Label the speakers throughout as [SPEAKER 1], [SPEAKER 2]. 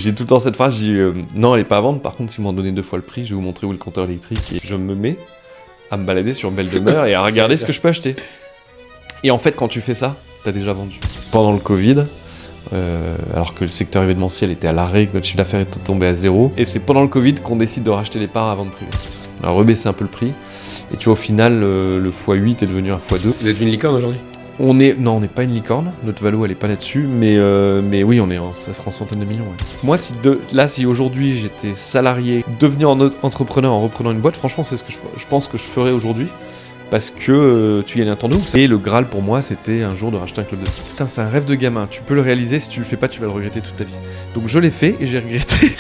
[SPEAKER 1] J'ai tout le temps cette phrase, je dis non, elle est pas à vendre. Par contre, si vous m'en donnez 2 fois le prix, je vais vous montrer où est le compteur électrique. Et je me mets à me balader sur Belle Demeure et à regarder ce que je peux acheter. Et en fait, quand tu fais ça, t'as déjà vendu. Pendant le Covid, alors que le secteur événementiel était à l'arrêt, que notre chiffre d'affaires était tombé à 0. Et c'est pendant le Covid qu'on décide de racheter les parts à vente privée. On a rebaissé un peu le prix. Et tu vois, au final, le x8 est devenu un x2.
[SPEAKER 2] Vous êtes une licorne aujourd'hui?
[SPEAKER 1] Non, on n'est pas une licorne. Notre valo, elle est pas là-dessus. Mais oui, ça sera en centaines de millions. Ouais. Moi, si aujourd'hui j'étais salarié, devenir entrepreneur en reprenant une boîte, franchement, c'est ce que je pense que je ferais aujourd'hui. Parce que tu gagnes un temps de ouf. Et le Graal pour moi, c'était un jour de racheter un club de foot. Putain, c'est un rêve de gamin. Tu peux le réaliser. Si tu le fais pas, tu vas le regretter toute ta vie. Donc je l'ai fait et j'ai regretté.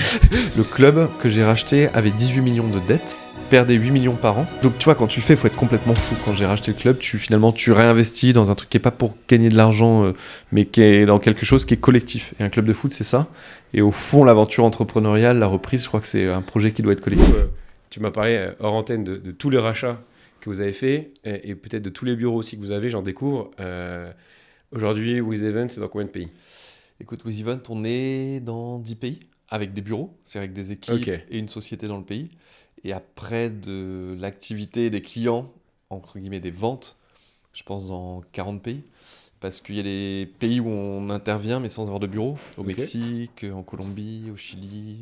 [SPEAKER 1] Le club que j'ai racheté avait 18 millions de dettes. Perdait 8 millions par an. Donc tu vois, quand tu le fais, il faut être complètement fou. Quand j'ai racheté le club, tu réinvestis dans un truc qui est pas pour gagner de l'argent, mais qui est dans quelque chose qui est collectif. Et un club de foot, c'est ça. Et au fond, l'aventure entrepreneuriale, la reprise, je crois que c'est un projet qui doit être collectif.
[SPEAKER 2] Tu m'as parlé hors antenne de tous les rachats que vous avez fait et peut-être de tous les bureaux aussi que vous avez, j'en découvre. Aujourd'hui, WizEvent, c'est dans combien de pays?
[SPEAKER 1] Écoute, WizEvent, on est dans 10 pays, avec des bureaux, c'est avec des équipes et une société dans le pays. Et après de l'activité des clients, entre guillemets des ventes, je pense dans 40 pays. Parce qu'il y a des pays où on intervient mais sans avoir de bureau. Au Mexique, en Colombie, au Chili,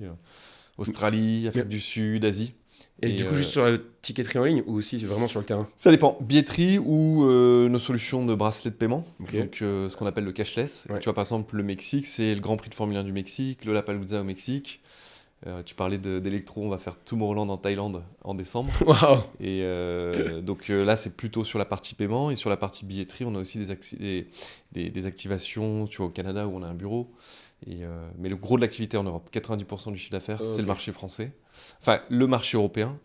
[SPEAKER 1] Australie, Afrique du Sud, Asie.
[SPEAKER 2] Et du coup, juste sur la ticketerie en ligne ou aussi vraiment sur le terrain?
[SPEAKER 1] Ça dépend. Billetterie ou nos solutions de bracelet de paiement, donc ce qu'on appelle le cashless. Ouais. Tu vois, par exemple, le Mexique, c'est le Grand Prix de Formule 1 du Mexique, le Lollapalooza au Mexique. Tu parlais d'électro, on va faire Tomorrowland en Thaïlande en décembre.
[SPEAKER 2] Wow.
[SPEAKER 1] Et donc là, c'est plutôt sur la partie paiement. Et sur la partie billetterie, on a aussi des activations, tu vois, au Canada où on a un bureau. Mais le gros de l'activité en Europe, 90% du chiffre d'affaires, c'est le marché français. Enfin, le marché européen.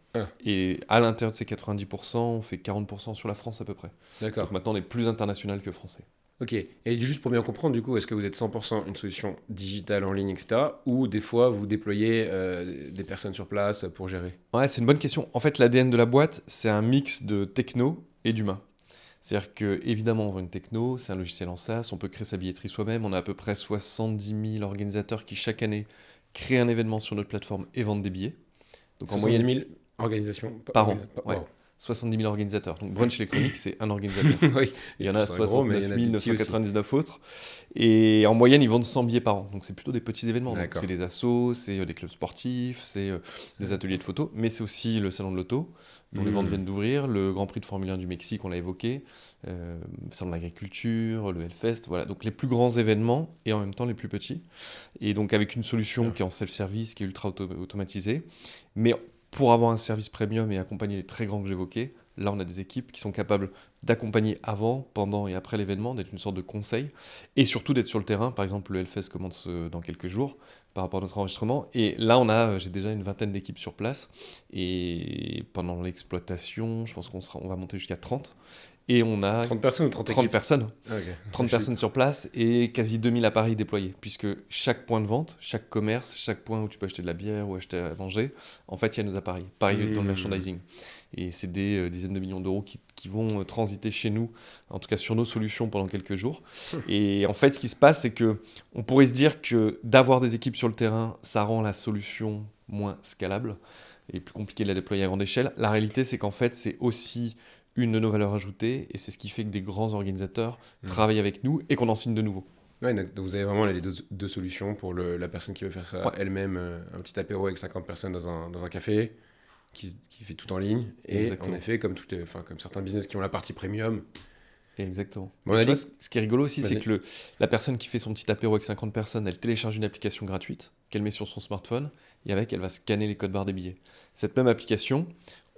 [SPEAKER 1] Et à l'intérieur de ces 90%, on fait 40% sur la France à peu près.
[SPEAKER 2] D'accord.
[SPEAKER 1] Donc maintenant, on est plus international que français.
[SPEAKER 2] Ok. Et juste pour bien comprendre, du coup, est-ce que vous êtes 100% une solution digitale en ligne, etc. ou des fois, vous déployez des personnes sur place pour gérer?
[SPEAKER 1] Ouais, c'est une bonne question. En fait, l'ADN de la boîte, c'est un mix de techno et d'humain. C'est-à-dire qu'évidemment, on vend une techno, c'est un logiciel en SaaS, on peut créer sa billetterie soi-même. On a à peu près 70 000 organisateurs qui, chaque année, créent un événement sur notre plateforme et vendent des billets.
[SPEAKER 2] Donc 70 000 organisations
[SPEAKER 1] par an. Ouais. 70 000 organisateurs. Donc Brunch électronique, c'est un organisateur.
[SPEAKER 2] Oui.
[SPEAKER 1] Il y en a 69 999 autres. Et en moyenne, ils vendent 100 billets par an. Donc c'est plutôt des petits événements. Donc, c'est des assos, c'est des clubs sportifs, c'est des ateliers de photos, mais c'est aussi le salon de l'auto, dont les ventes viennent d'ouvrir, le Grand Prix de Formule 1 du Mexique, on l'a évoqué, le salon de l'agriculture, le Hellfest, voilà. Donc les plus grands événements et en même temps les plus petits. Et donc avec une solution qui est en self-service, qui est ultra automatisée. Mais pour avoir un service premium et accompagner les très grands que j'évoquais, là on a des équipes qui sont capables d'accompagner avant, pendant et après l'événement, d'être une sorte de conseil, et surtout d'être sur le terrain. Par exemple, le Hellfest commence dans quelques jours par rapport à notre enregistrement, et là j'ai déjà une vingtaine d'équipes sur place, et pendant l'exploitation, je pense qu'on va monter jusqu'à 30. Et on a
[SPEAKER 2] 30 personnes ou 30
[SPEAKER 1] personnes.
[SPEAKER 2] Okay.
[SPEAKER 1] 30 personnes sur place et quasi 2000 appareils déployés. Puisque chaque point de vente, chaque commerce, chaque point où tu peux acheter de la bière ou acheter à manger, en fait, il y a nos appareils. Pareil dans le merchandising. Et c'est des dizaines de millions d'euros qui vont transiter chez nous, en tout cas sur nos solutions pendant quelques jours. Et en fait, ce qui se passe, c'est qu'on pourrait se dire que d'avoir des équipes sur le terrain, ça rend la solution moins scalable et plus compliqué de la déployer à grande échelle. La réalité, c'est qu'en fait, c'est aussi une de nos valeurs ajoutées, et c'est ce qui fait que des grands organisateurs travaillent avec nous et qu'on en signe de nouveaux.
[SPEAKER 2] Ouais, donc vous avez vraiment les deux solutions pour la personne qui veut faire ça elle-même, un petit apéro avec 50 personnes dans un café, qui fait tout en ligne, et exactement. En effet, comme certains business qui ont la partie premium.
[SPEAKER 1] Exactement. Bon, ce qui est rigolo aussi, c'est que la personne qui fait son petit apéro avec 50 personnes, elle télécharge une application gratuite qu'elle met sur son smartphone, et avec, elle va scanner les codes barres des billets. Cette même application,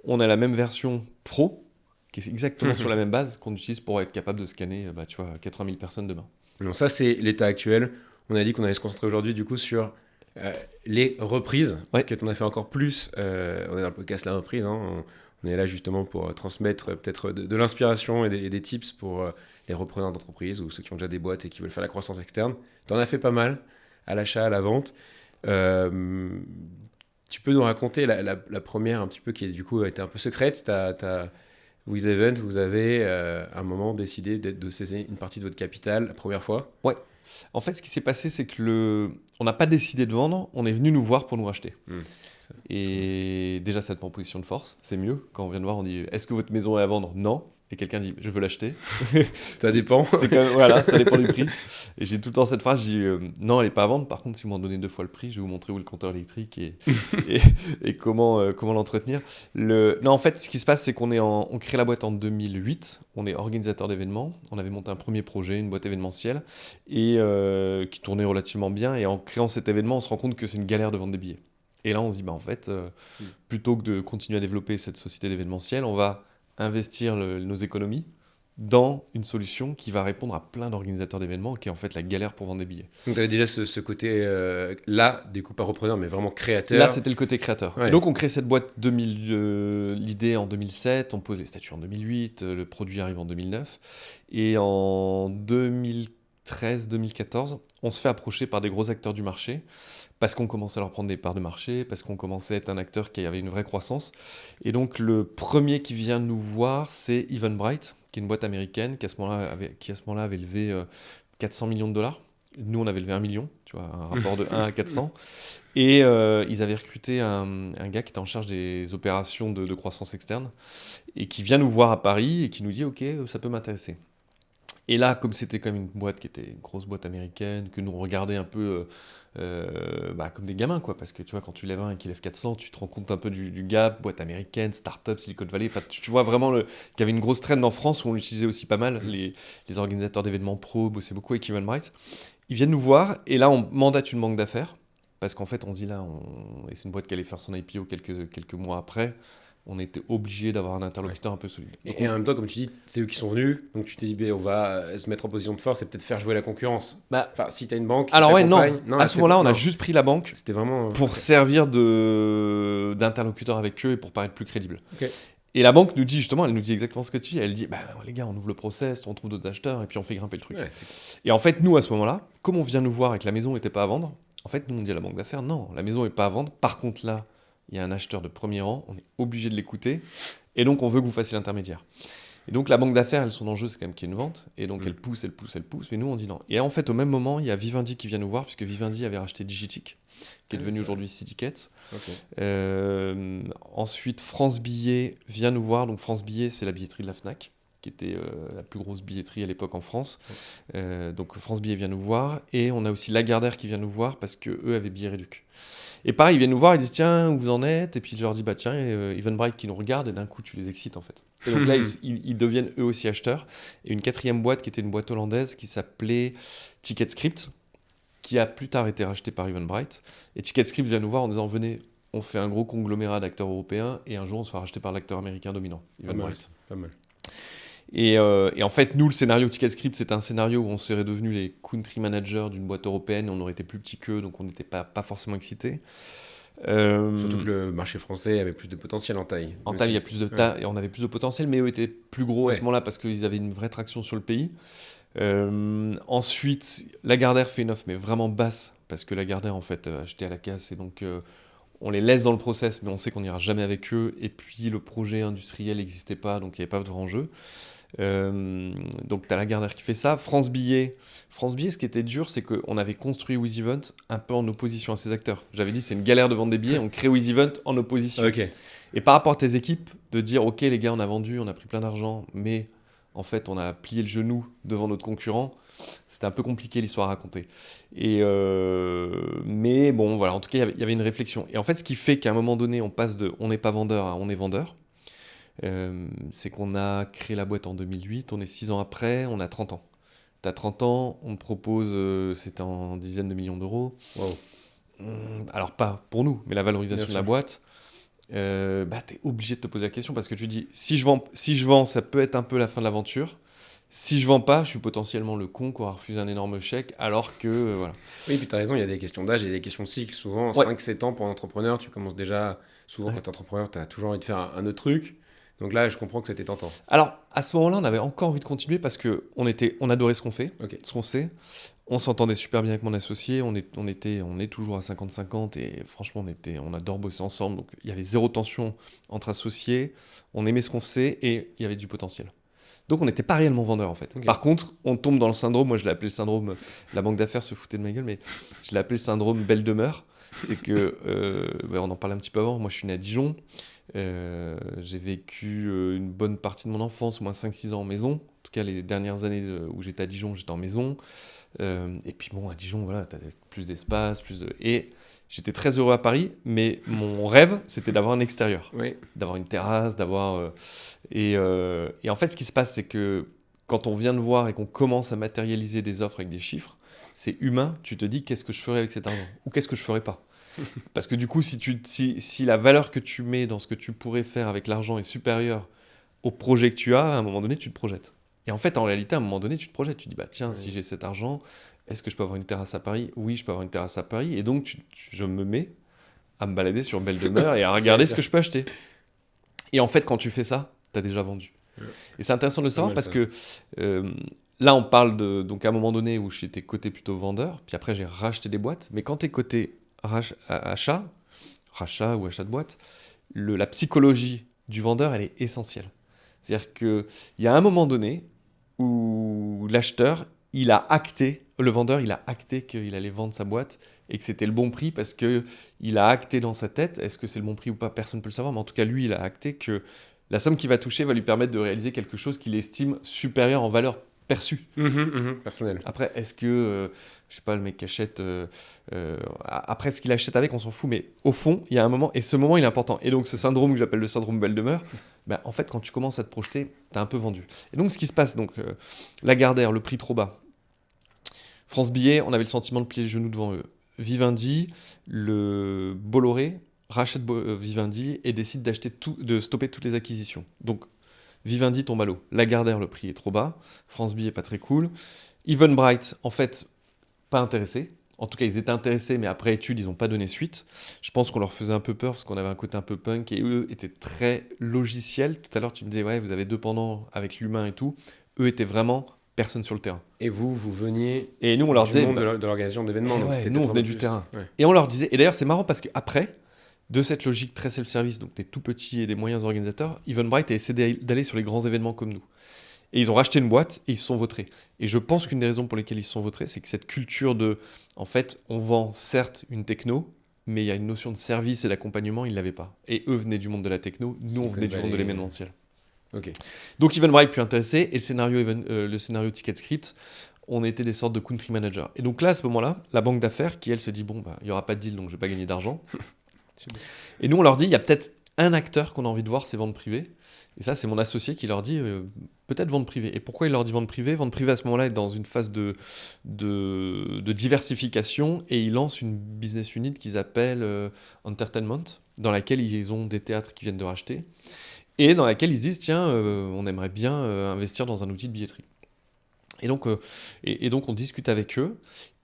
[SPEAKER 1] on a la même version pro, qui est exactement sur la même base qu'on utilise pour être capable de scanner 80 000 personnes demain.
[SPEAKER 2] Donc ça, c'est l'état actuel. On a dit qu'on allait se concentrer aujourd'hui du coup sur les reprises, parce que tu en as fait encore plus. On est dans le podcast La Reprise, hein. On est là justement pour transmettre peut-être de l'inspiration et des tips pour les repreneurs d'entreprise ou ceux qui ont déjà des boîtes et qui veulent faire la croissance externe. Tu en as fait pas mal, à l'achat, à la vente. Tu peux nous raconter la première un petit peu qui du coup été un peu secrète. WizEvent, vous avez à un moment décidé de cesser une partie de votre capital la première fois.
[SPEAKER 1] Ouais. En fait, ce qui s'est passé, c'est que on n'a pas décidé de vendre, on est venu nous voir pour nous racheter. Et déjà, ça te met en position de force, c'est mieux. Quand on vient de voir, on dit « Est-ce que votre maison est à vendre ?» Non. Et quelqu'un dit « Je veux l'acheter. »
[SPEAKER 2] Ça dépend.
[SPEAKER 1] C'est quand même, voilà, ça dépend du prix. Et j'ai tout le temps cette phrase, je dis non, elle n'est pas à vendre. Par contre, si vous m'en donnez 2 fois le prix, je vais vous montrer où est le compteur électrique et comment l'entretenir. Non, en fait, ce qui se passe, c'est on crée la boîte en 2008. On est organisateur d'événements. On avait monté un premier projet, une boîte événementielle, et qui tournait relativement bien. Et en créant cet événement, on se rend compte que c'est une galère de vendre des billets. Et là, on se dit, en fait, plutôt que de continuer à développer cette société d'événementiel, on va investir nos économies dans une solution qui va répondre à plein d'organisateurs d'événements, qui est en fait la galère pour vendre des billets.
[SPEAKER 2] Donc tu avais déjà ce côté là, du coup pas repreneur, mais vraiment créateur.
[SPEAKER 1] Là, c'était le côté créateur. Ouais. Donc on crée cette boîte, l'idée en 2007, on pose les statuts en 2008, le produit arrive en 2009, et en 2013-2014, on se fait approcher par des gros acteurs du marché, parce qu'on commençait à leur prendre des parts de marché, parce qu'on commençait à être un acteur qui avait une vraie croissance. Et donc le premier qui vient nous voir, c'est Eventbrite, qui est une boîte américaine qui à ce moment-là avait levé 400 millions de dollars. Nous, on avait levé 1 million, tu vois, un rapport de 1 à 400. Et ils avaient recruté un gars qui était en charge des opérations de croissance externe, et qui vient nous voir à Paris et qui nous dit « Ok, ça peut m'intéresser ». Et là, comme c'était quand même une boîte qui était une grosse boîte américaine, que nous on regardait un peu comme des gamins, quoi, parce que tu vois, quand tu lèves un qui lève 400, tu te rends compte un peu du gap, boîte américaine, start-up, Silicon Valley, tu vois vraiment qu'il y avait une grosse trend en France où on l'utilisait aussi pas mal, les organisateurs d'événements pro bossaient beaucoup avec Eventbrite. Ils viennent nous voir, et là on mandate une banque d'affaires, parce qu'en fait on se dit là, et c'est une boîte qui allait faire son IPO quelques mois après, on était obligé d'avoir un interlocuteur un peu solide.
[SPEAKER 2] Et en même temps, comme tu dis, c'est eux qui sont venus, donc tu t'es dit, on va se mettre en position de force et peut-être faire jouer la concurrence. Enfin, si tu as une banque.
[SPEAKER 1] Alors, ouais, non. À ce moment-là, on a juste pris la banque pour servir d'interlocuteur avec eux et pour paraître plus crédible. Okay. Et la banque nous dit justement, elle nous dit exactement ce que tu dis. Elle dit, les gars, on ouvre le process, on trouve d'autres acheteurs et puis on fait grimper le truc. Ouais, et en fait, nous, à ce moment-là, comme on vient nous voir et que la maison n'était pas à vendre, en fait, nous, on dit à la banque d'affaires, non, la maison n'est pas à vendre. Par contre, là, il y a un acheteur de premier rang, on est obligé de l'écouter, et donc on veut que vous fassiez l'intermédiaire. Et donc la banque d'affaires, son enjeu, c'est quand même qu'il y ait une vente, et donc elle pousse, mais nous on dit non. Et en fait, au même moment, il y a Vivendi qui vient nous voir, puisque Vivendi avait racheté Digitic, qui est devenu aujourd'hui Citickets. Okay. Ensuite, France Billet vient nous voir, donc France Billet, c'est la billetterie de la Fnac, qui était la plus grosse billetterie à l'époque en France. Donc France Billet vient nous voir, et on a aussi Lagardère qui vient nous voir, parce qu'eux avaient Billet Réduc. Et pareil, ils viennent nous voir, ils disent tiens, où vous en êtes ? Et puis je leur dis tiens, Eventbrite qui nous regarde, et d'un coup tu les excites en fait. Et donc là, ils deviennent eux aussi acheteurs. Et une quatrième boîte qui était une boîte hollandaise qui s'appelait TicketScript, qui a plus tard été rachetée par Eventbrite. Et TicketScript vient nous voir en disant venez, on fait un gros conglomérat d'acteurs européens, et un jour on se fera racheter par l'acteur américain dominant, Eventbrite.
[SPEAKER 2] Pas mal.
[SPEAKER 1] Et en fait, nous, le scénario TicketScript, c'était un scénario où on serait devenus les country managers d'une boîte européenne, et on aurait été plus petits qu'eux, donc on n'était pas forcément excités.
[SPEAKER 2] Surtout que le marché français avait plus de potentiel en taille.
[SPEAKER 1] En taille, il y a plus de taille, et on avait plus de potentiel, mais eux étaient plus gros à ce moment-là parce qu'ils avaient une vraie traction sur le pays. Ensuite, Lagardère fait une offre, mais vraiment basse, parce que Lagardère, en fait, acheté à la casse, et donc on les laisse dans le process, mais on sait qu'on n'ira jamais avec eux, et puis le projet industriel n'existait pas, donc il n'y avait pas de vrai enjeu. Donc tu as Lagardère qui fait ça. France Billet, ce qui était dur, c'est qu'on avait construit WizEvent un peu en opposition à ces acteurs. J'avais dit c'est une galère de vendre des billets, on crée WizEvent en opposition.
[SPEAKER 2] Okay.
[SPEAKER 1] Et par rapport à tes équipes, de dire ok les gars on a vendu, on a pris plein d'argent, mais en fait on a plié le genou devant notre concurrent, c'était un peu compliqué l'histoire à raconter. Mais bon voilà, en tout cas il y avait une réflexion. Et en fait ce qui fait qu'à un moment donné on passe de on n'est pas vendeur à on est vendeur, c'est qu'on a créé la boîte en 2008, on est 6 ans après, on a 30 ans. T'as 30 ans, on te propose, c'était en dizaines de millions d'euros.
[SPEAKER 2] Wow.
[SPEAKER 1] Alors pas pour nous, mais la valorisation de la boîte, t'es obligé de te poser la question parce que tu dis, si je vends, ça peut être un peu la fin de l'aventure. Si je vends pas, je suis potentiellement le con qui aura refusé un énorme chèque, alors que voilà.
[SPEAKER 2] Oui, puis tu as raison, il y a des questions d'âge, il y a des questions de cycle. Souvent, 5-7 ans pour un entrepreneur, tu commences déjà, souvent quand tu es entrepreneur, tu as toujours envie de faire un autre truc. Donc là, je comprends que c'était tentant.
[SPEAKER 1] Alors, à ce moment-là, on avait encore envie de continuer parce qu'on adorait ce qu'on fait, ce qu'on sait. On s'entendait super bien avec mon associé. On est toujours à 50-50 et franchement, on adore bosser ensemble. Donc, il y avait zéro tension entre associés. On aimait ce qu'on faisait et il y avait du potentiel. Donc on n'était pas réellement vendeur en fait. Par contre, on tombe dans le syndrome, moi je l'ai appelé le syndrome, la banque d'affaires se foutait de ma gueule, mais je l'ai appelé le syndrome belle demeure. C'est que, on en parlait un petit peu avant, moi je suis né à Dijon, j'ai vécu une bonne partie de mon enfance, au moins 5-6 ans en maison. En tout cas, les dernières années où j'étais à Dijon, j'étais en maison. Et puis bon, à Dijon, voilà, t'as plus d'espace, et j'étais très heureux à Paris, mais mon rêve, c'était d'avoir un extérieur, d'avoir une terrasse, et en fait, ce qui se passe, c'est que quand on vient de voir et qu'on commence à matérialiser des offres avec des chiffres, c'est humain. Tu te dis, qu'est-ce que je ferais avec cet argent, ou qu'est-ce que je ferais pas. Parce que du coup, si la valeur que tu mets dans ce que tu pourrais faire avec l'argent est supérieure au projet que tu as, à un moment donné, tu te projettes. Et en fait, en réalité, à un moment donné, tu te projettes. Tu te dis, bah tiens, si j'ai cet argent, est-ce que je peux avoir une terrasse à Paris ? Oui, je peux avoir une terrasse à Paris. Et donc, je me mets à me balader sur Belle Demeure et à regarder ce que je peux acheter. Et en fait, quand tu fais ça, tu as déjà vendu. Et c'est intéressant de le savoir parce que là, on parle donc à un moment donné où j'étais côté plutôt vendeur, puis après, j'ai racheté des boîtes. Mais quand tu es côté rachat ou achat de boîte, la psychologie du vendeur, elle est essentielle. C'est-à-dire qu'il y a un moment donné où l'acheteur, le vendeur, il a acté qu'il allait vendre sa boîte et que c'était le bon prix parce qu'il a acté dans sa tête, est-ce que c'est le bon prix ou pas, personne ne peut le savoir, mais en tout cas, lui, il a acté que la somme qu'il va toucher va lui permettre de réaliser quelque chose qu'il estime supérieur en valeur perçue.
[SPEAKER 2] Personnel.
[SPEAKER 1] Après, est-ce que, je sais pas, le mec qui achète... après, ce qu'il achète avec, on s'en fout, mais au fond, il y a un moment, et ce moment, il est important. Et donc, ce syndrome que j'appelle le syndrome belle demeure, en fait, quand tu commences à te projeter, tu as un peu vendu. Et donc, ce qui se passe, Lagardère, le prix trop bas. France Billet, on avait le sentiment de plier les genoux devant eux. Vivendi, le Bolloré rachète Vivendi et décide de stopper toutes les acquisitions. Donc, Vivendi tombe à l'eau. Lagardère, le prix est trop bas. France Billet, pas très cool. Eventbrite, en fait, pas intéressé. En tout cas, ils étaient intéressés, mais après étude, ils n'ont pas donné suite. Je pense qu'on leur faisait un peu peur parce qu'on avait un côté un peu punk et eux étaient très logiciels. Tout à l'heure, tu me disais, ouais, vous avez deux pendants avec l'humain et tout. Eux étaient vraiment personne sur le terrain.
[SPEAKER 2] Et vous veniez
[SPEAKER 1] et nous, on leur disait,
[SPEAKER 2] de l'organisation d'événements.
[SPEAKER 1] Nous, on venait du terrain. Ouais. Et on leur disait, et d'ailleurs, c'est marrant parce qu'après, de cette logique très self-service, donc des tout petits et des moyens organisateurs, Eventbrite a essayé d'aller sur les grands événements comme nous. Et ils ont racheté une boîte et ils se sont vautrés. Et je pense qu'une des raisons pour lesquelles ils se sont vautrés, c'est que cette culture en fait, on vend certes une techno, mais il y a une notion de service et d'accompagnement, ils ne l'avaient pas. Et eux venaient du monde de la techno, nous on venait du monde de l'événementiel.
[SPEAKER 2] Okay.
[SPEAKER 1] Donc Eventbrite plus intéressé, et le scénario TicketScript, on était des sortes de country managers. Et donc là, à ce moment-là, la banque d'affaires qui, elle, se dit, il n'y aura pas de deal, donc je ne vais pas gagner d'argent. Et nous, on leur dit, il y a peut-être un acteur qu'on a envie de voir, c'est vente privée. Et ça, c'est mon associé qui leur dit, peut-être vente privée. Et pourquoi il leur dit vente privée ? Vente privée, à ce moment-là, est dans une phase de diversification, et ils lancent une business unit qu'ils appellent Entertainment, dans laquelle ils ont des théâtres qui viennent de racheter, et dans laquelle ils se disent, tiens, on aimerait bien investir dans un outil de billetterie. Et donc, on discute avec eux.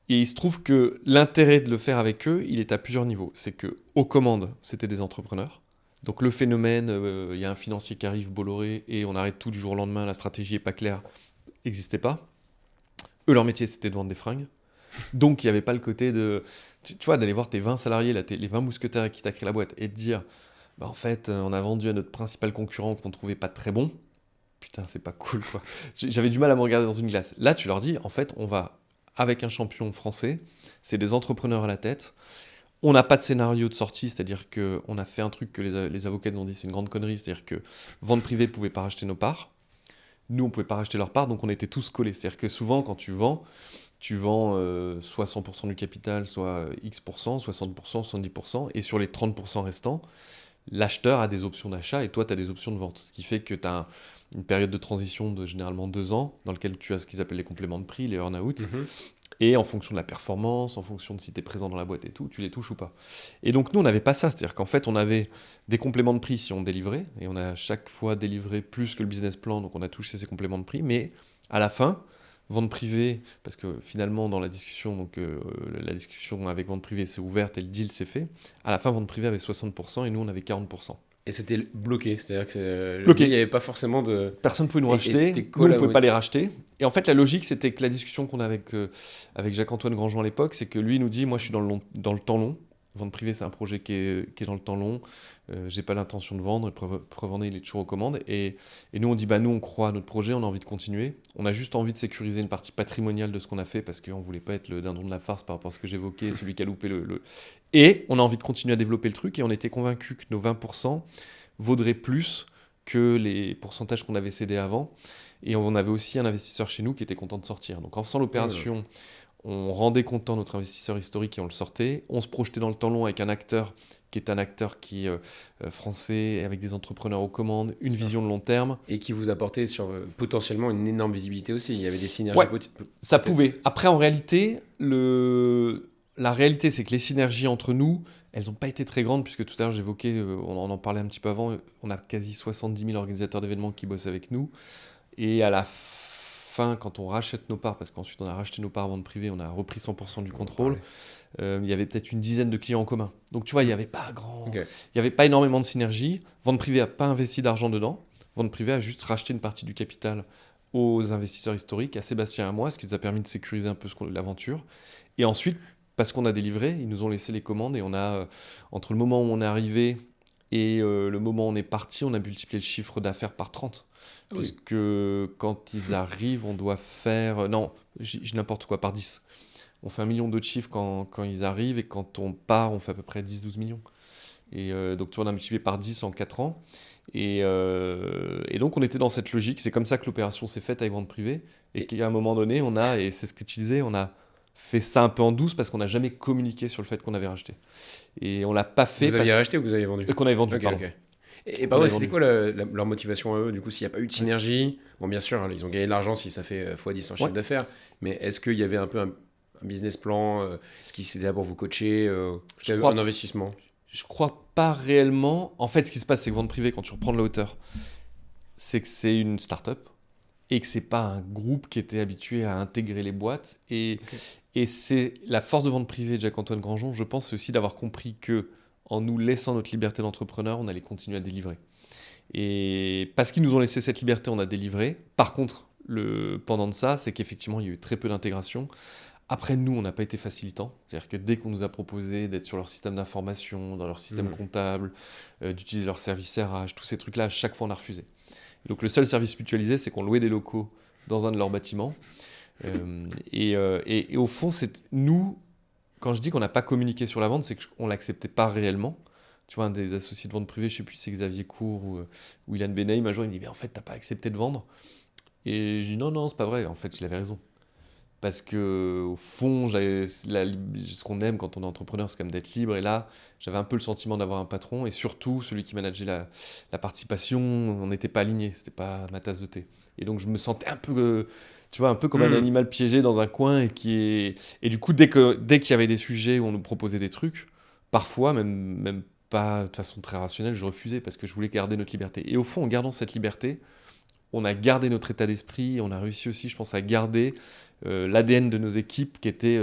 [SPEAKER 1] Et il se trouve que l'intérêt de le faire avec eux, il est à plusieurs niveaux. C'est qu'aux commandes, c'était des entrepreneurs. Donc le phénomène, il y a un financier qui arrive, Bolloré, et on arrête tout du jour au lendemain, la stratégie n'est pas claire, n'existait pas. Eux, leur métier, c'était de vendre des fringues. Donc il n'y avait pas le côté de... Tu vois, d'aller voir tes 20 salariés, les 20 mousquetaires qui t'a créé la boîte, et de dire, en fait, on a vendu à notre principal concurrent qu'on ne trouvait pas très bon. Putain, c'est pas cool, quoi. J'avais du mal à me regarder dans une glace. Là, tu leur dis, en fait, on va... avec un champion français, c'est des entrepreneurs à la tête. On n'a pas de scénario de sortie, c'est-à-dire qu'on a fait un truc que les avocats nous ont dit, c'est une grande connerie, c'est-à-dire que vente privée ne pouvait pas racheter nos parts. Nous, on ne pouvait pas racheter leurs parts, donc on était tous collés. C'est-à-dire que souvent, quand tu vends soit 100% du capital, soit X%, 60%, 70%, et sur les 30% restants, l'acheteur a des options d'achat et toi, tu as des options de vente. Ce qui fait que tu as une période de transition de généralement 2 ans, dans laquelle tu as ce qu'ils appellent les compléments de prix, les earn-out, et en fonction de la performance, en fonction de si tu es présent dans la boîte et tout, tu les touches ou pas. Et donc nous, on n'avait pas ça, c'est-à-dire qu'en fait, on avait des compléments de prix si on délivrait, et on a chaque fois délivré plus que le business plan, donc on a touché ces compléments de prix, mais à la fin, vente privée, parce que finalement, dans la discussion, la discussion avec vente privée s'est ouverte et le deal s'est fait, à la fin, vente privée avait 60% et nous, on avait 40%.
[SPEAKER 2] Et c'était bloqué, c'est-à-dire que
[SPEAKER 1] bloqué.
[SPEAKER 2] Il n'y avait pas forcément de...
[SPEAKER 1] Personne ne pouvait nous racheter, nous on ne pouvait pas les racheter. Et en fait, la logique, c'était que la discussion qu'on a avec Jacques-Antoine Grandjean à l'époque, c'est que lui, il nous dit, moi je suis dans le temps long, Vente privée, c'est un projet qui est dans le temps long. J'ai pas l'intention de vendre. Preuve en est, il est toujours aux commandes. Et nous, on dit, nous, on croit à notre projet, on a envie de continuer. On a juste envie de sécuriser une partie patrimoniale de ce qu'on a fait parce qu'on voulait pas être le dindon de la farce par rapport à ce que j'évoquais, celui qui a loupé le... Et on a envie de continuer à développer le truc et on était convaincus que nos 20% vaudraient plus que les pourcentages qu'on avait cédés avant. Et on avait aussi un investisseur chez nous qui était content de sortir. Donc en faisant l'opération, on rendait content notre investisseur historique et on le sortait. On se projetait dans le temps long avec un acteur qui est un acteur qui français, avec des entrepreneurs aux commandes, une vision de long terme.
[SPEAKER 2] Et qui vous apportait potentiellement une énorme visibilité aussi. Il y avait des synergies.
[SPEAKER 1] Ça pouvait. Après, en réalité, la réalité, c'est que les synergies entre nous, elles n'ont pas été très grandes, puisque tout à l'heure, j'évoquais, on en parlait un petit peu avant, on a quasi 70 000 organisateurs d'événements qui bossent avec nous. Et à la fin, quand on rachète nos parts, parce qu'ensuite on a racheté nos parts à vente privée, on a repris 100% du contrôle, il y avait peut-être une dizaine de clients en commun. Donc tu vois, il n'y avait pas il y avait pas énormément de synergie. Vente privée n'a pas investi d'argent dedans. Vente privée a juste racheté une partie du capital aux investisseurs historiques, à Sébastien et à moi, ce qui nous a permis de sécuriser un peu l'aventure. Et ensuite, parce qu'on a délivré, ils nous ont laissé les commandes et on a, entre le moment où on est arrivé et le moment où on est parti, on a multiplié le chiffre d'affaires par 30. Parce que quand ils arrivent, on doit faire... Non, j'ai n'importe quoi, par 10. On fait 1 million de chiffres quand ils arrivent et quand on part, on fait à peu près 10-12 millions. Et donc, tu vois, on a multiplié par 10 en 4 ans. Et donc, on était dans cette logique. C'est comme ça que l'opération s'est faite avec vente privée. Et qu'à un moment donné, on a, et c'est ce que tu disais, on a fait ça un peu en douce parce qu'on n'a jamais communiqué sur le fait qu'on avait racheté. Et on l'a pas fait.
[SPEAKER 2] Vous aviez racheté ou vous avez vendu ?
[SPEAKER 1] Qu'on avait vendu, pardon.
[SPEAKER 2] Et pardon, c'était quoi leur motivation à eux, du coup, s'il n'y a pas eu de synergie ? Bon, bien sûr, ils ont gagné de l'argent si ça fait x10 en chiffre d'affaires, mais est-ce qu'il y avait un peu un business plan ? Est-ce qu'ils étaient là pour vous coacher ? C'était un investissement ?
[SPEAKER 1] Je crois pas réellement. En fait, ce qui se passe, c'est que vente privée, quand tu reprends de la hauteur, c'est que c'est une start-up et que c'est pas un groupe qui était habitué à intégrer les boîtes. Et c'est la force de vente privée de Jacques-Antoine Grandjean, je pense, c'est aussi d'avoir compris que en nous laissant notre liberté d'entrepreneur, on allait continuer à délivrer. Et parce qu'ils nous ont laissé cette liberté, on a délivré. Par contre, le pendant de ça, c'est qu'effectivement, il y a eu très peu d'intégration. Après, nous, on n'a pas été facilitant. C'est-à-dire que dès qu'on nous a proposé d'être sur leur système d'information, dans leur système comptable, d'utiliser leur service RH, tous ces trucs-là, à chaque fois, on a refusé. Et donc, le seul service mutualisé, c'est qu'on louait des locaux dans un de leurs bâtiments. Et au fond, c'est nous... Quand je dis qu'on n'a pas communiqué sur la vente, c'est qu'on ne l'acceptait pas réellement. Tu vois, un des associés de vente privée, je ne sais plus si c'est Xavier Cour ou Ilan Benaïm, un jour, il me dit « Mais en fait, tu n'as pas accepté de vendre ?» Et je dis « Non, c'est pas vrai. » En fait, il avait raison. Parce qu'au fond, ce qu'on aime quand on est entrepreneur, c'est quand même d'être libre. Et là, j'avais un peu le sentiment d'avoir un patron. Et surtout, celui qui manageait la participation, on n'était pas alignés. Ce n'était pas ma tasse de thé. Et donc, je me sentais un peu... tu vois, un peu comme un animal piégé dans un coin et du coup, dès qu'il y avait des sujets où on nous proposait des trucs, parfois, même pas de façon très rationnelle, je refusais parce que je voulais garder notre liberté. Et au fond, en gardant cette liberté, on a gardé notre état d'esprit, on a réussi aussi, je pense, à garder l'ADN de nos équipes qui était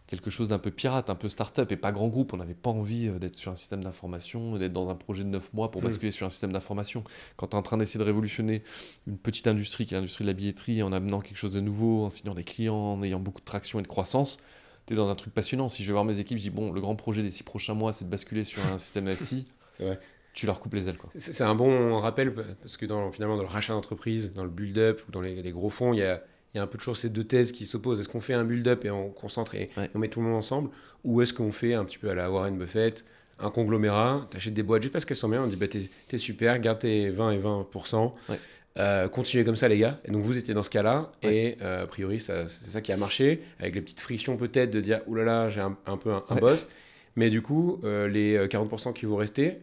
[SPEAKER 1] quelque chose d'un peu pirate, un peu start-up et pas grand groupe. On n'avait pas envie d'être sur un système d'information, d'être dans un projet de 9 mois pour basculer sur un système d'information. Quand tu es en train d'essayer de révolutionner une petite industrie qui est l'industrie de la billetterie en amenant quelque chose de nouveau, en signant des clients, en ayant beaucoup de traction et de croissance, tu es dans un truc passionnant. Si je vais voir mes équipes, je dis bon, le grand projet des 6 prochains mois, c'est de basculer sur un système SI.
[SPEAKER 2] C'est vrai.
[SPEAKER 1] Tu leur coupes les ailes, quoi.
[SPEAKER 2] C'est un bon rappel parce que finalement, dans le rachat d'entreprise, dans le build-up ou dans les gros fonds, il y a un peu toujours ces deux thèses qui s'opposent. Est-ce qu'on fait un build-up et on concentre et on met tout le monde ensemble, ou est-ce qu'on fait un petit peu à la Warren Buffett, un conglomérat, t'achètes des boîtes juste parce qu'elles sont bien, on dit bah, t'es super, garde tes 20 et 20%, continuez comme ça les gars. Et donc vous étiez dans ce cas-là et a priori c'est ça qui a marché, avec les petites frictions peut-être de dire oulala j'ai un peu un boss, mais du coup les 40% qui vous restez,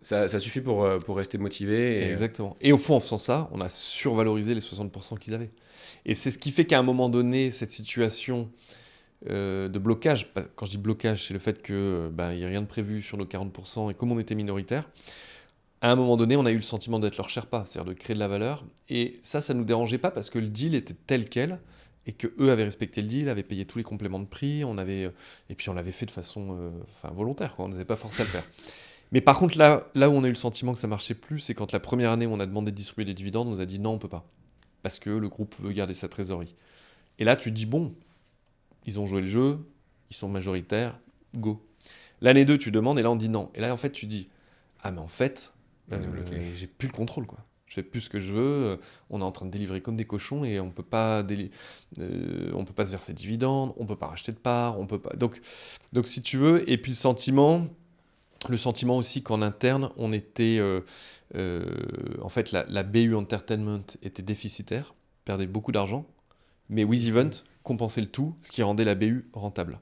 [SPEAKER 2] ça suffit pour rester motivé.
[SPEAKER 1] Exactement. Et au fond, en faisant ça, on a survalorisé les 60% qu'ils avaient. Et c'est ce qui fait qu'à un moment donné, cette situation de blocage, quand je dis blocage, c'est le fait qu'il n'y a rien de prévu sur nos 40%, et comme on était minoritaire, à un moment donné, on a eu le sentiment d'être leur Sherpa, c'est-à-dire de créer de la valeur. Et ça ne nous dérangeait pas parce que le deal était tel quel, et qu'eux avaient respecté le deal, avaient payé tous les compléments de prix, et puis on l'avait fait de façon volontaire, quoi. On n'avait pas forcé à le faire. Mais par contre, là où on a eu le sentiment que ça marchait plus, c'est quand la première année où on a demandé de distribuer des dividendes, on nous a dit non, on ne peut pas. Parce que le groupe veut garder sa trésorerie. Et là, tu te dis, bon, ils ont joué le jeu, ils sont majoritaires, go. L'année 2, tu demandes, et là, on dit non. Et là, en fait, tu dis, ah, mais en fait, j'ai plus le contrôle, quoi. Je fais plus ce que je veux, on est en train de délivrer comme des cochons, et on peut pas se verser de dividendes, on peut pas racheter de parts, on peut pas... Donc, si tu veux, et puis le sentiment aussi qu'en interne, on était... en fait, la BU Entertainment était déficitaire, perdait beaucoup d'argent, mais WizEvent compensait le tout, ce qui rendait la BU rentable.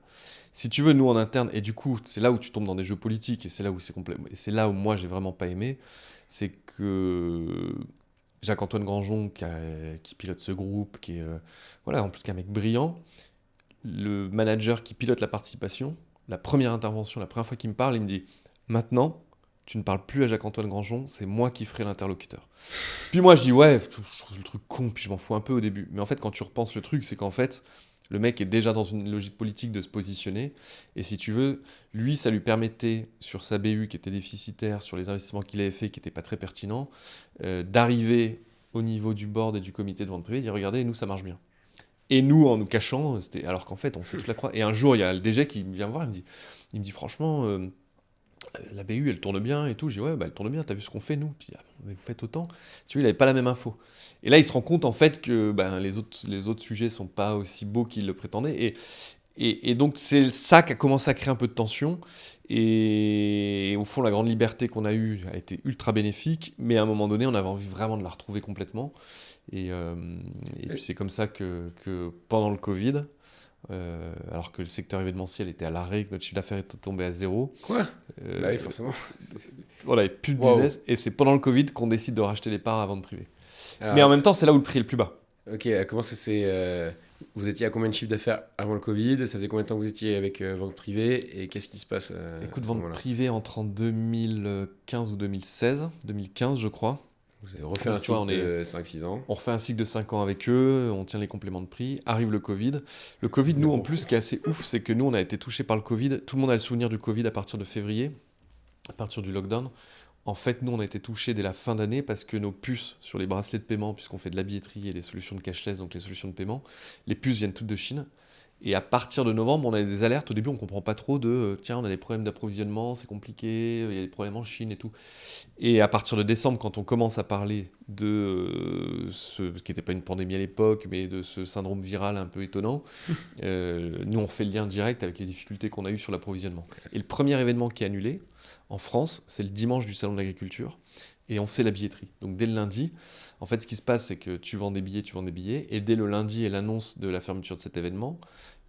[SPEAKER 1] Si tu veux, nous en interne, et du coup, c'est là où tu tombes dans des jeux politiques, et c'est là où c'est là où moi j'ai vraiment pas aimé, c'est que Jacques-Antoine Granjon, qui pilote ce groupe, qui est voilà, en plus qu'un mec brillant, le manager qui pilote la participation, la première intervention, la première fois qu'il me parle, il me dit maintenant, tu ne parles plus à Jacques-Antoine Granjon, c'est moi qui ferai l'interlocuteur. Puis moi je dis ouais, je trouve le truc con, puis je m'en fous un peu au début. Mais en fait, quand tu repenses le truc, c'est qu'en fait, le mec est déjà dans une logique politique de se positionner. Et si tu veux, lui, ça lui permettait, sur sa BU qui était déficitaire, sur les investissements qu'il avait fait qui n'étaient pas très pertinents, d'arriver au niveau du board et du comité de vente privée et dire regardez, nous, ça marche bien. Et nous, en nous cachant, alors qu'en fait, on sait toute la croix. Et un jour, il y a le DG qui vient me voir, il me dit franchement, la BU, elle tourne bien et tout. Je dis, ouais, bah, elle tourne bien, t'as vu ce qu'on fait, nous? Puis, ah, mais vous faites autant. Tu vois, il n'avait pas la même info. Et là, il se rend compte, en fait, que ben, les autres sujets sont pas aussi beaux qu'il le prétendait. Et donc, c'est ça qui a commencé à créer un peu de tension. Et au fond, la grande liberté qu'on a eue a été ultra bénéfique. Mais à un moment donné, on avait envie vraiment de la retrouver complètement. Et puis, c'est comme ça que pendant le Covid, alors que le secteur événementiel était à l'arrêt, que notre chiffre d'affaires était tombé à zéro.
[SPEAKER 2] Quoi Bah oui, forcément.
[SPEAKER 1] Voilà, il n'y avait plus de business. Et c'est pendant le Covid qu'on décide de racheter les parts à vente privée. Alors, mais en même temps, c'est là où le prix est le plus bas.
[SPEAKER 2] Ok, comment ça s'est... Vous étiez à combien de chiffre d'affaires avant le Covid? Ça faisait combien de temps que vous étiez avec vente privée? Et qu'est-ce qui se passe
[SPEAKER 1] Écoute, vente privée entre en 2015 ou 2016. 2015, je crois.
[SPEAKER 2] Vous avez refait un cycle de 5-6 ans.
[SPEAKER 1] On refait un cycle de 5 ans avec eux, on tient les compléments de prix. Arrive le Covid. Le Covid, nous, en plus, ce qui est assez ouf, c'est que nous, on a été touchés par le Covid. Tout le monde a le souvenir du Covid à partir de février, à partir du lockdown. En fait, nous, on a été touchés dès la fin d'année parce que nos puces sur les bracelets de paiement, puisqu'on fait de la billetterie et des solutions de cashless, donc les solutions de paiement, les puces viennent toutes de Chine. Et à partir de novembre, on a des alertes. Au début, on ne comprend pas trop tiens, on a des problèmes d'approvisionnement, c'est compliqué, il y a des problèmes en Chine et tout. Et à partir de décembre, quand on commence à parler de ce qui n'était pas une pandémie à l'époque, mais de ce syndrome viral un peu étonnant, nous, on fait le lien direct avec les difficultés qu'on a eues sur l'approvisionnement. Et le premier événement qui est annulé, en France, c'est le dimanche du Salon de l'Agriculture, et on fait la billetterie. Donc dès le lundi, en fait, ce qui se passe, c'est que tu vends des billets, et dès le lundi et l'annonce de la fermeture de cet événement,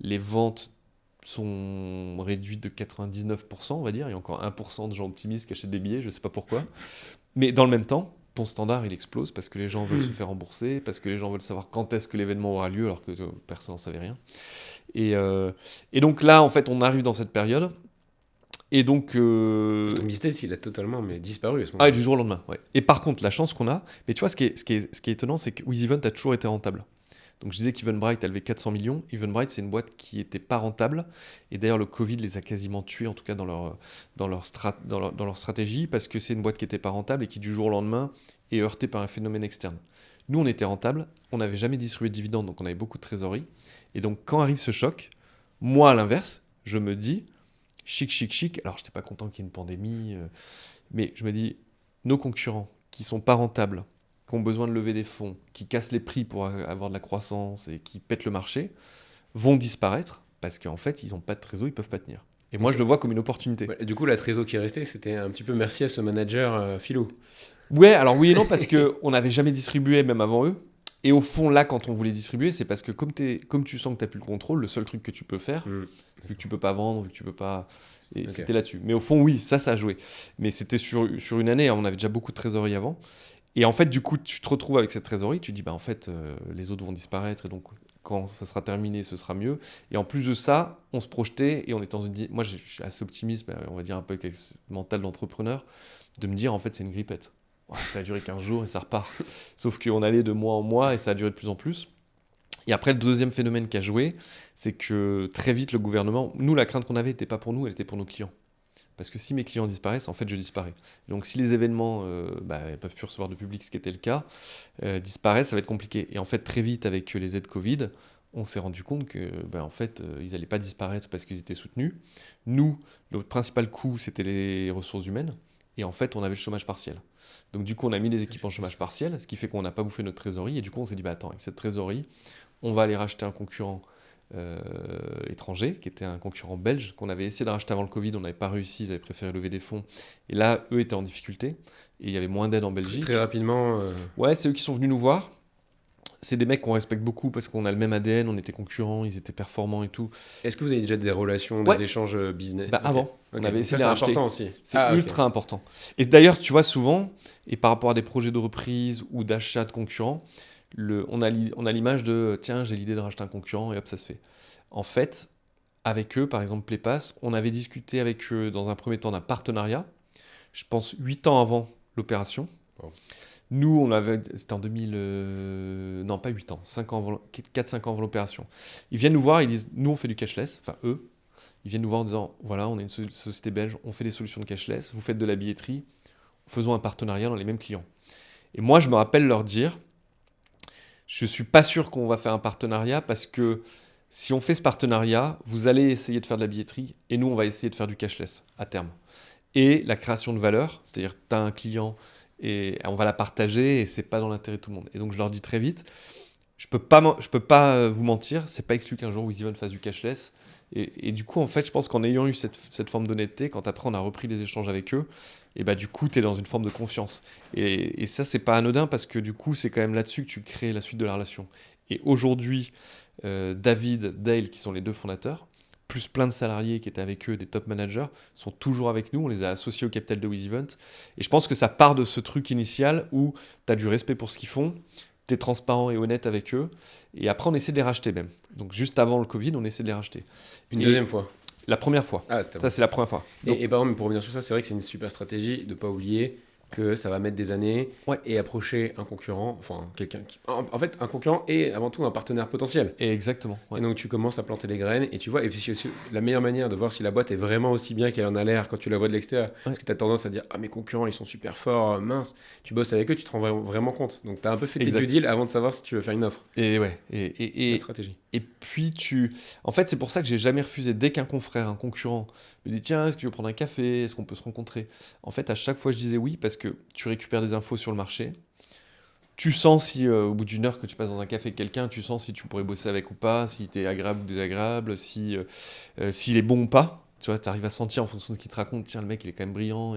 [SPEAKER 1] les ventes sont réduites de 99%, on va dire. Il y a encore 1% de gens optimistes qui achètent des billets, je ne sais pas pourquoi. Mais dans le même temps, ton standard, il explose parce que les gens veulent se faire rembourser, parce que les gens veulent savoir quand est-ce que l'événement aura lieu, alors que personne n'en savait rien. Et donc là, en fait, on arrive dans cette période. Et donc...
[SPEAKER 2] Ton business, il a totalement disparu à ce moment-là.
[SPEAKER 1] Ah, du jour au lendemain, ouais. Et par contre, la chance qu'on a... Mais tu vois, ce qui est étonnant, c'est que WizEvent a toujours été rentable. Donc je disais qu'Eventbrite a levé 400 millions. Eventbrite, c'est une boîte qui n'était pas rentable. Et d'ailleurs, le Covid les a quasiment tués, en tout cas dans leur stratégie, parce que c'est une boîte qui n'était pas rentable et qui, du jour au lendemain, est heurtée par un phénomène externe. Nous, on était rentable, on n'avait jamais distribué de dividendes, donc on avait beaucoup de trésorerie. Et donc, quand arrive ce choc, moi, à l'inverse, je me dis, chic. Alors, je n'étais pas content qu'il y ait une pandémie, mais je me dis, nos concurrents qui ne sont pas rentables, qui ont besoin de lever des fonds, qui cassent les prix pour avoir de la croissance et qui pètent le marché, vont disparaître parce qu'en fait, ils n'ont pas de trésor, ils ne peuvent pas tenir. Et moi, je le vois comme une opportunité.
[SPEAKER 2] Ouais, du coup, la trésor qui est restée, c'était un petit peu merci à ce manager Philo.
[SPEAKER 1] Ouais, alors oui et non, parce qu'on n'avait jamais distribué, même avant eux. Et au fond, là, quand on voulait distribuer, c'est parce que comme tu sens que tu n'as plus le contrôle, le seul truc que tu peux faire, vu que tu ne peux pas vendre, vu que tu ne peux pas... C'était là-dessus. Mais au fond, oui, ça a joué. Mais c'était sur une année, on avait déjà beaucoup de trésorerie avant. Et en fait, du coup, tu te retrouves avec cette trésorerie, tu dis, bah en fait, les autres vont disparaître, et donc quand ça sera terminé, ce sera mieux. Et en plus de ça, on se projetait, et on était dans une... Moi, je suis assez optimiste, on va dire un peu avec ce mental d'entrepreneur, de me dire, en fait, c'est une grippette. Ouais, ça a duré 15 jours et ça repart. Sauf qu'on allait de mois en mois, et ça a duré de plus en plus. Et après, le deuxième phénomène qui a joué, c'est que très vite, le gouvernement... Nous, la crainte qu'on avait n'était pas pour nous, elle était pour nos clients. Parce que si mes clients disparaissent, en fait, je disparais. Donc, si les événements ne peuvent plus recevoir de public, ce qui était le cas, disparaissent, ça va être compliqué. Et en fait, très vite, avec les aides Covid, on s'est rendu compte que, en fait, ils n'allaient pas disparaître parce qu'ils étaient soutenus. Nous, notre principal coût, c'était les ressources humaines. Et en fait, on avait le chômage partiel. Donc du coup, on a mis les équipes en chômage partiel, ce qui fait qu'on n'a pas bouffé notre trésorerie. Et du coup, on s'est dit, attends, avec cette trésorerie, on va aller racheter un concurrent étranger, qui était un concurrent belge, qu'on avait essayé de racheter avant le Covid, on n'avait pas réussi, ils avaient préféré lever des fonds. Et là, eux étaient en difficulté. Et il y avait moins d'aide en Belgique.
[SPEAKER 2] Très rapidement.
[SPEAKER 1] Ouais, c'est eux qui sont venus nous voir. C'est des mecs qu'on respecte beaucoup parce qu'on a le même ADN, on était concurrents, ils étaient performants et tout.
[SPEAKER 2] Est-ce que vous avez déjà des relations, des échanges business?
[SPEAKER 1] Avant, on avait essayé de les racheter.
[SPEAKER 2] C'est important aussi.
[SPEAKER 1] C'est ultra important. Et d'ailleurs, tu vois, souvent, et par rapport à des projets de reprise ou d'achat de concurrents, on a l'image de tiens, j'ai l'idée de racheter un concurrent et hop, ça se fait. En fait, avec eux, par exemple Playpass, on avait discuté avec eux dans un premier temps d'un partenariat, je pense 8 ans avant l'opération.
[SPEAKER 2] Oh.
[SPEAKER 1] Nous, c'était en 2000, non pas 8 ans, 4-5 ans avant l'opération. Ils viennent nous voir, ils disent, nous on fait du cashless, enfin eux, ils viennent nous voir en disant, voilà, on est une société belge, on fait des solutions de cashless, vous faites de la billetterie, faisons un partenariat dans les mêmes clients. Et moi, je me rappelle leur dire, je ne suis pas sûr qu'on va faire un partenariat parce que si on fait ce partenariat, vous allez essayer de faire de la billetterie et nous, on va essayer de faire du cashless à terme. Et la création de valeur, c'est-à-dire que tu as un client et on va la partager et c'est pas dans l'intérêt de tout le monde. Et donc je leur dis très vite, je peux pas vous mentir, c'est pas exclu qu'un jour WizEvent fasse du cashless. Et du coup, en fait, je pense qu'en ayant eu cette forme d'honnêteté, quand après on a repris les échanges avec eux, et du coup, tu es dans une forme de confiance. Et ça, c'est pas anodin parce que du coup, c'est quand même là-dessus que tu crées la suite de la relation. Et aujourd'hui, David, Dale, qui sont les deux fondateurs, plus plein de salariés qui étaient avec eux, des top managers, sont toujours avec nous. On les a associés au capital de WizEvent. Et je pense que ça part de ce truc initial où tu as du respect pour ce qu'ils font, tu es transparent et honnête avec eux. Et après, on essaie de les racheter même. Donc juste avant le Covid, on essaie de les racheter.
[SPEAKER 2] Deuxième fois?
[SPEAKER 1] La première fois. Ça, c'est la première fois.
[SPEAKER 2] Donc... Et par exemple, pour revenir sur ça, c'est vrai que c'est une super stratégie de ne pas oublier que ça va mettre des années et approcher un concurrent, enfin quelqu'un qui... En fait, un concurrent est avant tout un partenaire potentiel.
[SPEAKER 1] Et exactement.
[SPEAKER 2] Ouais. Et donc tu commences à planter les graines et tu vois, et puis c'est aussi la meilleure manière de voir si la boîte est vraiment aussi bien qu'elle en a l'air quand tu la vois de l'extérieur. Parce que tu as tendance à dire, ah mes concurrents ils sont super forts, mince. Tu bosses avec eux, tu te rends vraiment compte. Donc tu as un peu fait tes due deals avant de savoir si tu veux faire une offre.
[SPEAKER 1] Et ouais.
[SPEAKER 2] La stratégie.
[SPEAKER 1] Et puis en fait, c'est pour ça que j'ai jamais refusé. Dès qu'un confrère, un concurrent me dit tiens, est-ce que tu veux prendre un café, est-ce qu'on peut se rencontrer? En fait, à chaque fois, je disais oui parce que tu récupères des infos sur le marché. Tu sens si au bout d'une heure que tu passes dans un café avec quelqu'un, tu sens si tu pourrais bosser avec ou pas, si tu es agréable ou désagréable, s'il est bon ou pas. Tu vois, tu arrives à sentir en fonction de ce qu'il te raconte, tiens, le mec, il est quand même brillant.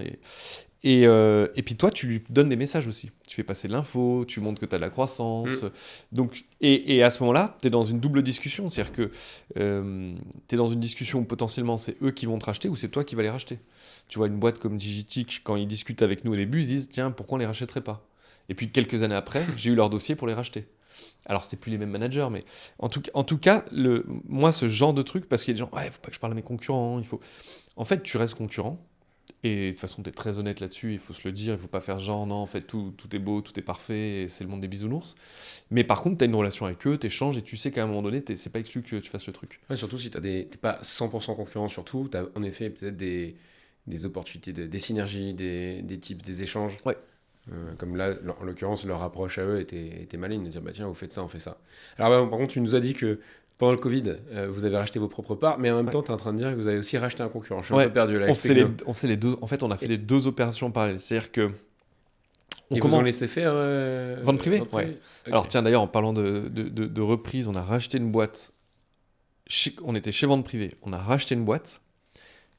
[SPEAKER 1] Et puis toi, tu lui donnes des messages aussi. Tu fais passer l'info, tu montres que tu as de la croissance. Donc, et à ce moment-là, tu es dans une double discussion. C'est-à-dire que tu es dans une discussion où potentiellement c'est eux qui vont te racheter ou c'est toi qui vas les racheter. Tu vois, une boîte comme Digitic, quand ils discutent avec nous au début, ils disent tiens, pourquoi on les rachèterait pas? Et puis quelques années après, j'ai eu leur dossier pour les racheter. Alors, c'était plus les mêmes managers, mais en tout cas, moi, ce genre de truc, parce qu'il y a des gens, ouais, il faut pas que je parle à mes concurrents, En fait, tu restes concurrent. Et de toute façon, tu es très honnête là-dessus, il faut se le dire, il ne faut pas faire genre, non, en fait, tout est beau, tout est parfait, et c'est le monde des bisounours. Mais par contre, tu as une relation avec eux, tu échanges, et tu sais qu'à un moment donné, c'est pas exclu que tu fasses le truc.
[SPEAKER 2] Ouais, surtout si tu n'es pas 100% concurrent sur tout, tu as en effet peut-être des opportunités, des synergies, des types, des échanges.
[SPEAKER 1] Ouais.
[SPEAKER 2] Comme là, en l'occurrence, leur approche à eux était maligne, de dire, bah tiens, vous faites ça, on fait ça. Alors, par contre, tu nous as dit que pendant le Covid, vous avez racheté vos propres parts, mais en même temps, tu es en train de dire que vous avez aussi racheté un concurrent. Je suis un peu perdu là.
[SPEAKER 1] On fait les deux. En fait, on a fait les deux opérations en parallèle. C'est-à-dire que.
[SPEAKER 2] Vous ont laissé faire
[SPEAKER 1] vente privée. Ouais.
[SPEAKER 2] Okay.
[SPEAKER 1] Alors, tiens, d'ailleurs, en parlant de reprise, on a racheté une boîte. On était chez Vente Privée. On a racheté une boîte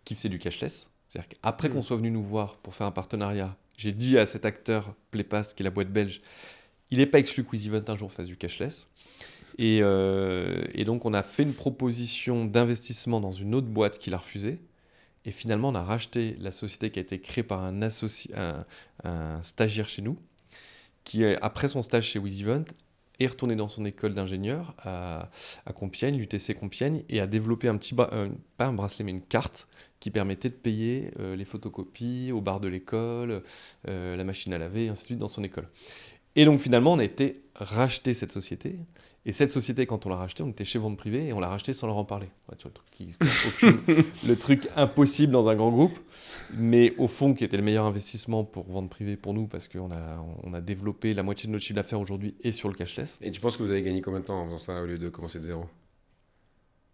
[SPEAKER 1] qui faisait du cashless. C'est-à-dire qu'après qu'on soit venu nous voir pour faire un partenariat, j'ai dit à cet acteur Playpass, qui est la boîte belge, il n'est pas exclu que WizEvent un jour fasse du cashless. Et donc, on a fait une proposition d'investissement dans une autre boîte qu'il a refusée. Et finalement, on a racheté la société qui a été créée par un stagiaire chez nous, qui, après son stage chez WizEvent, est retourné dans son école d'ingénieur à Compiègne, l'UTC Compiègne, et a développé pas un bracelet, mais une carte qui permettait de payer les photocopies au bar de l'école, la machine à laver, et ainsi de suite dans son école. Et donc finalement, on a été racheter cette société. Et cette société, quand on l'a rachetée, on était chez Vente Privée et on l'a rachetée sans leur en parler. Ouais, tu vois, le truc impossible dans un grand groupe, mais au fond, qui était le meilleur investissement pour Vente Privée pour nous, parce qu'on a développé la moitié de notre chiffre d'affaires aujourd'hui et sur le cashless.
[SPEAKER 2] Et tu penses que vous avez gagné combien de temps en faisant ça au lieu de commencer de zéro?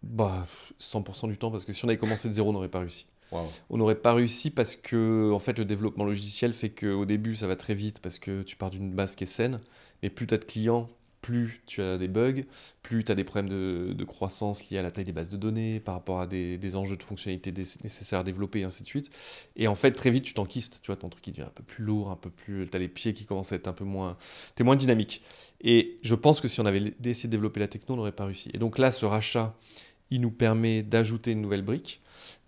[SPEAKER 1] 100% du temps, parce que si on avait commencé de zéro, on n'aurait pas réussi.
[SPEAKER 2] Wow.
[SPEAKER 1] On n'aurait pas réussi parce que en fait, le développement logiciel fait qu'au début, ça va très vite parce que tu pars d'une base qui est saine, mais plus tu as de clients, plus tu as des bugs, plus tu as des problèmes de croissance liés à la taille des bases de données, par rapport à des enjeux de fonctionnalité nécessaires à développer, et ainsi de suite. Et en fait, très vite, tu t'enquistes, tu vois, ton truc qui devient un peu plus lourd, tu as les pieds qui commencent à être un peu moins... Tu es moins dynamique. Et je pense que si on avait essayé de développer la techno, on n'aurait pas réussi. Et donc là, ce rachat, il nous permet d'ajouter une nouvelle brique,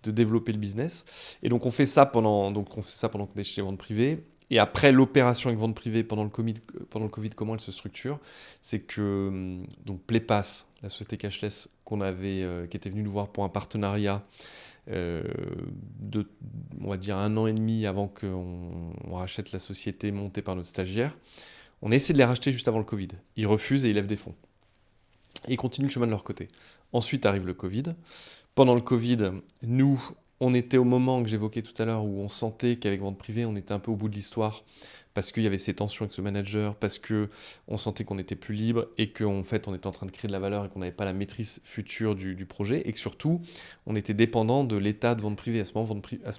[SPEAKER 1] de développer le business. Et donc on fait ça pendant qu'on est chez Vente Privée. Et après l'opération avec Vente Privée pendant le Covid, comment elle se structure, c'est que donc Playpass, la société cashless qui était venue nous voir pour un partenariat de, on va dire, 1 an et demi avant qu'on rachète la société montée par notre stagiaire. On a essayé de les racheter juste avant le Covid. Ils refusent et ils lèvent des fonds. Et ils continuent le chemin de leur côté. Ensuite arrive le Covid. Pendant le Covid, nous, on était au moment que j'évoquais tout à l'heure où on sentait qu'avec Vente Privée, on était un peu au bout de l'histoire parce qu'il y avait ces tensions avec ce manager, parce qu'on sentait qu'on était plus libre et qu'en fait, on était en train de créer de la valeur et qu'on n'avait pas la maîtrise future du projet et que surtout, on était dépendant de l'état de Vente Privée. À ce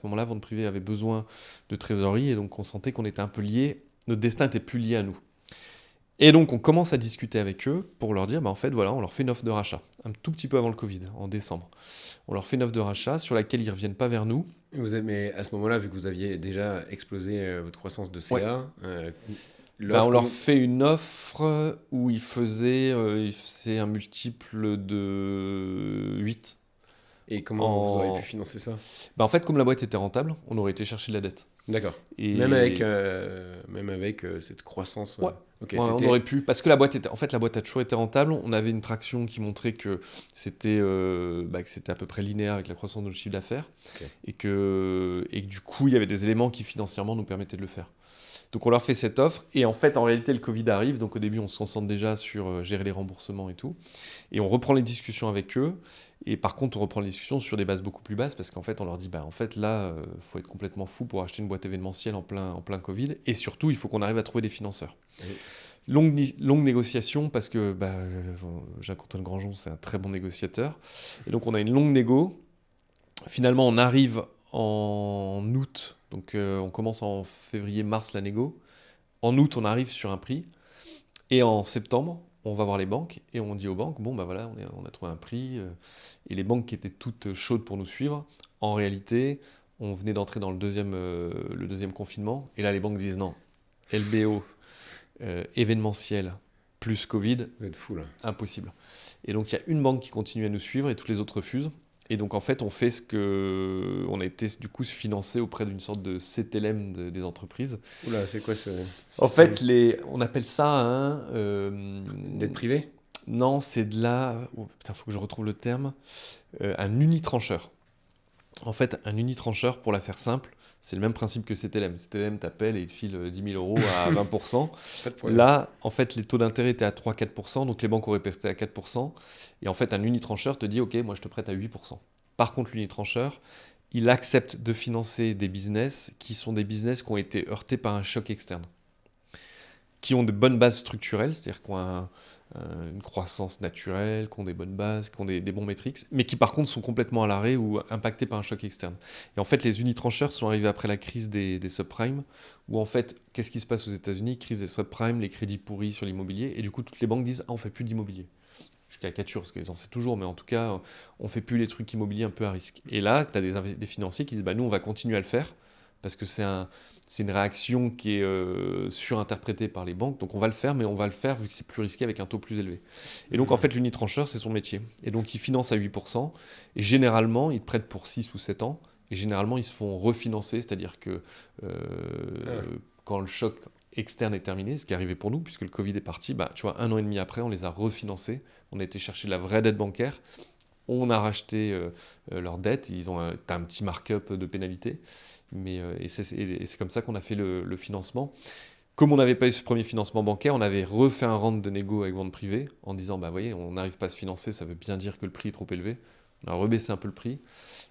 [SPEAKER 1] moment-là, Vente Privée avait besoin de trésorerie et donc on sentait qu'on était un peu liés, notre destin était plus lié à nous. Et donc, on commence à discuter avec eux pour leur dire, en fait, voilà, on leur fait une offre de rachat, un tout petit peu avant le Covid, en décembre. On leur fait une offre de rachat sur laquelle ils ne reviennent pas vers nous.
[SPEAKER 2] Mais à ce moment-là, vu que vous aviez déjà explosé votre croissance de CA,
[SPEAKER 1] on leur fait une offre où ils faisaient un multiple de 8.
[SPEAKER 2] Et comment vous auriez pu financer ça?
[SPEAKER 1] En fait, comme la boîte était rentable, on aurait été chercher de la dette.
[SPEAKER 2] D'accord. Et... Même avec cette croissance.
[SPEAKER 1] Ouais. Okay, on aurait pu, parce que la boîte a toujours été rentable. On avait une traction qui montrait que c'était à peu près linéaire avec la croissance de notre chiffre d'affaires, okay. et que du coup, il y avait des éléments qui financièrement nous permettaient de le faire. Donc on leur fait cette offre, et en fait, en réalité, le Covid arrive, donc au début, on se concentre déjà sur gérer les remboursements et tout, et on reprend les discussions avec eux, et par contre, on reprend les discussions sur des bases beaucoup plus basses, parce qu'en fait, on leur dit, en fait, là, faut être complètement fou pour acheter une boîte événementielle en plein Covid, et surtout, il faut qu'on arrive à trouver des financeurs. Oui. Longue négociation, parce que Jacques-Antoine Granjon, c'est un très bon négociateur, et donc on a une longue négo. Finalement, on arrive en août, donc on commence en février-mars la négo. En août, on arrive sur un prix, et en septembre, on va voir les banques, et on dit aux banques, on a trouvé un prix, et les banques qui étaient toutes chaudes pour nous suivre, en réalité, on venait d'entrer dans le deuxième confinement, et là, les banques disent non, LBO, événementiel, plus Covid,
[SPEAKER 2] vous êtes fou, là.
[SPEAKER 1] Impossible. Et donc, il y a une banque qui continue à nous suivre, et toutes les autres refusent. Et donc, en fait, on fait on a été du coup financé auprès d'une sorte de CTLM des entreprises.
[SPEAKER 2] Oula, c'est quoi
[SPEAKER 1] En fait, on appelle ça
[SPEAKER 2] dette privée?
[SPEAKER 1] Non, c'est de la... faut que je retrouve le terme. Un unitrancheur. En fait, un unitrancheur, pour la faire simple, c'est le même principe que CTLM. CTLM t'appelle et il te file 10 000 € à 20%. Là, en fait, les taux d'intérêt étaient à 3-4%, donc les banques auraient prêté à 4%. Et en fait, un unitrancheur te dit, OK, moi, je te prête à 8%. Par contre, l'unitrancheur, il accepte de financer des business qui sont des business qui ont été heurtés par un choc externe, qui ont de bonnes bases structurelles, c'est-à-dire qui ont une croissance naturelle, qui ont des bonnes bases, qui ont des bons métriques, mais qui par contre sont complètement à l'arrêt ou impactés par un choc externe. Et en fait, les unitrancheurs sont arrivés après la crise des subprimes, où en fait, qu'est-ce qui se passe aux États-Unis? Crise des subprimes, les crédits pourris sur l'immobilier, et du coup, toutes les banques disent « Ah, on ne fait plus d'immobilier ». Je caricature parce qu'ils en savent toujours, mais en tout cas, on ne fait plus les trucs immobiliers un peu à risque. Et là, tu as des financiers qui disent « Nous, on va continuer à le faire, parce que c'est une réaction qui est surinterprétée par les banques, donc on va le faire, mais on va le faire vu que c'est plus risqué avec un taux plus élevé. Et donc en fait, l'unitrancheur, c'est son métier. Et donc il finance à 8%, et généralement, il prête pour 6 ou 7 ans, et généralement, ils se font refinancer, c'est-à-dire que quand le choc externe est terminé, ce qui est arrivé pour nous, puisque le Covid est parti, tu vois, 1 an et demi après, on les a refinancés, on a été chercher de la vraie dette bancaire, on a racheté leur dette, t'as un petit markup de pénalité, et c'est comme ça qu'on a fait le financement. Comme on n'avait pas eu ce premier financement bancaire, on avait refait un round de négo avec vente privée en disant, bah voyez, on n'arrive pas à se financer, ça veut bien dire que le prix est trop élevé. On a rebaissé un peu le prix.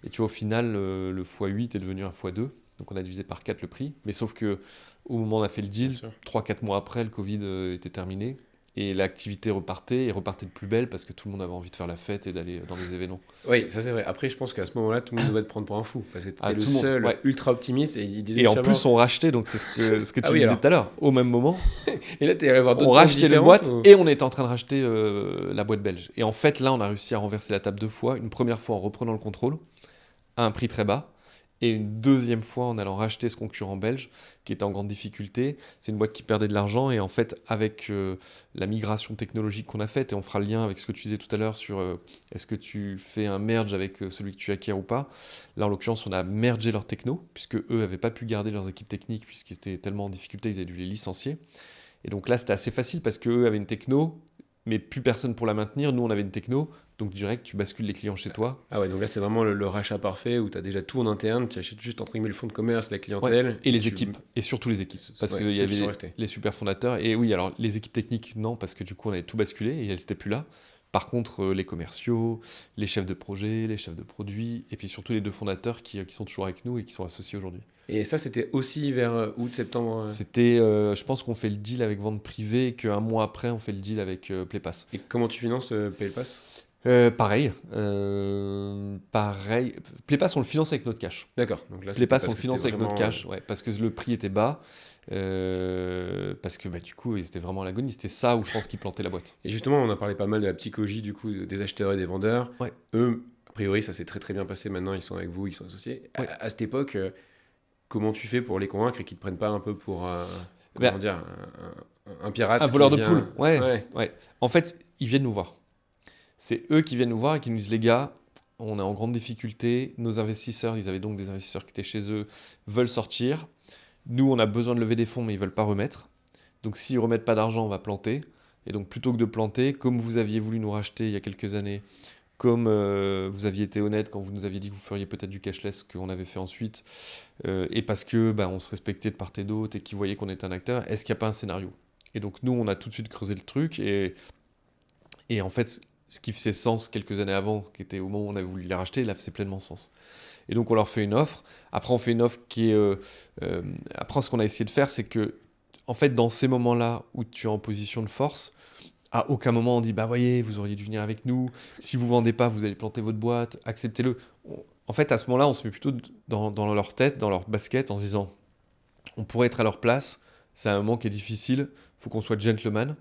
[SPEAKER 1] Et tu vois, au final, le x8 est devenu un x2. Donc on a divisé par 4 le prix. Mais sauf que au moment où on a fait le deal, 3-4 mois après, le Covid était terminé. Et l'activité repartait, et repartait de plus belle parce que tout le monde avait envie de faire la fête et d'aller dans des événements.
[SPEAKER 2] Oui, ça c'est vrai. Après, je pense qu'à ce moment-là, tout le monde devait te prendre pour un fou parce que tu étais le seul ultra optimiste. Et
[SPEAKER 1] en plus, on rachetait, donc c'est ce que tu disais tout à l'heure, au même moment.
[SPEAKER 2] Et là, tu es allé voir d'autres
[SPEAKER 1] boîtes. On rachetait la boîte et on était en train de racheter la boîte belge. Et en fait, là, on a réussi à renverser la table 2 fois. Une première fois en reprenant le contrôle à un prix très bas. Et une deuxième fois en allant racheter ce concurrent belge qui était en grande difficulté. C'est une boîte qui perdait de l'argent et en fait avec la migration technologique qu'on a faite, et on fera le lien avec ce que tu disais tout à l'heure sur est-ce que tu fais un merge avec celui que tu acquiers ou pas. Là en l'occurrence on a mergé leur techno puisque eux n'avaient pas pu garder leurs équipes techniques puisqu'ils étaient tellement en difficulté, ils avaient dû les licencier. Et donc là c'était assez facile parce qu'eux avaient une techno mais plus personne pour la maintenir. Nous on avait une techno. Donc direct, tu bascules les clients chez toi.
[SPEAKER 2] Ah ouais, donc là c'est vraiment le rachat parfait où tu as déjà tout en interne, tu achètes juste entre guillemets le fonds de commerce, la clientèle.
[SPEAKER 1] Et les équipes, et surtout les équipes. Parce qu'il y avait les super fondateurs. Et oui, alors les équipes techniques, non, parce que du coup on avait tout basculé et elles n'étaient plus là. Par contre, les commerciaux, les chefs de projet, les chefs de produits, et puis surtout les 2 fondateurs qui sont toujours avec nous et qui sont associés aujourd'hui.
[SPEAKER 2] Et ça, c'était aussi vers août, septembre
[SPEAKER 1] C'était, je pense qu'on fait le deal avec vente privée et qu'un mois après, on fait le deal avec PlayPass.
[SPEAKER 2] Et comment tu finances PlayPass ?
[SPEAKER 1] Pareil. PlayPass, on le finance avec notre cash.
[SPEAKER 2] D'accord. Donc là,
[SPEAKER 1] PlayPass, on le finance avec notre cash, parce que le prix était bas. Parce que du coup, ils étaient vraiment à l'agonie. C'était ça où je pense qu'ils plantaient la boîte.
[SPEAKER 2] Et justement, on a parlé pas mal de la psychologie du coup des acheteurs et des vendeurs.
[SPEAKER 1] Ouais.
[SPEAKER 2] Eux, a priori, ça s'est très très bien passé. Maintenant, ils sont avec vous, ils sont associés. Ouais. À cette époque, comment tu fais pour les convaincre et qu'ils te prennent pas un peu pour un pirate,
[SPEAKER 1] un voleur de poule. Ouais. En fait, ils viennent nous voir. C'est eux qui viennent nous voir et qui nous disent, les gars, on est en grande difficulté, nos investisseurs, ils avaient donc des investisseurs qui étaient chez eux, veulent sortir. Nous, on a besoin de lever des fonds, mais ils ne veulent pas remettre. Donc s'ils ne remettent pas d'argent, on va planter. Et donc plutôt que de planter, comme vous aviez voulu nous racheter il y a quelques années, comme vous aviez été honnête quand vous nous aviez dit que vous feriez peut-être du cashless, qu'on avait fait ensuite, et parce que on se respectait de part et d'autre et qu'ils voyaient qu'on était un acteur, est-ce qu'il n'y a pas un scénario ? Et donc nous, on a tout de suite creusé le truc, et en fait, ce qui faisait sens quelques années avant, qui était au moment où on avait voulu les racheter, là, faisait pleinement sens. Et donc, on leur fait une offre. Après, on fait une offre qui est... après, ce qu'on a essayé de faire, c'est que, en fait, dans ces moments-là où tu es en position de force, à aucun moment on dit, voyez, vous auriez dû venir avec nous. Si vous ne vendez pas, vous allez planter votre boîte. Acceptez-le. En fait, à ce moment-là, on se met plutôt dans leur tête, dans leur basket, en se disant, on pourrait être à leur place. C'est un moment qui est difficile. Il faut qu'on soit gentleman.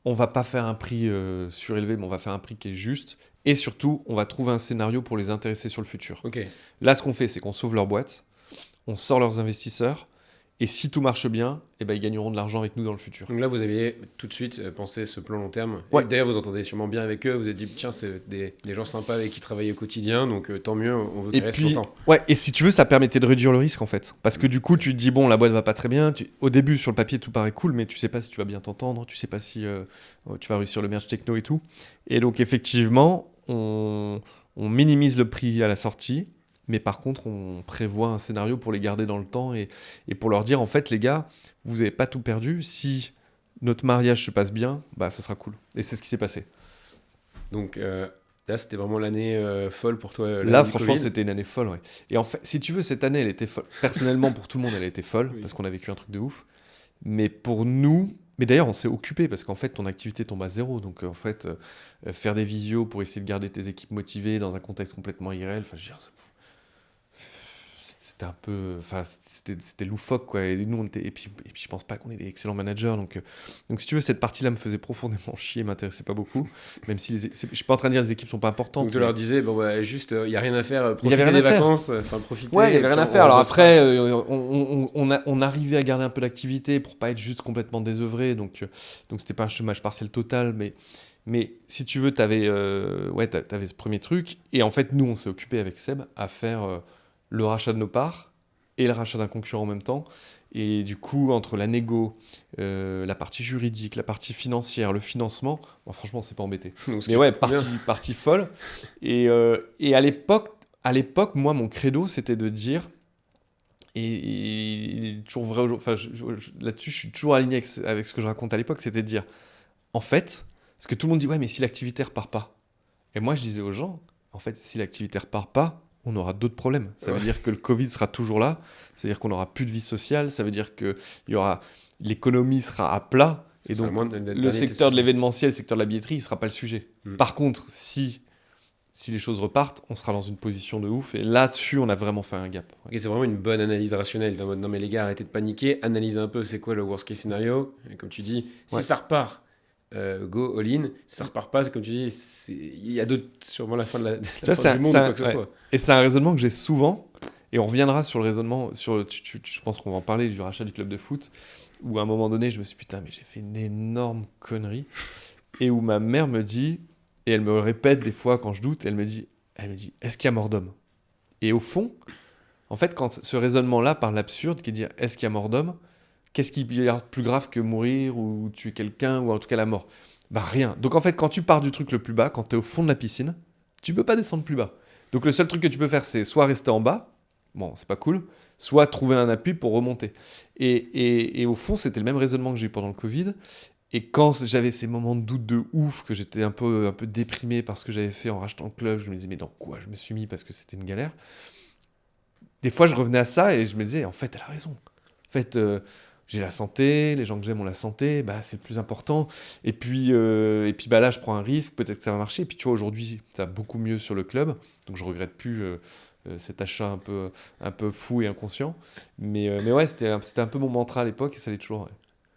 [SPEAKER 1] On va pas faire un prix surélevé, mais on va faire un prix qui est juste. Et surtout, on va trouver un scénario pour les intéresser sur le futur.
[SPEAKER 2] Okay.
[SPEAKER 1] Là, ce qu'on fait, c'est qu'on sauve leur boîte, on sort leurs investisseurs, et si tout marche bien, ils gagneront de l'argent avec nous dans le futur.
[SPEAKER 2] Donc là, vous aviez tout de suite pensé ce plan long terme.
[SPEAKER 1] Ouais.
[SPEAKER 2] D'ailleurs, vous entendez sûrement bien avec eux. Vous avez dit, tiens, c'est des gens sympas avec qui travaillent au quotidien, donc tant mieux, on veut qu'ils restent longtemps.
[SPEAKER 1] Ouais, et si tu veux, ça permettait de réduire le risque en fait. Parce que du coup, tu te dis, bon, la boîte va pas très bien. Au début, sur le papier, tout paraît cool, mais tu sais pas si tu vas bien t'entendre, tu sais pas si tu vas réussir le merge techno et tout. Et donc, effectivement, on minimise le prix à la sortie. Mais par contre, on prévoit un scénario pour les garder dans le temps et pour leur dire, en fait, les gars, vous n'avez pas tout perdu. Si notre mariage se passe bien, ça sera cool. Et c'est ce qui s'est passé.
[SPEAKER 2] Donc là, c'était vraiment l'année folle pour toi.
[SPEAKER 1] Là, franchement, c'était une année folle. Ouais. Et en fait, si tu veux, cette année, elle était folle. Personnellement, pour tout le monde, elle a été folle parce qu'on a vécu un truc de ouf. Mais pour nous... Mais d'ailleurs, on s'est occupé parce qu'en fait, ton activité tombe à zéro. Donc, en fait, faire des visios pour essayer de garder tes équipes motivées dans un contexte complètement irréel, c'était un peu, c'était loufoque quoi. Et nous, et puis je pense pas qu'on est des excellents managers. Donc si tu veux, cette partie-là me faisait profondément chier, m'intéressait pas beaucoup. Même si je suis pas en train de dire que les équipes sont pas importantes.
[SPEAKER 2] Donc tu leur disais, juste, il y a rien à faire, profiter des vacances, profiter.
[SPEAKER 1] Ouais, il y avait rien à faire. Alors après, on arrivait à garder un peu d'activité pour pas être juste complètement désœuvré. Donc c'était pas un chômage partiel total, mais si tu veux, t'avais ce premier truc. Et en fait, nous, on s'est occupé avec Seb à faire le rachat de nos parts et le rachat d'un concurrent en même temps. Et du coup, entre la négo, la partie juridique, la partie financière, le financement, franchement, on s'est pas embêté. Mais ouais, partie folle. Et à l'époque, moi, mon credo, c'était de dire, il est toujours vrai. Enfin, là-dessus, je suis toujours aligné avec ce que je raconte à l'époque, c'était de dire, en fait, parce que tout le monde dit, ouais, mais si l'activité repart pas. Et moi, je disais aux gens, en fait, si l'activité repart pas, on aura d'autres problèmes. Ça veut dire que le Covid sera toujours là, ça veut dire qu'on n'aura plus de vie sociale, ça veut dire que l'économie sera à plat, et donc le secteur de l'événementiel, le secteur de la billetterie, il ne sera pas le sujet. Par contre, si les choses repartent, on sera dans une position de ouf, et là-dessus, on a vraiment fait un gap.
[SPEAKER 2] Okay, c'est vraiment une bonne analyse rationnelle. Non mais les gars, arrêtez de paniquer, analysez un peu c'est quoi le worst case scenario, et comme tu dis, si ça repart, go all-in. Si ça repart pas, comme tu dis, il y a sûrement la fin de la fin du monde ou quoi que ce soit.
[SPEAKER 1] Et c'est un raisonnement que j'ai souvent, et on reviendra sur le raisonnement, je pense qu'on va en parler du rachat du club de foot, où à un moment donné, je me suis dit, putain, mais j'ai fait une énorme connerie, et où ma mère me dit, et elle me répète des fois quand je doute, elle me dit, est-ce qu'il y a mort d'homme ? Et au fond, en fait, quand ce raisonnement-là par l'absurde, qui est de dire, est-ce qu'il y a mort d'homme ? Qu'est-ce qui est plus grave que mourir ou tuer quelqu'un ou en tout cas la mort ? Bah rien. Donc en fait, quand tu pars du truc le plus bas, quand tu es au fond de la piscine, tu peux pas descendre plus bas. Donc le seul truc que tu peux faire, c'est soit rester en bas, bon, c'est pas cool, soit trouver un appui pour remonter. Et au fond, c'était le même raisonnement que j'ai eu pendant le Covid. Et quand j'avais ces moments de doute de ouf, que j'étais un peu déprimé par ce que j'avais fait en rachetant le club, je me disais, mais dans quoi je me suis mis parce que c'était une galère. Des fois, je revenais à ça et je me disais, en fait, elle a raison. En fait, j'ai la santé, les gens que j'aime ont la santé, bah, c'est le plus important. Et puis bah, là, je prends un risque, peut-être que ça va marcher. Et puis tu vois, aujourd'hui, ça va beaucoup mieux sur le club. Donc je ne regrette plus cet achat un peu fou et inconscient. Mais ouais, c'était un peu mon mantra à l'époque et ça l'est toujours. Ouais.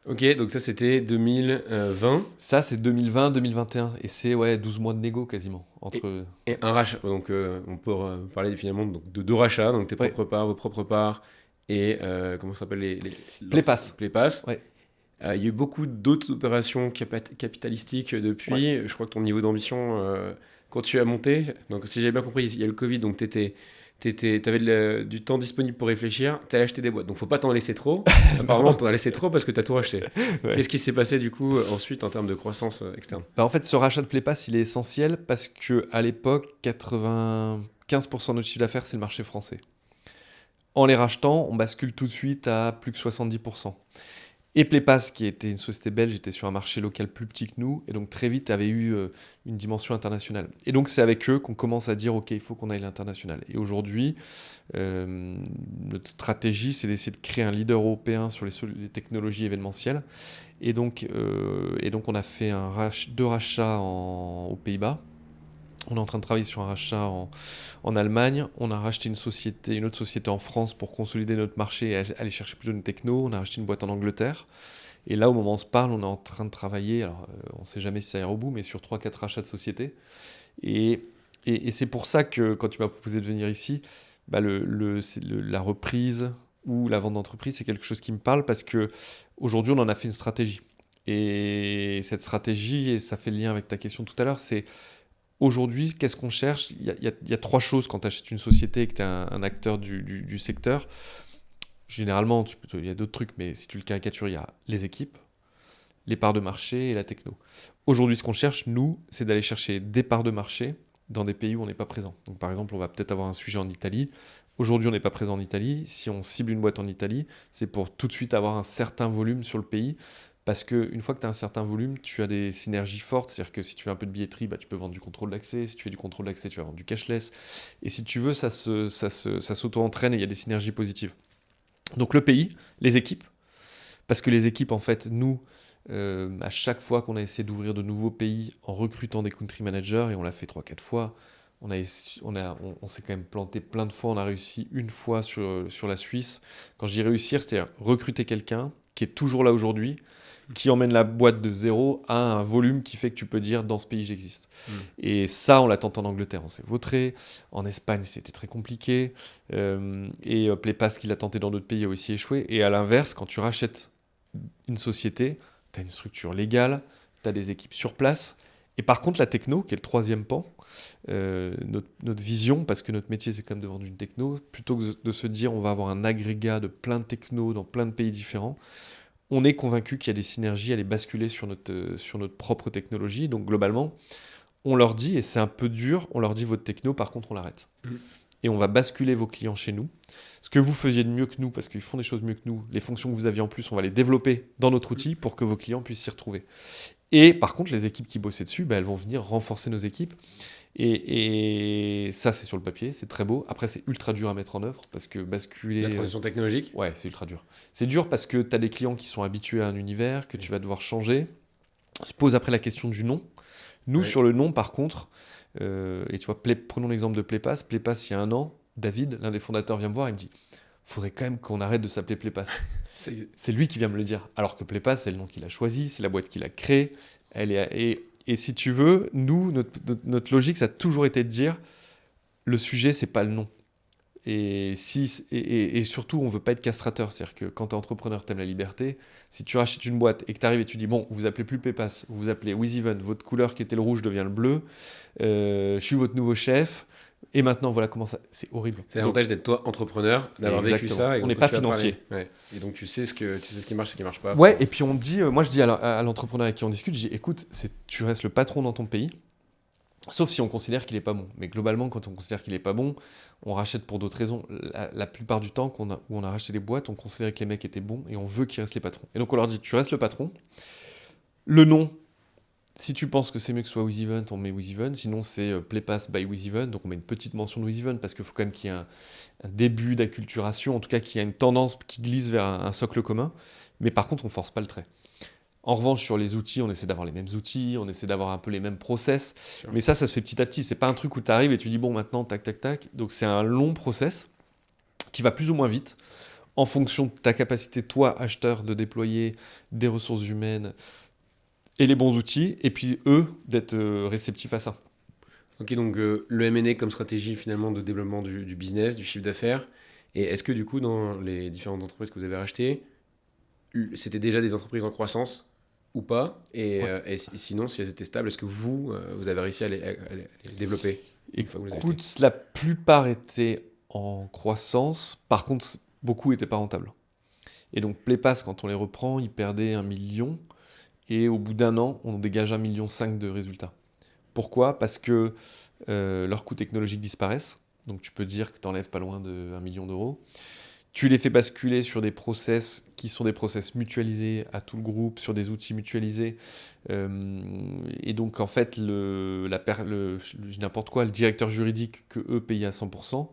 [SPEAKER 2] Ok, donc ça c'était 2020.
[SPEAKER 1] Ça c'est 2020-2021 et c'est 12 mois de négo quasiment.
[SPEAKER 2] Et un rachat, donc on peut parler finalement de deux rachats, donc tes propres parts, vos propres parts et comment ça s'appelle les
[SPEAKER 1] Playpass.
[SPEAKER 2] Playpass.
[SPEAKER 1] Ouais.
[SPEAKER 2] Il y a eu beaucoup d'autres opérations capitalistiques depuis. Ouais. Je crois que ton niveau d'ambition, quand tu as monté, donc si j'avais bien compris, il y a le Covid, donc t'avais du temps disponible pour réfléchir, t'allais acheter des boîtes. Donc faut pas t'en laisser trop. Apparemment, t'en as laissé trop parce que t'as tout racheté. Ouais. Qu'est-ce qui s'est passé du coup ensuite en termes de croissance externe ?
[SPEAKER 1] En fait, ce rachat de Playpass, il est essentiel parce qu'à l'époque, 95% de notre chiffre d'affaires, c'est le marché français. En les rachetant, on bascule tout de suite à plus que 70%. Et Playpass, qui était une société belge, était sur un marché local plus petit que nous, et donc très vite avait eu une dimension internationale. Et donc c'est avec eux qu'on commence à dire, ok, il faut qu'on aille à l'international. Et aujourd'hui, notre stratégie, c'est d'essayer de créer un leader européen sur les technologies événementielles. Et donc on a fait deux rachats aux Pays-Bas. On est en train de travailler sur un rachat en Allemagne. On a racheté une autre société en France pour consolider notre marché et aller chercher plus de techno. On a racheté une boîte en Angleterre. Et là, au moment où on se parle, on est en train de travailler, alors on ne sait jamais si ça ira au bout, mais sur 3-4 rachats de sociétés. Et c'est pour ça que quand tu m'as proposé de venir ici, bah la reprise ou la vente d'entreprise, c'est quelque chose qui me parle parce qu'aujourd'hui, on en a fait une stratégie. Et cette stratégie, et ça fait le lien avec ta question tout à l'heure, c'est aujourd'hui, qu'est-ce qu'on cherche ? Il y a 3 choses quand tu achètes une société et que tu es un acteur du secteur. Généralement, il y a d'autres trucs, mais si tu le caricatures, il y a les équipes, les parts de marché et la techno. Aujourd'hui, ce qu'on cherche, nous, c'est d'aller chercher des parts de marché dans des pays où on n'est pas présent. Donc, par exemple, on va peut-être avoir un sujet en Italie. Aujourd'hui, on n'est pas présent en Italie. Si on cible une boîte en Italie, c'est pour tout de suite avoir un certain volume sur le pays. Parce qu'une fois que tu as un certain volume, tu as des synergies fortes. C'est-à-dire que si tu fais un peu de billetterie, bah, tu peux vendre du contrôle d'accès. Si tu fais du contrôle d'accès, tu vas vendre du cashless. Et si tu veux, ça s'auto-entraîne et il y a des synergies positives. Donc le pays, les équipes. Parce que les équipes, en fait, nous, à chaque fois qu'on a essayé d'ouvrir de nouveaux pays en recrutant des country managers, et on l'a fait 3-4 fois, on s'est quand même planté plein de fois. On a réussi une fois sur la Suisse. Quand je dis réussir, c'est-à-dire recruter quelqu'un qui est toujours là aujourd'hui, qui emmène la boîte de zéro à un volume qui fait que tu peux dire dans ce pays j'existe. Et ça, on l'a tenté en Angleterre, on s'est vautré. En Espagne, c'était très compliqué. Et Playpass, qui l'a tenté dans d'autres pays, a aussi échoué. Et à l'inverse, quand tu rachètes une société, tu as une structure légale, tu as des équipes sur place. Et par contre, la techno, qui est le 3e pan, notre vision, parce que notre métier, c'est quand même de vendre une techno, plutôt que de se dire on va avoir un agrégat de plein de techno dans plein de pays différents, on est convaincu qu'il y a des synergies à les basculer sur notre propre technologie. Donc globalement, on leur dit, et c'est un peu dur, on leur dit votre techno, par contre on l'arrête. et on va basculer vos clients chez nous. Ce que vous faisiez de mieux que nous, parce qu'ils font des choses mieux que nous, les fonctions que vous aviez en plus, on va les développer dans notre outil pour que vos clients puissent s'y retrouver. Et par contre, les équipes qui bossaient dessus, elles vont venir renforcer nos équipes. Et ça, c'est sur le papier, c'est très beau. Après, c'est ultra dur à mettre en œuvre parce que basculer...
[SPEAKER 2] La transition technologique ?
[SPEAKER 1] Ouais, c'est ultra dur. C'est dur parce que tu as des clients qui sont habitués à un univers, que tu vas devoir changer. Se pose après la question du nom. Nous, sur le nom, par contre, et tu vois, prenons l'exemple de Playpass. Playpass, il y a 1 an, David, l'un des fondateurs, vient me voir et me dit « Faudrait quand même qu'on arrête de s'appeler Playpass. » C'est lui qui vient me le dire. Alors que Playpass, c'est le nom qu'il a choisi, c'est la boîte qu'il a créée. Et si tu veux, nous, notre logique, ça a toujours été de dire le sujet, c'est pas le nom. Et surtout, on veut pas être castrateur. C'est-à-dire que quand tu es entrepreneur, tu aimes la liberté. Si tu rachètes une boîte et que tu arrives et tu dis bon, vous appelez plus Playpass, vous appelez WizEven, votre couleur qui était le rouge devient le bleu, je suis votre nouveau chef. Et maintenant, voilà comment ça... C'est horrible.
[SPEAKER 2] C'est l'avantage d'être toi entrepreneur, d'avoir vécu ça. Et
[SPEAKER 1] on n'est pas financier.
[SPEAKER 2] Ouais. Et donc, tu sais ce qui marche, ce qui ne marche pas.
[SPEAKER 1] Ouais, et puis on dit... moi, je dis à l'entrepreneur avec qui on discute, je dis, écoute, tu restes le patron dans ton pays, sauf si on considère qu'il n'est pas bon. Mais globalement, quand on considère qu'il n'est pas bon, on rachète pour d'autres raisons. La plupart du temps, où on a racheté des boîtes, on considérait que les mecs étaient bons et on veut qu'ils restent les patrons. Et donc, on leur dit, tu restes le patron. Le nom... Si tu penses que c'est mieux que ce soit WizEven, on met WizEven. Sinon, c'est Playpass by WizEven. Donc, on met une petite mention de WizEven parce qu'il faut quand même qu'il y ait un début d'acculturation, en tout cas qu'il y ait une tendance qui glisse vers un socle commun. Mais par contre, on ne force pas le trait. En revanche, sur les outils, on essaie d'avoir les mêmes outils, on essaie d'avoir un peu les mêmes process. Sure. Mais ça se fait petit à petit. Ce n'est pas un truc où tu arrives et tu dis, bon, maintenant, tac, tac, tac. Donc, c'est un long process qui va plus ou moins vite en fonction de ta capacité, toi, acheteur, de déployer des ressources humaines, et les bons outils, et puis eux, d'être réceptifs à ça.
[SPEAKER 2] Ok, donc le M&A comme stratégie finalement de développement du business, du chiffre d'affaires. Et est-ce que du coup, dans les différentes entreprises que vous avez rachetées, c'était déjà des entreprises en croissance ou pas ? Et sinon, si elles étaient stables, est-ce que vous avez réussi à les développer ?
[SPEAKER 1] Écoute, la plupart étaient en croissance. Par contre, beaucoup n'étaient pas rentables. Et donc, Playpass, quand on les reprend, ils perdaient 1 million. Et au bout d'1 an, on dégage 1,5 million de résultats. Pourquoi ? Parce que leurs coûts technologiques disparaissent. Donc tu peux dire que tu enlèves pas loin de 1 million d'euros. Tu les fais basculer sur des process qui sont des process mutualisés à tout le groupe, sur des outils mutualisés. Et donc en fait, n'importe quoi, le directeur juridique que eux payaient à 100%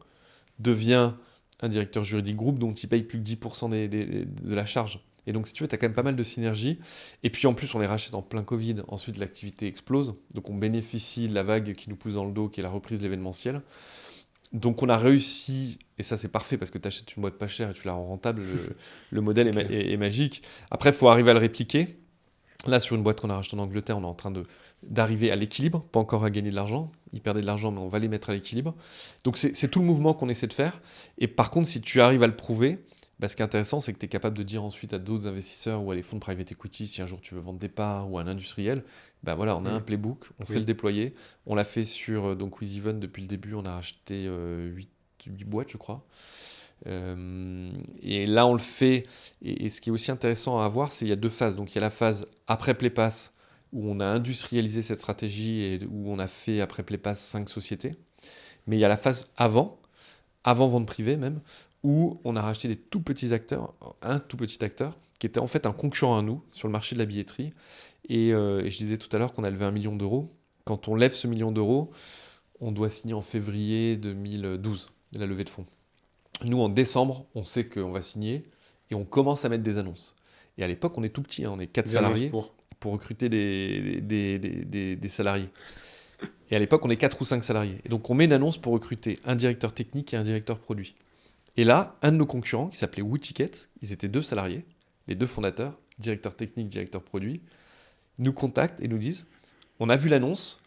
[SPEAKER 1] devient un directeur juridique groupe dont ils payent plus que 10% de la charge. Et donc, si tu veux, tu as quand même pas mal de synergies. Et puis, en plus, on les rachète en plein Covid. Ensuite, l'activité explose. Donc, on bénéficie de la vague qui nous pousse dans le dos, qui est la reprise de l'événementiel. Donc, on a réussi, et ça, c'est parfait parce que tu achètes une boîte pas chère et tu la rends rentable. Le modèle est magique. Après, il faut arriver à le répliquer. Là, sur une boîte qu'on a rachetée en Angleterre, on est en train d'arriver à l'équilibre, pas encore à gagner de l'argent. Ils perdaient de l'argent, mais on va les mettre à l'équilibre. Donc, c'est tout le mouvement qu'on essaie de faire. Et par contre, si tu arrives à le prouver, ce qui est intéressant, c'est que tu es capable de dire ensuite à d'autres investisseurs ou à des fonds de private equity, si un jour tu veux vendre des parts ou à un industriel, voilà, on a un playbook, on sait le déployer. On l'a fait sur WizEven depuis le début, on a racheté 8 boîtes, je crois. Et là, on le fait. Et ce qui est aussi intéressant à voir, c'est qu'il y a 2 phases. Donc, il y a la phase après Playpass, où on a industrialisé cette stratégie et où on a fait après Playpass 5 sociétés. Mais il y a la phase avant vente privée même, où on a racheté des tout petits acteurs, un tout petit acteur, qui était en fait un concurrent à nous sur le marché de la billetterie. Et je disais tout à l'heure qu'on a levé 1 million d'euros. Quand on lève ce 1 million d'euros, on doit signer en février 2012, la levée de fonds. Nous, en décembre, on sait qu'on va signer et on commence à mettre des annonces. Et à l'époque, on est tout petit, on est 4 salariés pour recruter des salariés. Et à l'époque, on est 4 ou 5 salariés. Et donc, on met une annonce pour recruter un directeur technique et un directeur produit. Et là, un de nos concurrents, qui s'appelait WooTicket, ils étaient 2 salariés, les 2 fondateurs, directeur technique, directeur produit, nous contactent et nous disent « On a vu l'annonce,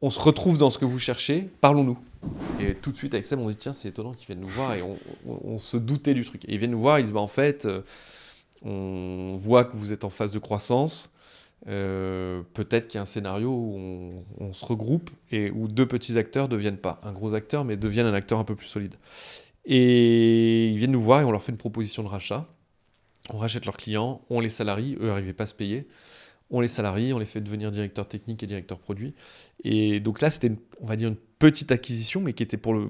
[SPEAKER 1] on se retrouve dans ce que vous cherchez, parlons-nous ». Et tout de suite, avec Sam, on dit « Tiens, c'est étonnant qu'ils viennent nous voir » et on se doutait du truc. Et ils viennent nous voir, ils disent « En fait, on voit que vous êtes en phase de croissance, peut-être qu'il y a un scénario où on se regroupe et où 2 petits acteurs ne deviennent pas un gros acteur, mais deviennent un acteur un peu plus solide. » Et ils viennent nous voir et on leur fait une proposition de rachat. On rachète leurs clients, on les salarie, eux n'arrivaient pas à se payer. On les salarie, on les fait devenir directeur technique et directeur produit. Et donc là, c'était, on va dire, une petite acquisition, mais qui était pour le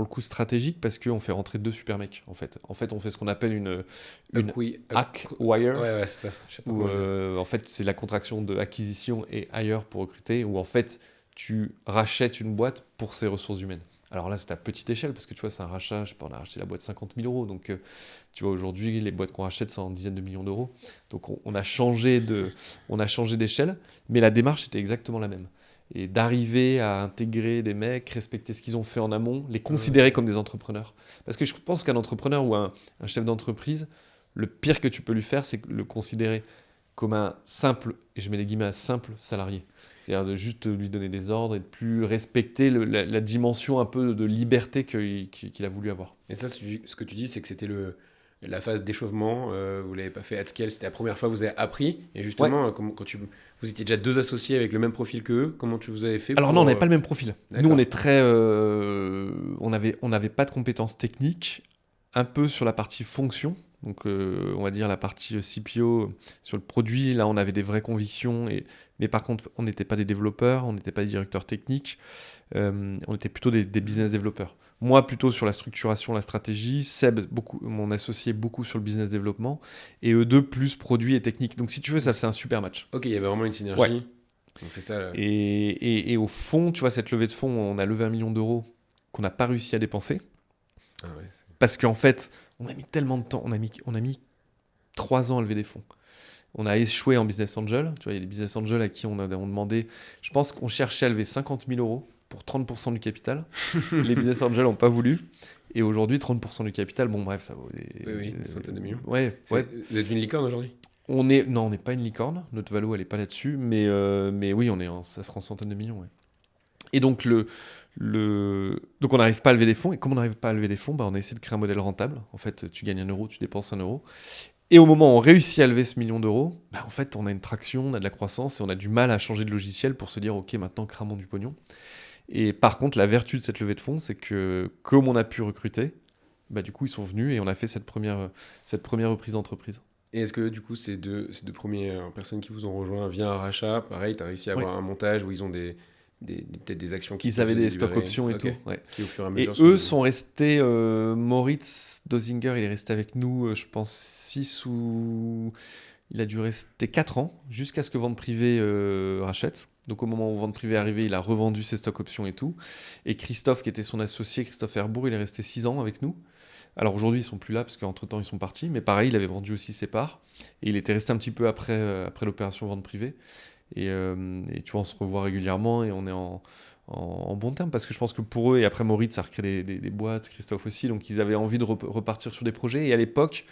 [SPEAKER 1] coup stratégique, parce qu'on fait rentrer 2 super mecs, en fait. En fait, on fait ce qu'on appelle une acquire.
[SPEAKER 2] Ouais, c'est ça.
[SPEAKER 1] Où, en fait, c'est la contraction de acquisition et hire pour recruter, où en fait, tu rachètes une boîte pour ses ressources humaines. Alors là, c'est à petite échelle, parce que tu vois, c'est un rachat, je sais pas, on a racheté la boîte 50 000 euros, donc tu vois, aujourd'hui, les boîtes qu'on rachète, c'est en dizaines de millions d'euros. Donc on a changé d'échelle, mais la démarche était exactement la même. Et d'arriver à intégrer des mecs, respecter ce qu'ils ont fait en amont, les considérer comme des entrepreneurs. Parce que je pense qu'un entrepreneur ou un chef d'entreprise, le pire que tu peux lui faire, c'est le considérer comme un simple, et je mets les guillemets, un simple salarié. C'est-à-dire de juste lui donner des ordres et de plus respecter la dimension un peu de liberté qu'il a voulu avoir.
[SPEAKER 2] Et ça, ce que tu dis, c'est que c'était la phase d'échauffement, vous ne l'avez pas fait at scale, c'était la première fois que vous avez appris. Et justement, quand vous étiez déjà 2 associés avec le même profil qu'eux, comment vous avez fait
[SPEAKER 1] Alors non, on n'avait pas le même profil. D'accord. Nous, on est très... on n'avait pas de compétences techniques, un peu sur la partie fonction. Donc, on va dire la partie CPO sur le produit. Là, on avait des vraies convictions. Mais par contre, on n'était pas des développeurs, on n'était pas des directeurs techniques. On était plutôt des business développeurs. Moi, plutôt sur la structuration, la stratégie. Seb, mon associé, beaucoup sur le business développement. Et eux deux, plus produits et techniques. Donc, si tu veux, ça, c'est un super match.
[SPEAKER 2] Ok, il y avait vraiment une synergie.
[SPEAKER 1] Ouais.
[SPEAKER 2] Donc, c'est ça.
[SPEAKER 1] Et au fond, tu vois, cette levée de fonds, on a levé 1 million d'euros qu'on n'a pas réussi à dépenser.
[SPEAKER 2] Ah ouais,
[SPEAKER 1] parce qu'en fait, on a mis tellement de temps. On a mis 3 ans à lever des fonds. On a échoué en business angel. Tu vois, il y a des business angels à qui on demandé. Je pense qu'on cherchait à lever 50 000 euros pour 30% du capital. Les business angels n'ont pas voulu. Et aujourd'hui, 30% du capital, bon, bref, ça vaut
[SPEAKER 2] des centaines de millions.
[SPEAKER 1] Ouais.
[SPEAKER 2] Vous êtes une licorne aujourd'hui ?
[SPEAKER 1] Non, on n'est pas une licorne. Notre valo, elle n'est pas là-dessus. Mais oui, ça sera en centaines de millions. Ouais. Et donc, donc on n'arrive pas à lever des fonds. Et comme on n'arrive pas à lever des fonds, on a essayé de créer un modèle rentable. En fait, tu gagnes 1 euro, tu dépenses 1 euro. Et au moment où on réussit à lever ce 1 million d'euros, en fait, on a une traction, on a de la croissance et on a du mal à changer de logiciel pour se dire, OK, maintenant, cramons du pognon. Et par contre, la vertu de cette levée de fonds, c'est que comme on a pu recruter, du coup, ils sont venus et on a fait cette première reprise d'entreprise.
[SPEAKER 2] Et est-ce que du coup, ces deux premières personnes qui vous ont rejoint via un rachat, pareil, tu as réussi à avoir un montage où ils ont peut-être des actions qui...
[SPEAKER 1] Ils avaient des stock options et tout. Ouais.
[SPEAKER 2] Qui, au fur et à mesure,
[SPEAKER 1] eux sont restés... Moritz Dosinger, il est resté avec nous, je pense, 6 ou... Il a dû rester 4 ans, jusqu'à ce que Vente Privée rachète. Donc au moment où Vente Privée est arrivé, il a revendu ses stock options et tout. Et Christophe, qui était son associé, Christophe Herbourg, il est resté 6 ans avec nous. Alors aujourd'hui, ils sont plus là, parce qu'entre-temps, ils sont partis. Mais pareil, il avait vendu aussi ses parts. Et il était resté un petit peu après l'opération Vente Privée. Et tu vois, on se revoit régulièrement et on est en bon terme, parce que je pense que pour eux, et après Moritz, ça a recréé des boîtes, Christophe aussi, donc ils avaient envie de repartir sur des projets. Et à l'époque,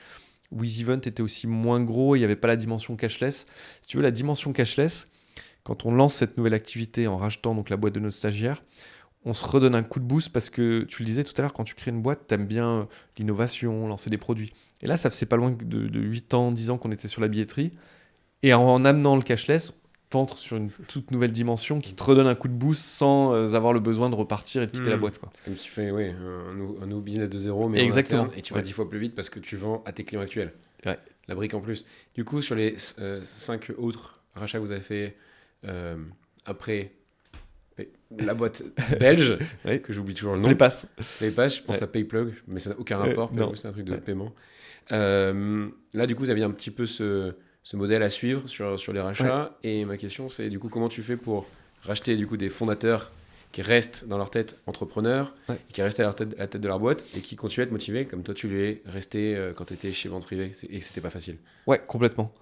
[SPEAKER 1] WizEvent était aussi moins gros, il n'y avait pas la dimension cashless. Si tu veux, la dimension cashless, quand on lance cette nouvelle activité en rachetant donc la boîte de notre stagiaire, on se redonne un coup de boost, parce que tu le disais tout à l'heure, quand tu crées une boîte, tu aimes bien l'innovation, lancer des produits. Et là, ça faisait pas loin de 8 ans, 10 ans qu'on était sur la billetterie. Et en amenant le cashless, t'entres sur une toute nouvelle dimension qui te redonne un coup de boost sans avoir le besoin de repartir et de quitter la boîte, quoi.
[SPEAKER 2] C'est comme si tu fais un nouveau business de zéro, mais
[SPEAKER 1] exactement.
[SPEAKER 2] En interne, et tu vas 10 fois plus vite parce que tu vends à tes clients actuels.
[SPEAKER 1] Ouais.
[SPEAKER 2] La brique en plus. Du coup, sur les 5 autres rachats que vous avez fait après la boîte belge, que j'oublie toujours le nom.
[SPEAKER 1] PayPass,
[SPEAKER 2] je pense à PayPlug, mais ça n'a aucun rapport. C'est un truc de paiement. Là, du coup, vous aviez un petit peu ce modèle à suivre sur les rachats. Et ma question, c'est du coup, comment tu fais pour racheter du coup des fondateurs qui restent dans leur tête entrepreneurs, et qui restent à la tête de leur boîte et qui continuent à être motivés, comme toi tu l'es resté quand tu étais chez Vente Privée et que c'était pas facile.
[SPEAKER 1] Ouais, complètement.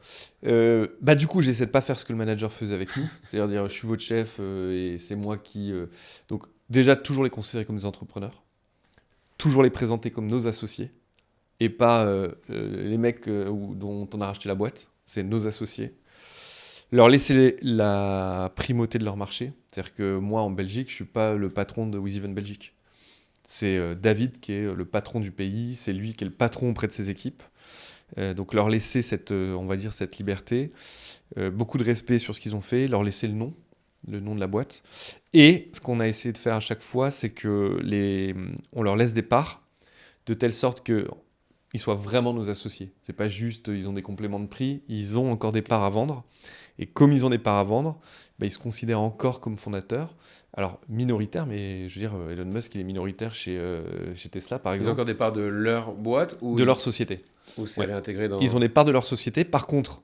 [SPEAKER 1] Du coup, j'essaie de pas faire ce que le manager faisait avec nous, c'est-à-dire dire je suis votre chef et c'est moi qui... Donc déjà, toujours les considérer comme des entrepreneurs, toujours les présenter comme nos associés, et pas les mecs dont on a racheté la boîte, c'est nos associés. Leur laisser la primauté de leur marché. C'est-à-dire que moi, en Belgique, je ne suis pas le patron de WizEvent Belgique. C'est David qui est le patron du pays, c'est lui qui est le patron auprès de ses équipes. Donc leur laisser cette liberté, beaucoup de respect sur ce qu'ils ont fait, leur laisser le nom de la boîte. Et ce qu'on a essayé de faire à chaque fois, c'est que on leur laisse des parts, de telle sorte que ils soient vraiment nos associés. C'est pas juste, ils ont des compléments de prix, ils ont encore des parts à vendre. Et comme ils ont des parts à vendre, ils se considèrent encore comme fondateurs. Alors, minoritaires, mais je veux dire, Elon Musk, il est minoritaire chez Tesla, par exemple.
[SPEAKER 2] Ils ont encore des parts de leur boîte ou
[SPEAKER 1] de leur société.
[SPEAKER 2] Ou c'est réintégré dans...
[SPEAKER 1] Ils ont des parts de leur société. Par contre,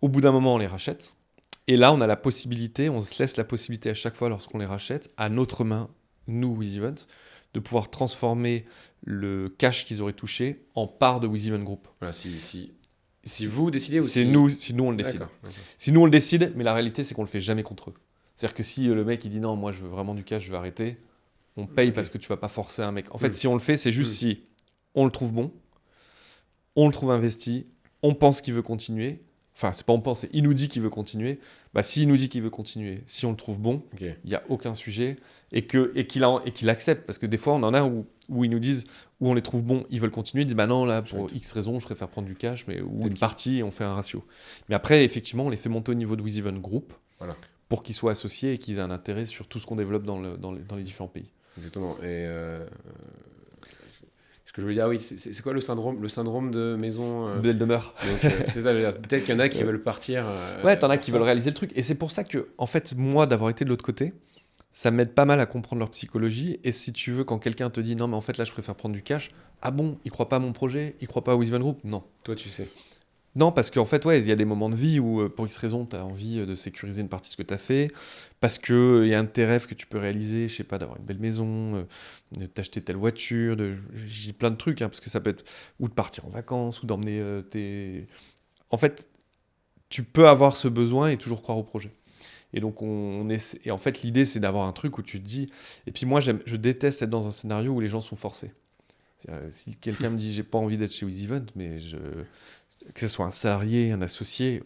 [SPEAKER 1] au bout d'un moment, on les rachète. Et là, on a la possibilité, on se laisse la possibilité à chaque fois, lorsqu'on les rachète, à notre main, nous, WizEvent, de pouvoir transformer le cash qu'ils auraient touché en part de WizEvent Group.
[SPEAKER 2] Voilà, si vous décidez ou
[SPEAKER 1] si nous on le décide.
[SPEAKER 2] D'accord.
[SPEAKER 1] Si nous on le décide, mais la réalité c'est qu'on le fait jamais contre eux. C'est-à-dire que si le mec il dit non, moi je veux vraiment du cash, je vais arrêter, on paye parce que tu vas pas forcer un mec. En fait, si on le fait, c'est juste si on le trouve bon, on le trouve investi, on pense qu'il veut continuer. Enfin, c'est pas on pense, c'est il nous dit qu'il veut continuer. S'il nous dit qu'il veut continuer, si on le trouve bon, il n'y a aucun sujet et qu'il accepte. Parce que des fois, on en a où ils nous disent, où on les trouve bons, ils veulent continuer, ils disent non, là, pour X raisons, je préfère prendre du cash, ou une partie et on fait un ratio. Mais après, effectivement, on les fait monter au niveau de WizEvent Group pour qu'ils soient associés et qu'ils aient un intérêt sur tout ce qu'on développe dans les différents pays.
[SPEAKER 2] Exactement. Et ce que je veux dire, oui, c'est quoi le syndrome de maison
[SPEAKER 1] Belle demeure.
[SPEAKER 2] C'est ça, je veux dire. Peut-être qu'il y en a qui veulent partir.
[SPEAKER 1] Ouais, t'en as qui veulent réaliser le truc. Et c'est pour ça que, en fait, moi, d'avoir été de l'autre côté, ça m'aide pas mal à comprendre leur psychologie. Et si tu veux, quand quelqu'un te dit non, mais en fait, là, je préfère prendre du cash, ah bon, il croit pas à mon projet, il croit pas à WizEvent Group? Non.
[SPEAKER 2] Toi, tu sais.
[SPEAKER 1] Non, parce qu'en fait, il y a des moments de vie où, pour X raison, tu as envie de sécuriser une partie de ce que tu as fait, parce qu'il y a un de tes rêves que tu peux réaliser, je sais pas, d'avoir une belle maison, de t'acheter telle voiture, j'ai plein de trucs, parce que ça peut être ou de partir en vacances, ou d'emmener tes... En fait, tu peux avoir ce besoin et toujours croire au projet. Et donc, et en fait, l'idée, c'est d'avoir un truc où tu te dis... Et puis moi, je déteste être dans un scénario où les gens sont forcés. Si quelqu'un me dit, j'ai pas envie d'être chez WizEvent, mais que ce soit un salarié, un associé,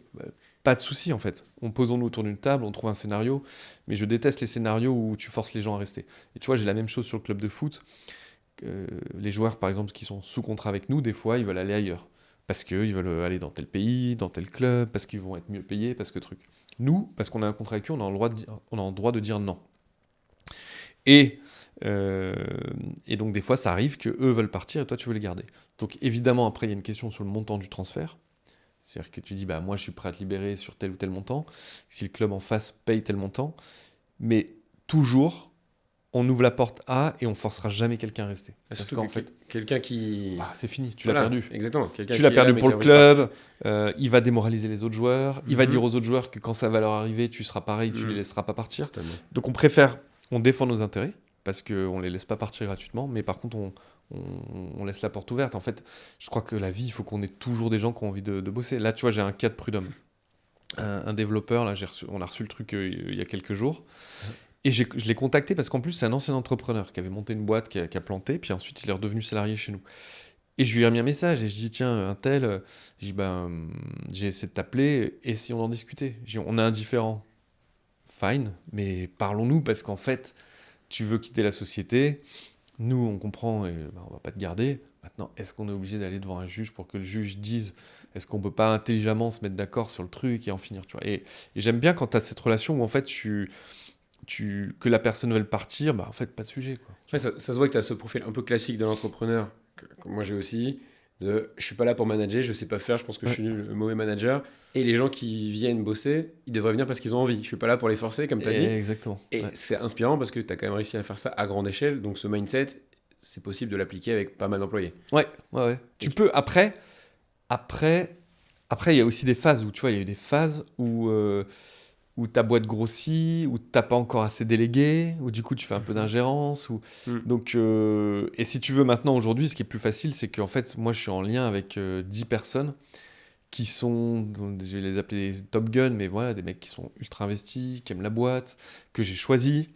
[SPEAKER 1] pas de souci en fait. Posons-nous autour d'une table, on trouve un scénario, mais je déteste les scénarios où tu forces les gens à rester. Et tu vois, j'ai la même chose sur le club de foot. Les joueurs, par exemple, qui sont sous contrat avec nous, des fois, ils veulent aller ailleurs. Parce qu'ils veulent aller dans tel pays, dans tel club, parce qu'ils vont être mieux payés, parce que truc. Nous, parce qu'on a un contrat avec eux, on a le droit de dire non. Et donc des fois ça arrive que eux veulent partir et toi tu veux les garder. Donc évidemment après il y a une question sur le montant du transfert, c'est-à-dire que tu dis moi je suis prêt à te libérer sur tel ou tel montant, si le club en face paye tel montant, mais toujours on ouvre la porte à et on forcera jamais quelqu'un à rester.
[SPEAKER 2] Parce qu'en fait quelqu'un qui...
[SPEAKER 1] c'est fini, tu l'as perdu.
[SPEAKER 2] Exactement.
[SPEAKER 1] Tu l'as perdu pour le club, il va démoraliser les autres joueurs, il va dire aux autres joueurs que quand ça va leur arriver tu seras pareil, tu les laisseras pas partir.
[SPEAKER 2] Totalement.
[SPEAKER 1] Donc on défend nos intérêts, parce qu'on ne les laisse pas partir gratuitement, mais par contre, on laisse la porte ouverte. En fait, je crois que la vie, il faut qu'on ait toujours des gens qui ont envie de bosser. Là, tu vois, j'ai un cas de Prud'homme. Un développeur, là, on a reçu le truc il y a quelques jours, et je l'ai contacté parce qu'en plus, c'est un ancien entrepreneur qui avait monté une boîte, qui a planté, puis ensuite, il est redevenu salarié chez nous. Et je lui ai remis un message, et je dis, tiens, un tel, j'ai essayé de t'appeler, essayons d'en discuter. On est indifférents. Fine, mais parlons-nous, parce qu'en fait... Tu veux quitter la société, nous on comprend et on va pas te garder. Maintenant, est-ce qu'on est obligé d'aller devant un juge pour que le juge dise, est-ce qu'on peut pas intelligemment se mettre d'accord sur le truc et en finir, tu vois. Et j'aime bien quand tu as cette relation où en fait que la personne veut partir, en fait pas de sujet, quoi.
[SPEAKER 2] Ouais, ça se voit que tu as ce profil un peu classique de l'entrepreneur que moi j'ai aussi. Je suis pas là pour manager, je sais pas faire, je pense que je suis le mauvais manager. Et les gens qui viennent bosser, ils devraient venir parce qu'ils ont envie. Je suis pas là pour les forcer, comme tu as dit.
[SPEAKER 1] Exactement.
[SPEAKER 2] Et c'est inspirant parce que tu as quand même réussi à faire ça à grande échelle. Donc ce mindset, c'est possible de l'appliquer avec pas mal d'employés.
[SPEAKER 1] Ouais. Tu peux, après, il y a aussi des phases où, tu vois, il y a eu des phases où ta boîte grossit, où t'as pas encore assez délégué, où du coup tu fais un peu d'ingérence. Donc, et si tu veux maintenant, aujourd'hui, ce qui est plus facile, c'est qu'en fait, moi je suis en lien avec 10 personnes qui sont, je vais les appeler Top Gun, mais voilà, des mecs qui sont ultra investis, qui aiment la boîte, que j'ai choisi,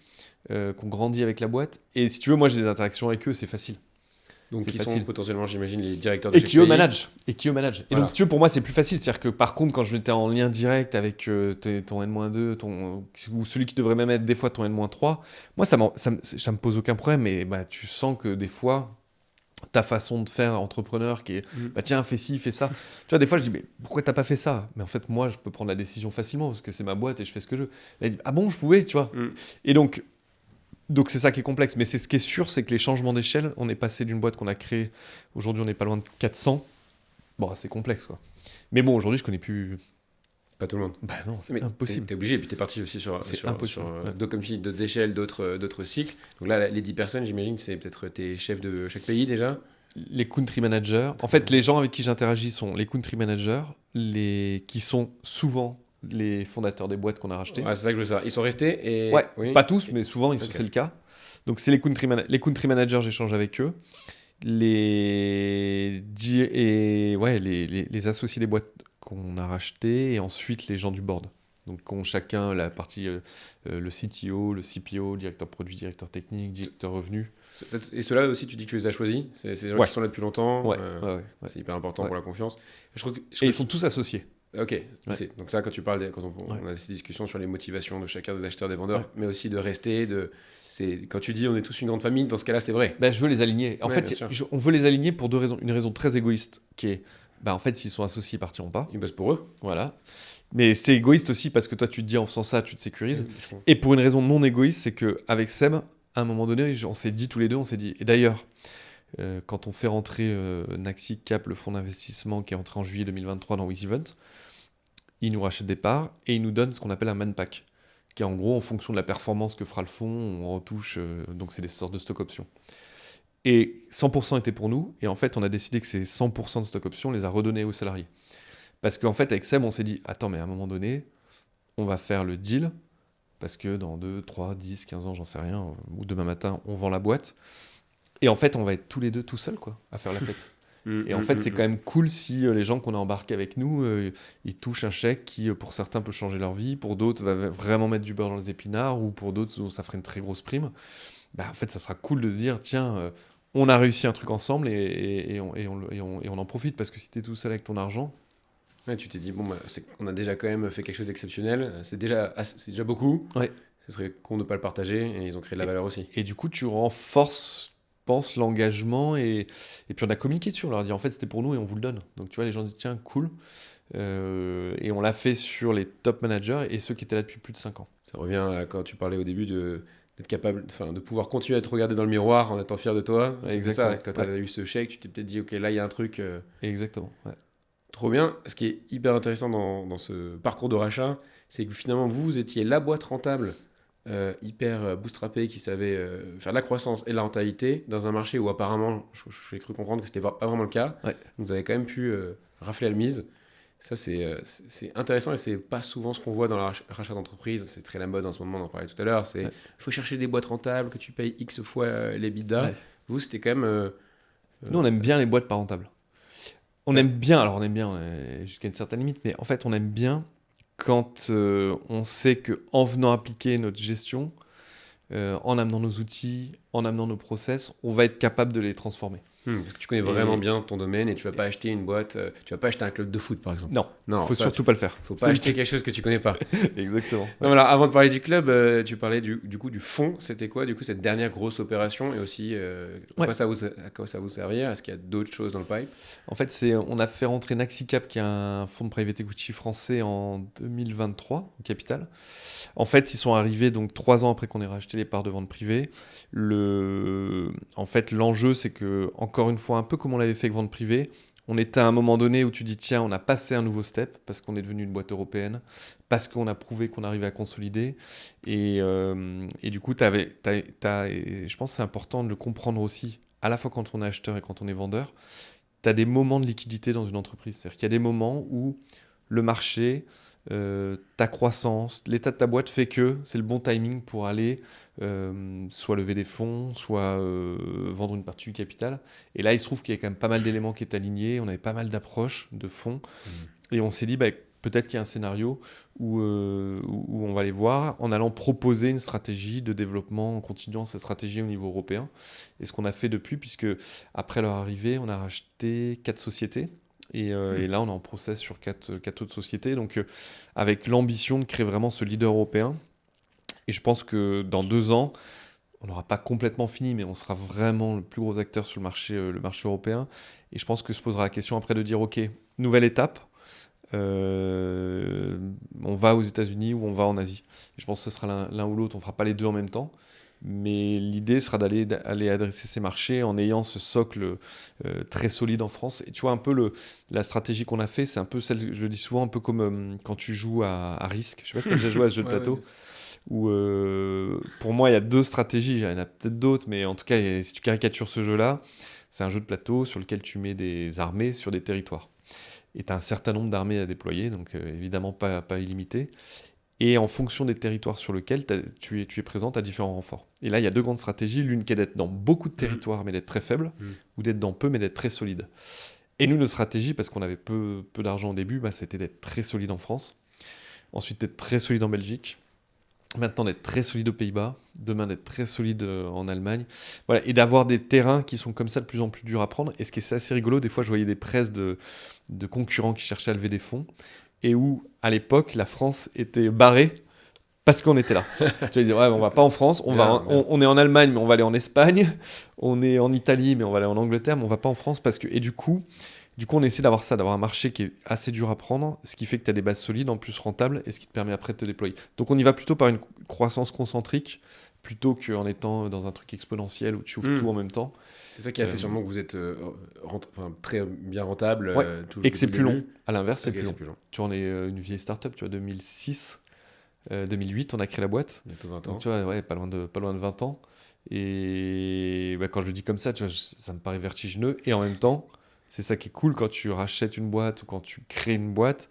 [SPEAKER 1] qui ont grandi avec la boîte. Et si tu veux, moi j'ai des interactions avec eux, c'est facile.
[SPEAKER 2] Donc qui sont potentiellement, j'imagine, les directeurs
[SPEAKER 1] de chaque pays. Et qui eux managent. Et donc, si tu veux, pour moi, c'est plus facile. C'est-à-dire que, par contre, quand j'étais en lien direct avec ton N-2, ou celui qui devrait même être des fois ton N-3, moi, ça me pose aucun problème. Mais tu sens que des fois, ta façon de faire entrepreneur qui est, tiens, fais ci, fais ça. Tu vois, des fois, je dis, mais pourquoi t'as pas fait ça? Mais en fait, moi, je peux prendre la décision facilement parce que c'est ma boîte et je fais ce que je veux. Là, il dit, ah bon, je pouvais, tu vois. Et donc, Donc c'est ça qui est complexe. Mais ce qui est sûr, c'est que les changements d'échelle, on est passé d'une boîte qu'on a créée, aujourd'hui on n'est pas loin de 400. Bon, c'est complexe, quoi. Mais bon, aujourd'hui, je connais plus...
[SPEAKER 2] Pas tout le monde.
[SPEAKER 1] Bah non, c'est impossible.
[SPEAKER 2] T'es obligé, et puis t'es parti aussi sur
[SPEAKER 1] ouais.
[SPEAKER 2] d'autres échelles, d'autres cycles. Donc là, les 10 personnes, j'imagine, c'est peut-être tes chefs de chaque pays déjà.
[SPEAKER 1] Les country managers. En fait, les gens avec qui j'interagis sont les country managers, qui sont souvent les fondateurs des boîtes qu'on a rachetées.
[SPEAKER 2] Ouais, c'est ça que je veux savoir. Ils sont restés et...
[SPEAKER 1] Ouais, oui. Pas tous, mais souvent, c'est le cas. Donc c'est les country managers, j'échange avec eux. Les associés des boîtes qu'on a rachetées, et ensuite les gens du board. Donc ont chacun la partie, le CTO, le CPO, directeur produit, directeur technique, directeur revenu.
[SPEAKER 2] Et ceux-là aussi, tu dis que tu les as choisis? C'est des gens qui sont là depuis longtemps.
[SPEAKER 1] Ouais.
[SPEAKER 2] C'est hyper important pour la confiance.
[SPEAKER 1] Et ils sont tous associés.
[SPEAKER 2] Ok, donc ça, quand tu parles, quand on a ces discussions sur les motivations de chacun des acheteurs, des vendeurs, mais aussi de rester, quand tu dis on est tous une grande famille, dans ce cas-là, c'est vrai.
[SPEAKER 1] Je veux les aligner. En fait, on veut les aligner pour 2 raisons. Une raison très égoïste, qui est, en fait, s'ils sont associés, ils partiront pas.
[SPEAKER 2] Ils bossent pour eux.
[SPEAKER 1] Voilà. Mais c'est égoïste aussi parce que toi, tu te dis en faisant ça, tu te sécurises. Et pour une raison non égoïste, c'est qu'avec Seb, à un moment donné, on s'est dit tous les deux, et d'ailleurs, quand on fait rentrer Naxi Cap, le fonds d'investissement qui est entré en juillet 2023 dans WizEvent, il nous rachète des parts et il nous donne ce qu'on appelle un man-pack, qui est en gros en fonction de la performance que fera le fonds, on retouche, donc c'est des sortes de stock options. Et 100% était pour nous, et en fait on a décidé que ces 100% de stock options, on les a redonnés aux salariés. Parce qu'en fait avec Seb on s'est dit, attends mais à un moment donné, on va faire le deal, parce que dans 2, 3, 10, 15 ans, j'en sais rien, ou demain matin, on vend la boîte, et en fait on va être tous les deux tout seuls quoi, à faire la fête. Et en fait, c'est quand même cool si les gens qu'on a embarqués avec nous, ils touchent un chèque qui, pour certains, peut changer leur vie, pour d'autres, va vraiment mettre du beurre dans les épinards, ou pour d'autres, ça ferait une très grosse prime. En fait, ça sera cool de se dire, tiens, on a réussi un truc ensemble et on en profite, parce que si t'es tout seul avec ton argent...
[SPEAKER 2] Ouais, tu t'es dit, on a déjà quand même fait quelque chose d'exceptionnel, c'est déjà beaucoup, ce serait con de ne pas le partager, et ils ont créé de la valeur aussi.
[SPEAKER 1] Et du coup, tu renforces... pense l'engagement et puis on a communiqué dessus, on leur a dit en fait c'était pour nous et on vous le donne, donc tu vois les gens disent tiens cool, et on l'a fait sur les top managers et ceux qui étaient là depuis plus de 5 ans.
[SPEAKER 2] Ça revient à quand tu parlais au début d'être capable, de pouvoir continuer à te regarder dans le miroir en étant fier de toi.
[SPEAKER 1] Exactement.
[SPEAKER 2] Ça, quand tu as eu ce chèque, tu t'es peut-être dit ok là il y a un truc.
[SPEAKER 1] Exactement.
[SPEAKER 2] Trop bien. Ce qui est hyper intéressant dans ce parcours de rachat, c'est que finalement vous étiez la boîte rentable, hyper bootstrappé, qui savait faire de la croissance et de la rentabilité dans un marché où apparemment, j'ai cru comprendre que c'était pas vraiment le cas. Vous avez quand même pu rafler la mise. Ça, c'est intéressant et c'est pas souvent ce qu'on voit dans le rachat d'entreprise. C'est très la mode en ce moment, on en parlait tout à l'heure. Il faut chercher des boîtes rentables, que tu payes X fois les bidas. Vous, c'était quand même...
[SPEAKER 1] Nous, on aime bien les boîtes pas rentables. On aime bien jusqu'à une certaine limite, mais en fait, on aime bien quand on sait qu'en venant appliquer notre gestion, en amenant nos outils, en amenant nos process, on va être capable de les transformer.
[SPEAKER 2] Parce que tu connais vraiment bien ton domaine et tu vas pas acheter une boîte, tu vas pas acheter un club de foot par exemple.
[SPEAKER 1] Non, faut surtout pas le faire.
[SPEAKER 2] Faut pas acheter quelque chose que tu connais pas.
[SPEAKER 1] Exactement.
[SPEAKER 2] Non, alors, avant de parler du club, tu parlais du coup du fonds. C'était quoi du coup cette dernière grosse opération et aussi à quoi ça vous servir? Est-ce qu'il y a d'autres choses dans le pipe?
[SPEAKER 1] En fait, on a fait rentrer Naxicap, qui est un fonds de private equity français, en 2023 au capital. En fait, ils sont arrivés donc 3 ans après qu'on ait racheté les parts de vente privée. En fait, l'enjeu, c'est que, encore une fois, un peu comme on l'avait fait avec vente privée, on était à un moment donné où tu dis tiens, on a passé un nouveau step parce qu'on est devenu une boîte européenne, parce qu'on a prouvé qu'on arrivait à consolider. Et du coup, et je pense que c'est important de le comprendre aussi, à la fois quand on est acheteur et quand on est vendeur, tu as des moments de liquidité dans une entreprise. C'est-à-dire qu'il y a des moments où le marché, ta croissance, l'état de ta boîte fait que c'est le bon timing pour aller soit lever des fonds, soit vendre une partie du capital. Et là, il se trouve qu'il y a quand même pas mal d'éléments qui est aligné. On avait pas mal d'approches de fonds. Et on s'est dit, peut-être qu'il y a un scénario où on va les voir en allant proposer une stratégie de développement, en continuant cette stratégie au niveau européen. Et ce qu'on a fait depuis, puisque après leur arrivée, on a racheté 4 sociétés. Et là, on est en process sur 4 autres sociétés. Donc, avec l'ambition de créer vraiment ce leader européen. Et je pense que dans 2 ans, on n'aura pas complètement fini, mais on sera vraiment le plus gros acteur sur le marché européen. Et je pense que se posera la question après de dire, OK, nouvelle étape, on va aux États-Unis ou on va en Asie. Et je pense que ce sera l'un ou l'autre, on ne fera pas les deux en même temps. Mais l'idée sera d'aller adresser ces marchés en ayant ce socle très solide en France. Et tu vois, un peu la stratégie qu'on a fait, c'est un peu celle, je le dis souvent, un peu comme quand tu joues à Risk. Je sais pas si tu as déjà joué à ce jeu de plateau. Où, pour moi, il y a 2 stratégies. Il y en a peut-être d'autres, mais en tout cas, si tu caricatures ce jeu-là, c'est un jeu de plateau sur lequel tu mets des armées sur des territoires. Et tu as un certain nombre d'armées à déployer, donc évidemment pas illimité. Et en fonction des territoires sur lesquels tu es présent, tu as différents renforts. Et là, il y a 2 grandes stratégies. L'une qui est d'être dans beaucoup de territoires, mais d'être très faible, ou d'être dans peu, mais d'être très solide. Et nous, notre stratégie, parce qu'on avait peu d'argent au début, c'était d'être très solide en France. Ensuite, d'être très solide en Belgique. Maintenant, d'être très solide aux Pays-Bas. Demain, d'être très solide en Allemagne. Voilà. Et d'avoir des terrains qui sont comme ça de plus en plus durs à prendre. Et ce qui est assez rigolo, des fois, je voyais des presses de concurrents qui cherchaient à lever des fonds. Et où, à l'époque, la France était barrée parce qu'on était là. Tu vas dire, on va pas en France, on est en Allemagne, mais on va aller en Espagne. On est en Italie, mais on va aller en Angleterre, mais on va pas en France parce que... Et du coup, on essaie d'avoir ça, d'avoir un marché qui est assez dur à prendre, ce qui fait que tu as des bases solides, en plus rentables, et ce qui te permet après de te déployer. Donc on y va plutôt par une croissance concentrique, plutôt qu'en étant dans un truc exponentiel où tu ouvres tout en même temps.
[SPEAKER 2] C'est ça qui a fait sûrement que vous êtes très bien rentable.
[SPEAKER 1] Et que c'est plus long. À l'inverse, c'est plus long. Tu vois, on est une vieille start-up, tu vois, 2006, 2008, on a créé la boîte.
[SPEAKER 2] Bientôt 20 ans.
[SPEAKER 1] Donc, tu vois, pas loin de 20 ans. Et quand je le dis comme ça, tu vois, ça me paraît vertigineux. Et en même temps, c'est ça qui est cool quand tu rachètes une boîte ou quand tu crées une boîte.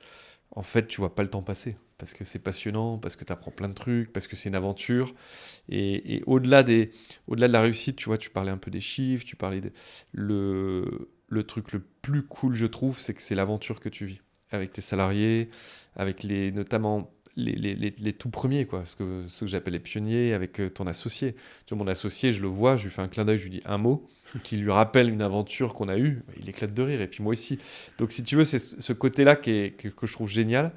[SPEAKER 1] En fait, tu vois pas le temps passer. Parce que c'est passionnant, parce que tu apprends plein de trucs, parce que c'est une aventure. Et au-delà de la réussite, tu vois, tu parlais un peu des chiffres, tu parlais le truc le plus cool, je trouve, c'est que c'est l'aventure que tu vis. Avec tes salariés, avec notamment les tout premiers, quoi, ceux que j'appelle les pionniers, avec ton associé. Tu vois, mon associé, je le vois, je lui fais un clin d'œil, je lui dis un mot qui lui rappelle une aventure qu'on a eue, il éclate de rire, et puis moi aussi. Donc si tu veux, c'est ce côté-là que je trouve génial,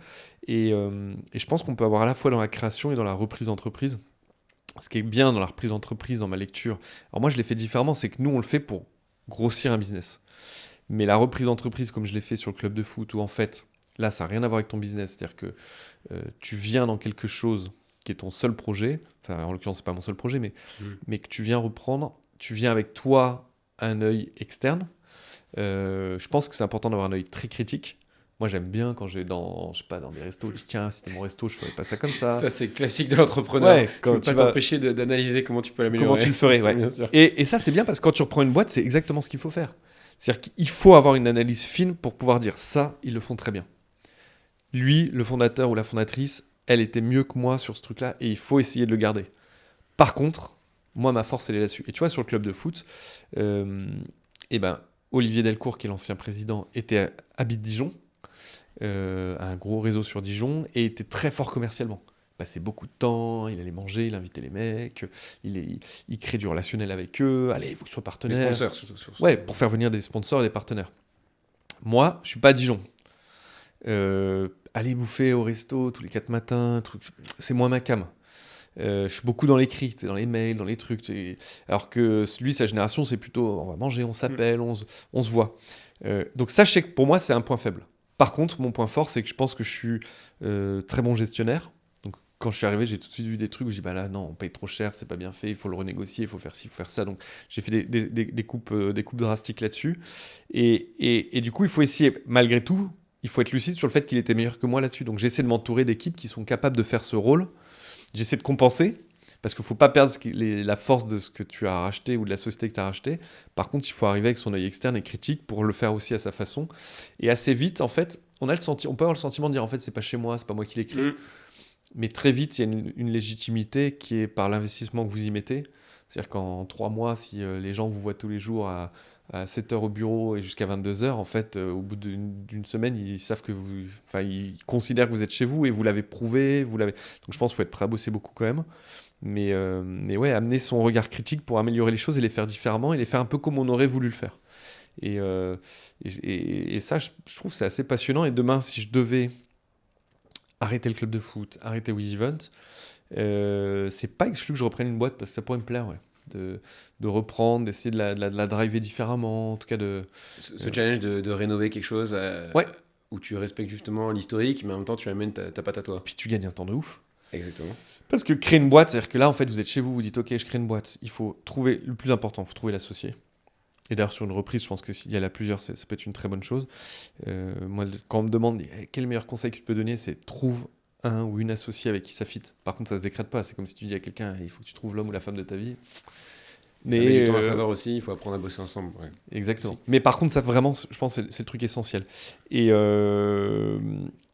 [SPEAKER 1] et je pense qu'on peut avoir à la fois dans la création et dans la reprise d'entreprise. Ce qui est bien dans la reprise d'entreprise, dans ma lecture, alors moi je l'ai fait différemment, c'est que nous on le fait pour grossir un business. Mais la reprise d'entreprise, comme je l'ai fait sur le club de foot, où en fait, là, ça n'a rien à voir avec ton business. C'est-à-dire que tu viens dans quelque chose qui est ton seul projet. Enfin, en l'occurrence, ce n'est pas mon seul projet, mais que tu viens reprendre. Tu viens avec toi un œil externe. Je pense que c'est important d'avoir un œil très critique. Moi, j'aime bien quand je vais dans des restos, je dis tiens, c'était mon resto, je ne ferais pas ça comme ça.
[SPEAKER 2] Ça, c'est classique de l'entrepreneur.
[SPEAKER 1] Ouais,
[SPEAKER 2] quand tu vas t'empêcher d'analyser comment tu peux l'améliorer.
[SPEAKER 1] Comment tu le ferais, ouais.
[SPEAKER 2] Bien sûr.
[SPEAKER 1] Et ça, c'est bien parce que quand tu reprends une boîte, c'est exactement ce qu'il faut faire. C'est-à-dire qu'il faut avoir une analyse fine pour pouvoir dire ça, ils le font très bien. Lui, le fondateur ou la fondatrice, elle était mieux que moi sur ce truc-là et il faut essayer de le garder. Par contre, moi, ma force, elle est là-dessus. Et tu vois, sur le club de foot, Olivier Delcourt, qui est l'ancien président, habite Dijon, un gros réseau sur Dijon, et était très fort commercialement. Il passait beaucoup de temps, il allait manger, il invitait les mecs, il crée du relationnel avec eux, allez, il faut que ce soit partenaire.
[SPEAKER 2] Les sponsors, surtout.
[SPEAKER 1] Ouais, pour faire venir des sponsors et des partenaires. Moi, je suis pas à Dijon. Aller bouffer au resto tous les 4 matins, c'est moins ma came. Je suis beaucoup dans l'écrit, dans les mails, dans les trucs. Alors que lui, sa génération, c'est plutôt on va manger, on s'appelle, on se voit. Donc ça, je sais que pour moi, c'est un point faible. Par contre, mon point fort, c'est que je pense que je suis très bon gestionnaire. Donc quand je suis arrivé, j'ai tout de suite vu des trucs où je dis là, non, on paye trop cher, c'est pas bien fait, il faut le renégocier, il faut faire ci, il faut faire ça. Donc j'ai fait des coupes drastiques là-dessus. Et du coup, il faut essayer, malgré tout, il faut être lucide sur le fait qu'il était meilleur que moi là-dessus. Donc j'essaie de m'entourer d'équipes qui sont capables de faire ce rôle. J'essaie de compenser, parce qu'il ne faut pas perdre la force de ce que tu as racheté ou de la société que tu as racheté. Par contre, il faut arriver avec son œil externe et critique pour le faire aussi à sa façon. Et assez vite, en fait, on peut avoir le sentiment de dire en fait, c'est pas chez moi, c'est pas moi qui l'ai créé. Mais très vite, il y a une légitimité qui est par l'investissement que vous y mettez. C'est-à-dire qu'en 3 mois, si les gens vous voient tous les jours à 7h au bureau et jusqu'à 22h, en fait, au bout d'une semaine, ils savent que ils considèrent que vous êtes chez vous et vous l'avez prouvé. Donc je pense qu'il faut être prêt à bosser beaucoup quand même. Mais ouais, amener son regard critique pour améliorer les choses et les faire différemment et les faire un peu comme on aurait voulu le faire. Et ça, je trouve que c'est assez passionnant. Et demain, si je devais arrêter le club de foot, arrêter WizEvent, c'est pas exclu que je reprenne une boîte parce que ça pourrait me plaire, ouais. De reprendre, d'essayer de la driver différemment, en tout cas
[SPEAKER 2] ce challenge de rénover quelque chose
[SPEAKER 1] ouais.
[SPEAKER 2] où tu respectes justement l'historique, mais en même temps tu amènes ta patte à toi.
[SPEAKER 1] Puis tu gagnes un temps de ouf.
[SPEAKER 2] Exactement.
[SPEAKER 1] Parce que créer une boîte, c'est-à-dire que là, en fait, vous êtes chez vous, vous dites, OK, je crée une boîte. Il faut trouver, le plus important, il faut trouver l'associé. Et d'ailleurs, sur une reprise, je pense que s'il y en a plusieurs, ça peut être une très bonne chose. Moi, quand on me demande quel meilleur conseil que tu peux donner, c'est trouve un ou une associée avec qui ça fit. Par contre, ça se décrète pas. C'est comme si tu dis à quelqu'un, il faut que tu trouves l'homme ou la femme de ta vie.
[SPEAKER 2] Mais ça met du temps à savoir aussi, il faut apprendre à bosser ensemble. Ouais.
[SPEAKER 1] Exactement. Aussi. Mais par contre, ça vraiment, je pense que c'est le truc essentiel.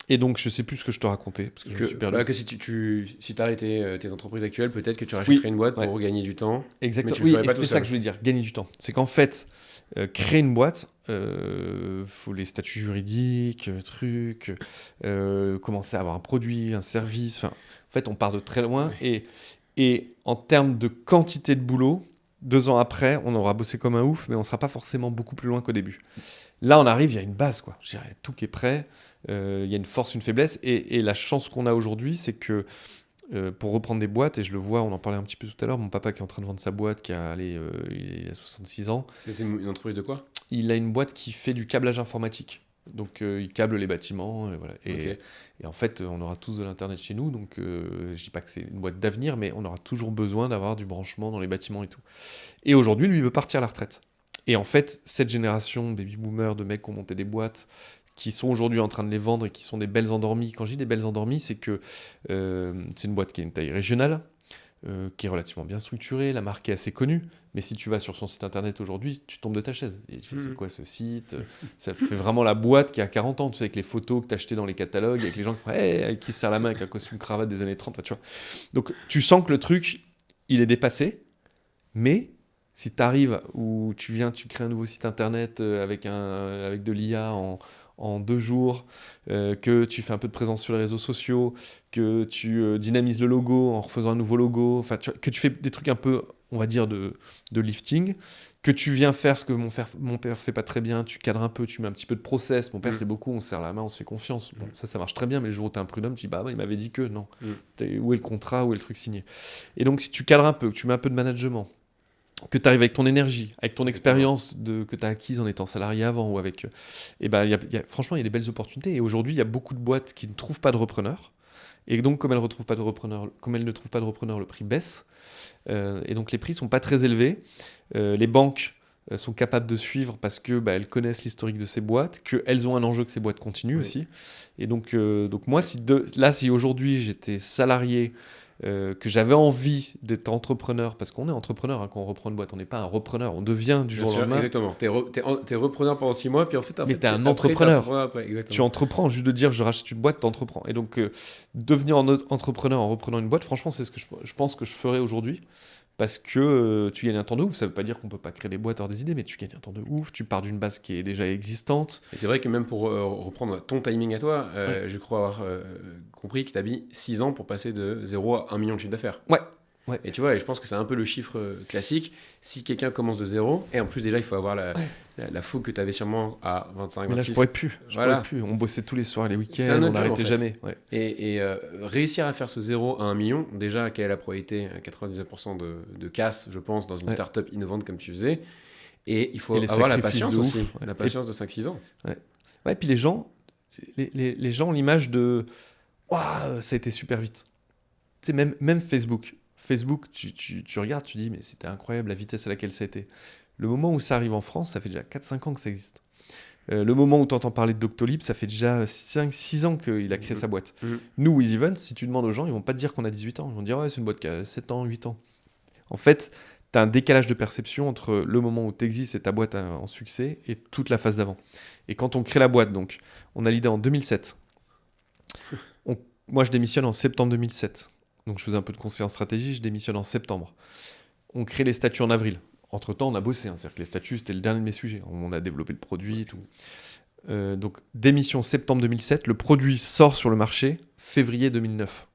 [SPEAKER 1] Et donc, je sais plus ce que je te racontais. Parce que je me suis perdu.
[SPEAKER 2] Que si tu arrêtais tes entreprises actuelles, peut-être que tu rachèterais une boîte pour gagner du temps.
[SPEAKER 1] Exactement. Oui, et c'est ça que je voulais dire, gagner du temps. C'est qu'en fait, créer une boîte, faut les statuts juridiques, commencer à avoir un produit, un service. En fait, on part de très loin. Ouais. Et en termes de quantité de boulot, 2 ans après, on aura bossé comme un ouf, mais on ne sera pas forcément beaucoup plus loin qu'au début. Là, on arrive, il y a une base, quoi. Je dirais, tout qui est prêt, il y a une force, une faiblesse. Et la chance qu'on a aujourd'hui, c'est que pour reprendre des boîtes, et je le vois, on en parlait un petit peu tout à l'heure, mon papa qui est en train de vendre sa boîte, il a 66 ans.
[SPEAKER 2] C'était une entreprise de quoi ?
[SPEAKER 1] Il a une boîte qui fait du câblage informatique. Donc, il câble les bâtiments. Et, voilà. Et en fait, on aura tous de l'Internet chez nous. Donc, je ne dis pas que c'est une boîte d'avenir, mais on aura toujours besoin d'avoir du branchement dans les bâtiments et tout. Et aujourd'hui, lui, il veut partir à la retraite. Et en fait, cette génération de baby-boomers, de mecs qui ont monté des boîtes, qui sont aujourd'hui en train de les vendre et qui sont des belles endormies. Quand je dis des belles endormies, c'est que c'est une boîte qui a une taille régionale, qui est relativement bien structurée, la marque est assez connue, mais si tu vas sur son site internet aujourd'hui, tu tombes de ta chaise. Et tu fais, c'est quoi ce site ? Ça fait vraiment la boîte qui a 40 ans, tu sais, avec les photos que tu achetais dans les catalogues, avec les gens qui font, avec qui se serrent la main avec un costume cravate des années 30, tu vois. Donc tu sens que le truc, il est dépassé, mais si tu arrives ou tu crées un nouveau site internet avec de l'IA en 2 jours, que tu fais un peu de présence sur les réseaux sociaux, que tu dynamises le logo en refaisant un nouveau logo, que tu fais des trucs un peu, on va dire, de lifting, que tu viens faire ce que mon père fait pas très bien, tu cadres un peu, tu mets un petit peu de process. Mon père, c'est beaucoup, on se serre la main, on se fait confiance. Bon, ça marche très bien, mais le jour où tu es un prud'homme, tu dis, il m'avait dit que non. Où est le contrat, où est le truc signé ? Et donc, si tu cadres un peu, que tu mets un peu de management, que tu arrives avec ton énergie, avec ton expérience que tu as acquise en étant salarié avant, ou avec, franchement, il y a des belles opportunités. Et aujourd'hui, il y a beaucoup de boîtes qui ne trouvent pas de repreneurs. Et donc, comme elles ne trouvent pas de repreneurs, le prix baisse. Et donc, les prix ne sont pas très élevés. Les banques sont capables de suivre parce qu'elles connaissent l'historique de ces boîtes, qu'elles ont un enjeu que ces boîtes continuent aussi. Et donc moi, si aujourd'hui j'étais salarié, que j'avais envie d'être entrepreneur, parce qu'on est entrepreneur quand on reprend une boîte, on n'est pas un repreneur, on devient du jour au lendemain.
[SPEAKER 2] Exactement, t'es repreneur pendant 6 mois, puis en fait
[SPEAKER 1] t'es un entrepreneur. Après, tu entreprends, juste de dire je rachète une boîte, t'entreprends. Et donc devenir entrepreneur en reprenant une boîte, franchement, c'est ce que je pense que je ferais aujourd'hui. Parce que tu gagnes un temps de ouf, ça ne veut pas dire qu'on ne peut pas créer des boîtes, avoir des idées, mais tu gagnes un temps de ouf, tu pars d'une base qui est déjà existante.
[SPEAKER 2] Et c'est vrai que même pour reprendre ton timing à toi, je crois avoir compris que tu as mis 6 ans pour passer de 0 à 1 million de chiffre d'affaires.
[SPEAKER 1] Ouais.
[SPEAKER 2] Et tu vois, et je pense que c'est un peu le chiffre classique. Si quelqu'un commence de 0, et en plus déjà il faut avoir la fougue que tu avais sûrement à 25, 26.
[SPEAKER 1] Mais là je pourrais plus. On bossait tous les soirs, les week-ends, on n'arrêtait jamais. Ouais.
[SPEAKER 2] Et réussir à faire ce 0 à 1 million, déjà quelle est la probabilité ? 99% de casse, je pense, dans une start-up innovante comme tu faisais. Et il faut avoir la patience aussi, la patience de 5-6 ans.
[SPEAKER 1] Ouais, et puis les gens ont l'image de « Waouh, ça a été super vite ». Tu sais, même Facebook, tu regardes, tu dis, mais c'était incroyable la vitesse à laquelle ça a été. Le moment où ça arrive en France, ça fait déjà 4-5 ans que ça existe. Le moment où tu entends parler de Doctolib, ça fait déjà 5-6 ans qu'il a créé sa boîte. Nous, WizEvent, si tu demandes aux gens, ils vont pas te dire qu'on a 18 ans. Ils vont dire, ouais, c'est une boîte qui a 7 ans, 8 ans. En fait, tu as un décalage de perception entre le moment où tu existes et ta boîte en succès et toute la phase d'avant. Et quand on crée la boîte, donc, on a l'idée en 2007. Moi, je démissionne en septembre 2007. Donc, je faisais un peu de conseil en stratégie, je démissionne en septembre. On crée les statuts en avril. Entre-temps, on a bossé. C'est-à-dire que les statuts, c'était le dernier de mes sujets. On a développé le produit et tout. Donc, démission septembre 2007. Le produit sort sur le marché février 2009.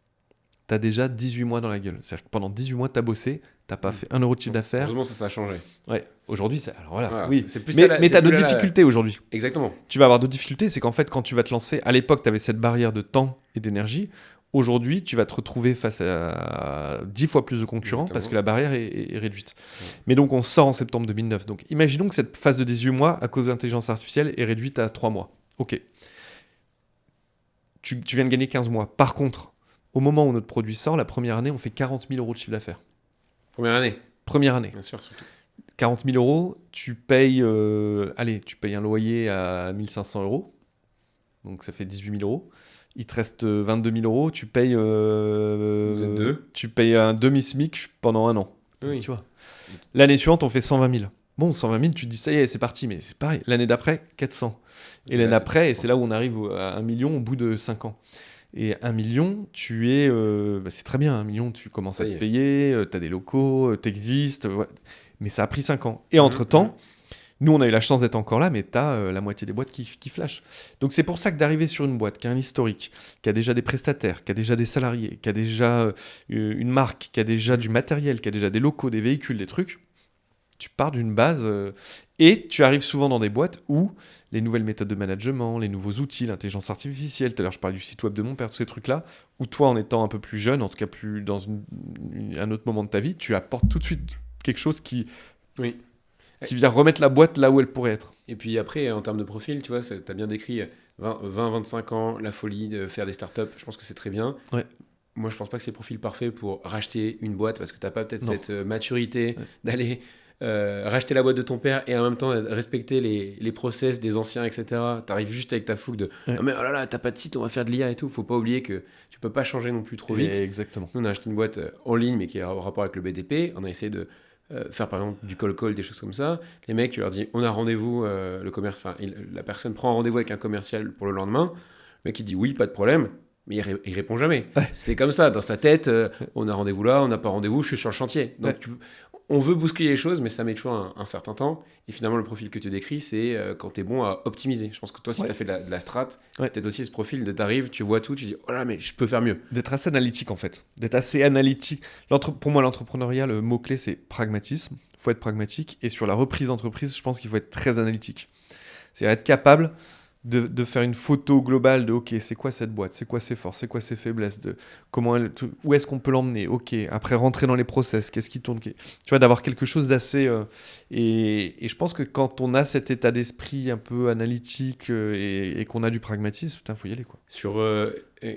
[SPEAKER 1] Tu as déjà 18 mois dans la gueule. C'est-à-dire que pendant 18 mois, tu as bossé. Tu n'as pas fait 1 euro de chiffre d'affaires.
[SPEAKER 2] Heureusement, ça a changé.
[SPEAKER 1] Ouais. Aujourd'hui, alors voilà.
[SPEAKER 2] Oui.
[SPEAKER 1] Mais tu as d'autres difficultés aujourd'hui.
[SPEAKER 2] Exactement.
[SPEAKER 1] Tu vas avoir d'autres difficultés. C'est qu'en fait, quand tu vas te lancer, à l'époque, tu avais cette barrière de temps et d'énergie. Aujourd'hui, tu vas te retrouver face à 10 fois plus de concurrents. Exactement. Parce que la barrière est réduite. Ouais. Mais donc, on sort en septembre 2009. Donc, imaginons que cette phase de 18 mois, à cause de l'intelligence artificielle, est réduite à 3 mois. OK. Tu viens de gagner 15 mois. Par contre, au moment où notre produit sort, la première année, on fait 40 000 euros de chiffre d'affaires. Première année.
[SPEAKER 2] Bien sûr, surtout.
[SPEAKER 1] 40 000 euros, tu payes un loyer à 1 500 euros. Donc ça fait 18 000 euros. Il te reste 22 000 euros, tu payes,
[SPEAKER 2] Vous êtes deux.
[SPEAKER 1] Tu payes un demi-SMIC pendant un an.
[SPEAKER 2] Oui.
[SPEAKER 1] Tu vois. L'année suivante, on fait 120 000. Bon, 120 000, tu te dis ça y est, c'est parti, mais c'est pareil. L'année d'après, 400. Et l'année d'après, et c'est là où on arrive à 1 million au bout de 5 ans. Et 1 million, c'est très bien, 1 million, tu commences à te payer, tu as des locaux, tu existes, ouais. Mais ça a pris 5 ans. Et entre-temps, nous, on a eu la chance d'être encore là, mais tu as la moitié des boîtes qui flashent. Donc c'est pour ça que d'arriver sur une boîte qui a un historique, qui a déjà des prestataires, qui a déjà des salariés, qui a déjà une marque, qui a déjà du matériel, qui a déjà des locaux, des véhicules, des trucs, tu pars d'une base et tu arrives souvent dans des boîtes où les nouvelles méthodes de management, les nouveaux outils, l'intelligence artificielle, tout à l'heure je parlais du site web de mon père, tous ces trucs-là, où toi, en étant un peu plus jeune, en tout cas plus dans un autre moment de ta vie, tu apportes tout de suite quelque chose qui vient remettre la boîte là où elle pourrait être.
[SPEAKER 2] Et puis après, en termes de profil, tu vois, tu as bien décrit 20-25 ans, la folie de faire des startups, je pense que c'est très bien.
[SPEAKER 1] Ouais.
[SPEAKER 2] Moi, je pense pas que c'est le profil parfait pour racheter une boîte parce que tu n'as pas peut-être cette maturité d'aller racheter la boîte de ton père et en même temps respecter les process des anciens, etc. Tu arrives juste avec ta fougue de non mais oh là là, t'as pas de site, on va faire de l'IA et tout. Faut pas oublier que tu peux pas changer non plus trop vite.
[SPEAKER 1] Exactement.
[SPEAKER 2] Nous, on a acheté une boîte en ligne mais qui est en rapport avec le BDP. On a essayé de faire par exemple du cold call, des choses comme ça. Les mecs, tu leur dis on a rendez-vous, la personne prend un rendez-vous avec un commercial pour le lendemain. Le mec il dit oui, pas de problème. Mais il répond jamais. C'est comme ça, dans sa tête, on a rendez-vous là, on n'a pas rendez-vous, je suis sur le chantier. Donc on veut bousculer les choses, mais ça met toujours un certain temps. Et finalement, le profil que tu décris, c'est quand tu es bon à optimiser. Je pense que toi, si tu as fait de la strat, c'est peut-être aussi ce profil de t'arrives, tu vois tout, tu dis oh là, mais je peux faire mieux.
[SPEAKER 1] D'être assez analytique en fait. D'être assez analytique. Pour moi, l'entrepreneuriat, le mot-clé, c'est pragmatisme. Il faut être pragmatique. Et sur la reprise d'entreprise, je pense qu'il faut être très analytique. C'est-à-dire être capable de faire une photo globale de ok, c'est quoi cette boîte, c'est quoi ses forces, c'est quoi ses faiblesses, où est-ce qu'on peut l'emmener, ok, après rentrer dans les process, qu'est-ce qui tourne, tu vois, d'avoir quelque chose d'assez et je pense que quand on a cet état d'esprit un peu analytique et qu'on a du pragmatisme, putain, faut y aller quoi.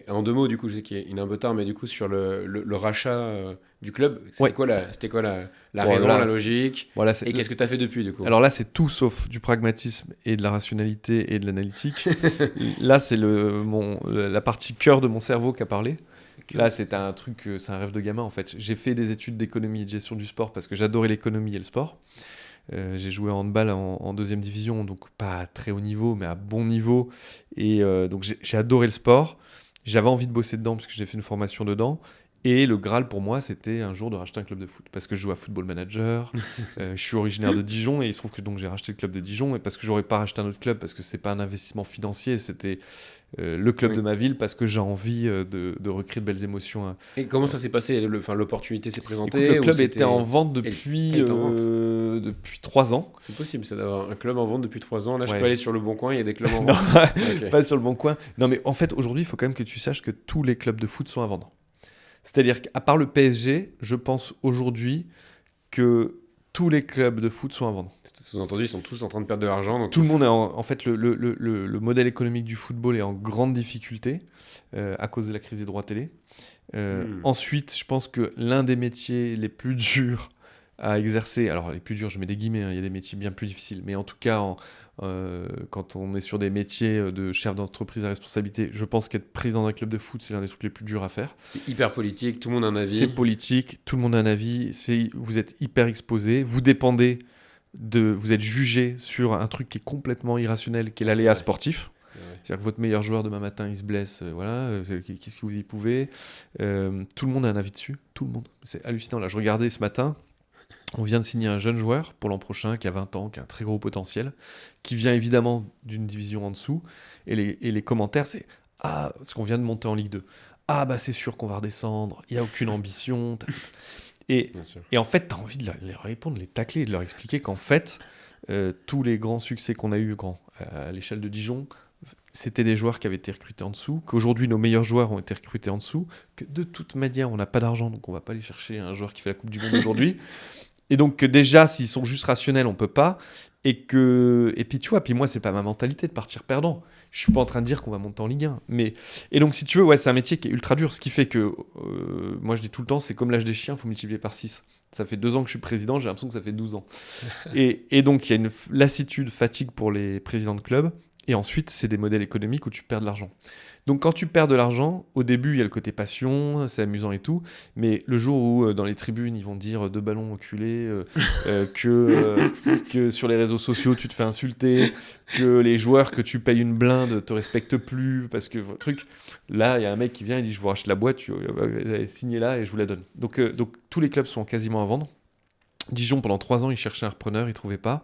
[SPEAKER 2] En 2 mots, du coup, il est un peu tard, mais du coup, sur le rachat du club, c'était quoi la raison, la logique et qu'est-ce que tu as fait depuis, du coup?
[SPEAKER 1] Alors là, c'est tout sauf du pragmatisme et de la rationalité et de l'analytique. Là, c'est la partie cœur de mon cerveau qui a parlé. Là, c'est un truc, c'est un rêve de gamin, en fait. J'ai fait des études d'économie et de gestion du sport parce que j'adorais l'économie et le sport. J'ai joué en handball en 2e division, donc pas à très haut niveau, mais à bon niveau. Et donc, j'ai adoré le sport. J'avais envie de bosser dedans parce que j'ai fait une formation dedans. Et le Graal pour moi, c'était un jour de racheter un club de foot. Parce que je joue à Football Manager, je suis originaire de Dijon et il se trouve que donc, j'ai racheté le club de Dijon. Et parce que j'aurais pas racheté un autre club, parce que c'est pas un investissement financier, c'était le club de ma ville, parce que j'ai envie de recréer de belles émotions.
[SPEAKER 2] Et comment ça s'est passé? L'opportunité s'est présentée?
[SPEAKER 1] Écoute, le club était en vente depuis 3 ans.
[SPEAKER 2] C'est possible, ça d'avoir un club en vente depuis 3 ans. Là, je peux aller sur Le Bon Coin, il y a des clubs en vente.
[SPEAKER 1] Non, pas sur Le Bon Coin. Non, mais en fait, aujourd'hui, il faut quand même que tu saches que tous les clubs de foot sont à vendre. C'est-à-dire qu'à part le PSG, je pense aujourd'hui que tous les clubs de foot sont à vendre.
[SPEAKER 2] Sous-entendu, ils sont tous en train de perdre de l'argent. Donc
[SPEAKER 1] tout le monde est en fait, le modèle économique du football est en grande difficulté à cause de la crise des droits télé. Ensuite, je pense que l'un des métiers les plus durs à exercer, alors les plus durs, je mets des guillemets, il y a des métiers bien plus difficiles, mais en tout cas, quand on est sur des métiers de chef d'entreprise à responsabilité, je pense qu'être président d'un club de foot, c'est l'un des trucs les plus durs à faire.
[SPEAKER 2] C'est hyper politique, tout le monde a un avis.
[SPEAKER 1] C'est politique, tout le monde a un avis, vous êtes hyper exposé, vous dépendez vous êtes jugé sur un truc qui est complètement irrationnel, qui est l'aléa sportif. C'est-à-dire que votre meilleur joueur demain matin, il se blesse, qu'est-ce que vous y pouvez tout le monde a un avis dessus, tout le monde. C'est hallucinant. Là, je regardais ce matin, on vient de signer un jeune joueur pour l'an prochain qui a 20 ans, qui a un très gros potentiel, qui vient évidemment d'une division en dessous. Et les commentaires, c'est « Ah, parce qu'on vient de monter en Ligue 2. Ah, bah c'est sûr qu'on va redescendre, il n'y a aucune ambition. » Et en fait, tu as envie de leur répondre, de les tacler, de leur expliquer qu'en fait, tous les grands succès qu'on a eus à l'échelle de Dijon, c'était des joueurs qui avaient été recrutés en dessous, qu'aujourd'hui nos meilleurs joueurs ont été recrutés en dessous, que de toute manière on n'a pas d'argent, donc on ne va pas aller chercher un joueur qui fait la Coupe du Monde aujourd'hui. Et donc déjà, s'ils sont juste rationnels, on ne peut pas. Et puis tu vois, puis moi, c'est pas ma mentalité de partir perdant. Je suis pas en train de dire qu'on va monter en Ligue 1. Et donc, si tu veux, ouais, c'est un métier qui est ultra dur. Ce qui fait que, moi, je dis tout le temps, c'est comme l'âge des chiens, il faut multiplier par 6. Ça fait 2 ans que je suis président, j'ai l'impression que ça fait 12 ans. et donc, il y a une lassitude, fatigue pour les présidents de club. Et ensuite, c'est des modèles économiques où tu perds de l'argent. Donc quand tu perds de l'argent, au début, il y a le côté passion, c'est amusant et tout, mais le jour où dans les tribunes, ils vont dire 2 ballons enculés, que sur les réseaux sociaux, tu te fais insulter, que les joueurs que tu payes une blinde te respectent plus, parce que truc, là, il y a un mec qui vient et dit « je vous rachète la boîte, signez là et je vous la donne ». Donc tous les clubs sont quasiment à vendre. Dijon, pendant 3 ans, ils cherchaient un repreneur, ils ne trouvaient pas.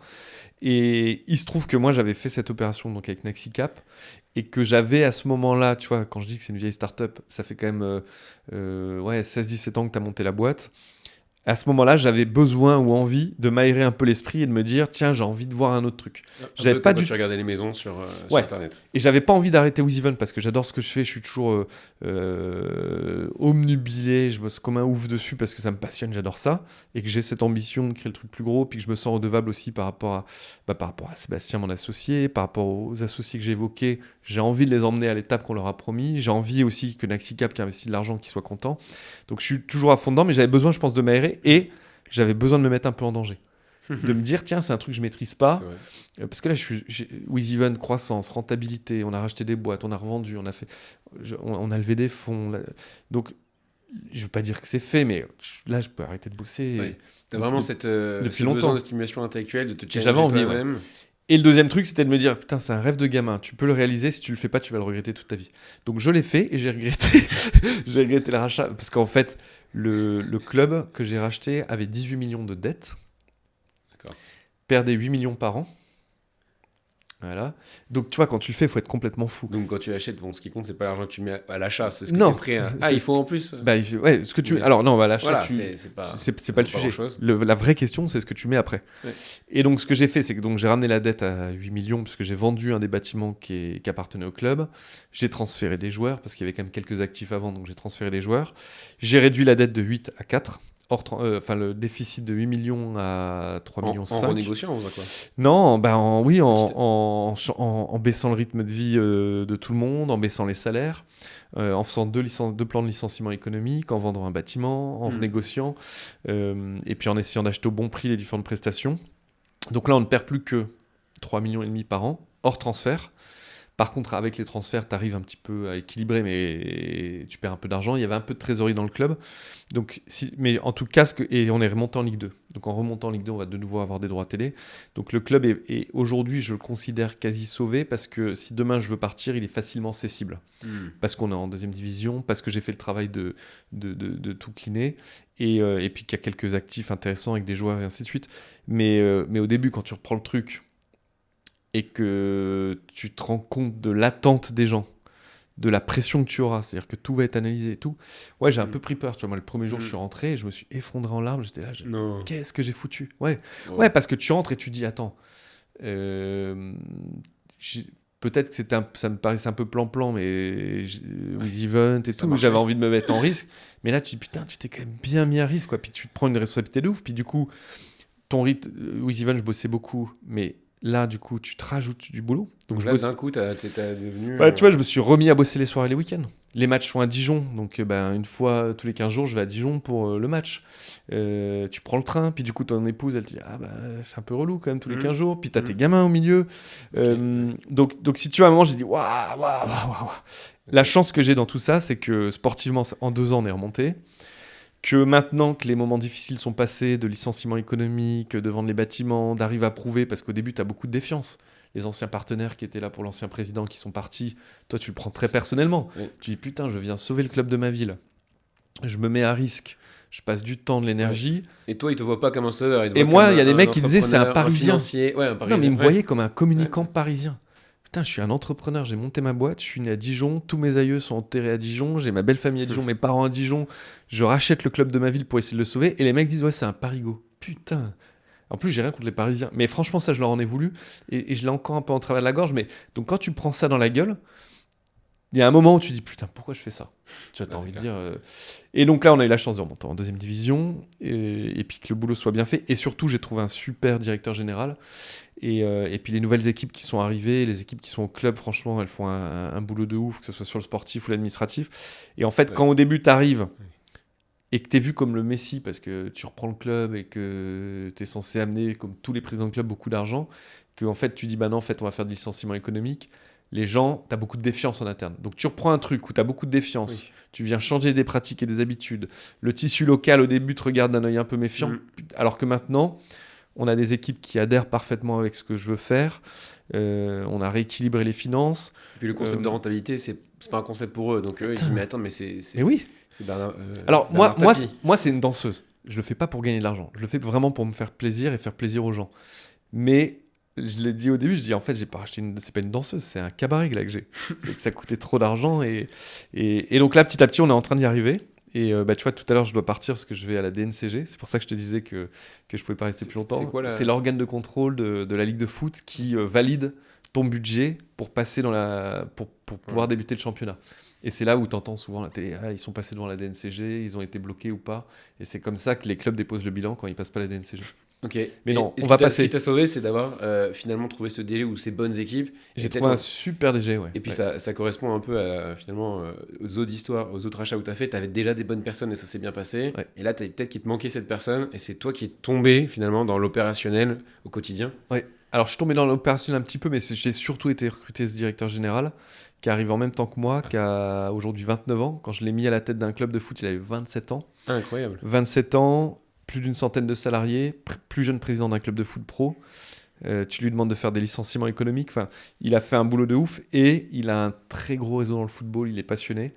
[SPEAKER 1] Et il se trouve que moi, j'avais fait cette opération donc avec Naxicap et que j'avais à ce moment-là, tu vois, quand je dis que c'est une vieille start-up, ça fait quand même 16-17 ans que tu as monté la boîte. À ce moment-là, j'avais besoin ou envie de m'aérer un peu l'esprit et de me dire tiens, j'ai envie de voir un autre truc.
[SPEAKER 2] J'avais pas tu regardais les maisons sur Internet.
[SPEAKER 1] Et j'avais pas envie d'arrêter WizEven parce que j'adore ce que je fais. Je suis toujours omnubilé, je bosse comme un ouf dessus parce que ça me passionne, j'adore ça et que j'ai cette ambition de créer le truc plus gros, puis que je me sens redevable aussi par rapport à Sébastien, mon associé, par rapport aux associés que j'ai évoqués. J'ai envie de les emmener à l'étape qu'on leur a promis. J'ai envie aussi que Naxicap, qui a investi de l'argent, qu'ils soient contents. Donc je suis toujours à fond dedans, mais j'avais besoin, je pense, de m'aérer. Et j'avais besoin de me mettre un peu en danger. De me dire, tiens, c'est un truc que je maîtrise pas. Parce que là, WizEven, croissance, rentabilité, on a racheté des boîtes, on a revendu, on a levé des fonds. Donc, je veux pas dire que c'est fait, mais là, je peux arrêter de bosser.
[SPEAKER 2] Oui. Tu as vraiment
[SPEAKER 1] depuis longtemps.
[SPEAKER 2] besoin de stimulation intellectuelle, de te challenger
[SPEAKER 1] j'avais envie,
[SPEAKER 2] toi-même.
[SPEAKER 1] Ouais. Et le deuxième truc, c'était de me dire, putain, c'est un rêve de gamin, tu peux le réaliser, si tu le fais pas, tu vas le regretter toute ta vie. Donc je l'ai fait et j'ai regretté, j'ai regretté le rachat, parce qu'en fait, le club que j'ai racheté avait 18 millions de dettes, perdait 8 millions par an. Voilà. Donc tu vois, quand tu le fais, il faut être complètement fou.
[SPEAKER 2] Donc quand tu achètes, ce qui compte, c'est pas l'argent que tu mets à l'achat, c'est ce que tu es prêt à... Ah, il faut en plus
[SPEAKER 1] ouais, ce que tu... Alors non, à l'achat,
[SPEAKER 2] voilà,
[SPEAKER 1] c'est pas le sujet. La vraie question, c'est ce que tu mets après. Ouais. Et donc ce que j'ai fait, c'est que j'ai ramené la dette à 8 millions, parce que j'ai vendu un des bâtiments qui appartenait au club. J'ai transféré des joueurs, parce qu'il y avait quand même quelques actifs avant, donc j'ai transféré des joueurs. J'ai réduit la dette de 8 à 4. Le déficit de 8 millions à 3 millions 5.
[SPEAKER 2] En renégociant, on voit quoi ?
[SPEAKER 1] Non, en baissant le rythme de vie de tout le monde, en baissant les salaires, en faisant 2 plans de licenciement économique, en vendant un bâtiment, en renégociant, et puis en essayant d'acheter au bon prix les différentes prestations. Donc là, on ne perd plus que 3,5 millions par an, hors transfert. Par contre, avec les transferts, tu arrives un petit peu à équilibrer, mais tu perds un peu d'argent. Il y avait un peu de trésorerie dans le club. Donc, mais en tout cas, et on est remonté en Ligue 2. Donc en remontant en Ligue 2, on va de nouveau avoir des droits télé. Donc le club est aujourd'hui, je le considère quasi sauvé, parce que si demain je veux partir, il est facilement cessible. Parce qu'on est en 2e division, parce que j'ai fait le travail de tout cleaner, et puis qu'il y a quelques actifs intéressants avec des joueurs et ainsi de suite. Mais au début, quand tu reprends le truc, et que tu te rends compte de l'attente des gens, de la pression que tu auras, c'est-à-dire que tout va être analysé et tout. Ouais, j'ai un peu pris peur, tu vois. Moi, le premier jour, je suis rentré et je me suis effondré en larmes. J'étais là, qu'est-ce que j'ai foutu ? Ouais, parce que tu rentres et tu dis, attends, peut-être que ça me paraissait un peu plan-plan, mais WizEven et tout, j'avais envie de me mettre en risque. Mais là, tu dis, putain, tu t'es quand même bien mis à risque, quoi. Puis tu te prends une responsabilité de ouf. Puis du coup, ton rythme, WizEven, je bossais beaucoup, mais là, du coup, tu te rajoutes du boulot.
[SPEAKER 2] Donc là, d'un coup, t'es devenu...
[SPEAKER 1] tu vois, je me suis remis à bosser les soirs et les week-ends. Les matchs sont à Dijon, donc une fois tous les 15 jours, je vais à Dijon pour le match. Tu prends le train, puis du coup, ton épouse, elle te dit c'est un peu relou quand même tous les 15 jours, puis t'as tes gamins au milieu. Donc si tu vois, à un moment, j'ai dit waouh. La chance que j'ai dans tout ça, c'est que sportivement, en 2 ans, on est remonté. Que maintenant que les moments difficiles sont passés, de licenciement économique, de vendre les bâtiments, d'arriver à prouver, parce qu'au début, tu as beaucoup de défiance. Les anciens partenaires qui étaient là pour l'ancien président, qui sont partis, toi, tu le prends très personnellement. Oui. Tu dis, putain, je viens sauver le club de ma ville. Je me mets à risque. Je passe du temps, de l'énergie.
[SPEAKER 2] Et toi, ils te voient pas comme un sauveur.
[SPEAKER 1] Et moi, il y a des mecs qui disaient, c'est un Parisien.
[SPEAKER 2] Un Parisien.
[SPEAKER 1] Non, mais ils me voyaient comme un communicant parisien. Putain, je suis un entrepreneur, j'ai monté ma boîte, je suis né à Dijon, tous mes aïeux sont enterrés à Dijon, j'ai ma belle famille à Dijon, mes parents à Dijon, je rachète le club de ma ville pour essayer de le sauver, et les mecs disent, ouais, c'est un parigot. Putain. En plus, j'ai rien contre les Parisiens, mais franchement, ça, je leur en ai voulu, et je l'ai encore un peu en travers de la gorge, mais donc quand tu prends ça dans la gueule, il y a un moment où tu dis, putain, pourquoi je fais ça ? Tu as envie de dire... Et donc là, on a eu la chance de remonter en 2e division, et puis que le boulot soit bien fait, et surtout, j'ai trouvé un super directeur général. Et puis les nouvelles équipes qui sont arrivées, les équipes qui sont au club, franchement, elles font un boulot de ouf, que ce soit sur le sportif ou l'administratif. Et en fait, quand au début, tu arrives et que tu es vu comme le Messi, parce que tu reprends le club et que tu es censé amener, comme tous les présidents de club, beaucoup d'argent, que en fait, tu dis, bah non, en fait, on va faire du licenciement économique. Les gens, tu as beaucoup de défiance en interne. Donc tu reprends un truc où tu as beaucoup de défiance, tu viens changer des pratiques et des habitudes. Le tissu local, au début, te regarde d'un œil un peu méfiant, alors que maintenant... On a des équipes qui adhèrent parfaitement avec ce que je veux faire. On a rééquilibré les finances.
[SPEAKER 2] Et puis le concept de rentabilité, c'est pas un concept pour eux. Donc eux, ils disent, mais attends, mais c'est
[SPEAKER 1] oui.
[SPEAKER 2] C'est Bernard,
[SPEAKER 1] alors moi, c'est une danseuse. Je le fais pas pour gagner de l'argent. Je le fais vraiment pour me faire plaisir et faire plaisir aux gens. Mais je l'ai dit au début, je dis en fait, j'ai pas acheté c'est pas une danseuse, c'est un cabaret là que j'ai. C'est que ça coûtait trop d'argent. Et donc là, petit à petit, on est en train d'y arriver. Et tu vois, tout à l'heure, je dois partir parce que je vais à la DNCG. C'est pour ça que je te disais que je pouvais pas rester plus longtemps. C'est l'organe de contrôle de la Ligue de foot qui valide ton budget pour passer pour pouvoir débuter le championnat. Et c'est là où tu entends souvent la télé, ils sont passés devant la DNCG, ils ont été bloqués ou pas. Et c'est comme ça que les clubs déposent le bilan quand ils passent pas la DNCG.
[SPEAKER 2] Ok.
[SPEAKER 1] Mais non, on va passer.
[SPEAKER 2] Ce qui t'a sauvé, c'est d'avoir finalement trouvé ce DG ou ces bonnes équipes.
[SPEAKER 1] J'ai trouvé un super DG, ouais.
[SPEAKER 2] Et puis ça correspond un peu à, finalement aux autres histoires, aux autres achats où tu as fait. Tu avais déjà des bonnes personnes et ça s'est bien passé. Ouais. Et là, tu as peut-être qu'il te manquait cette personne et c'est toi qui es tombé finalement dans l'opérationnel au quotidien.
[SPEAKER 1] Ouais. Alors je suis tombé dans l'opérationnel un petit peu, mais j'ai surtout été recruté ce directeur général qui arrive en même temps que moi, qui a aujourd'hui 29 ans. Quand je l'ai mis à la tête d'un club de foot, il avait 27 ans.
[SPEAKER 2] Ah, incroyable.
[SPEAKER 1] 27 ans. Plus d'une centaine de salariés, plus jeune président d'un club de foot pro. Tu lui demandes de faire des licenciements économiques. Enfin, il a fait un boulot de ouf et il a un très gros réseau dans le football. Il est passionné.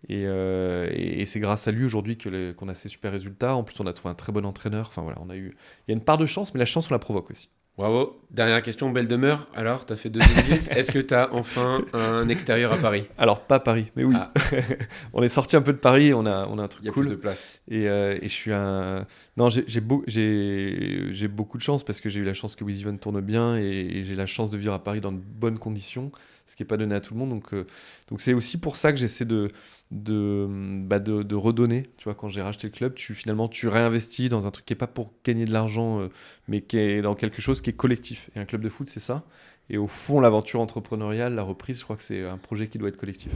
[SPEAKER 1] Et c'est grâce à lui aujourd'hui qu'on a ces super résultats. En plus, on a trouvé un très bon entraîneur. Enfin, voilà, il y a une part de chance, mais la chance, on la provoque aussi.
[SPEAKER 2] Bravo. Dernière question, belle demeure. Alors, tu as fait 2 visites. Est-ce que tu as enfin un extérieur à Paris ?
[SPEAKER 1] Alors, pas Paris, mais oui. Ah. On est sorti un peu de Paris, on a un truc cool.
[SPEAKER 2] Il y a plus de place.
[SPEAKER 1] Et je suis un... Non, j'ai beaucoup de chance parce que j'ai eu la chance que WizEven tourne bien et j'ai la chance de vivre à Paris dans de bonnes conditions, ce qui n'est pas donné à tout le monde. Donc c'est aussi pour ça que j'essaie de redonner. Tu vois, quand j'ai racheté le club, tu réinvestis dans un truc qui n'est pas pour gagner de l'argent, mais qui est dans quelque chose qui est collectif. Et un club de foot, c'est ça. Et au fond, l'aventure entrepreneuriale, la reprise, je crois que c'est un projet qui doit être collectif.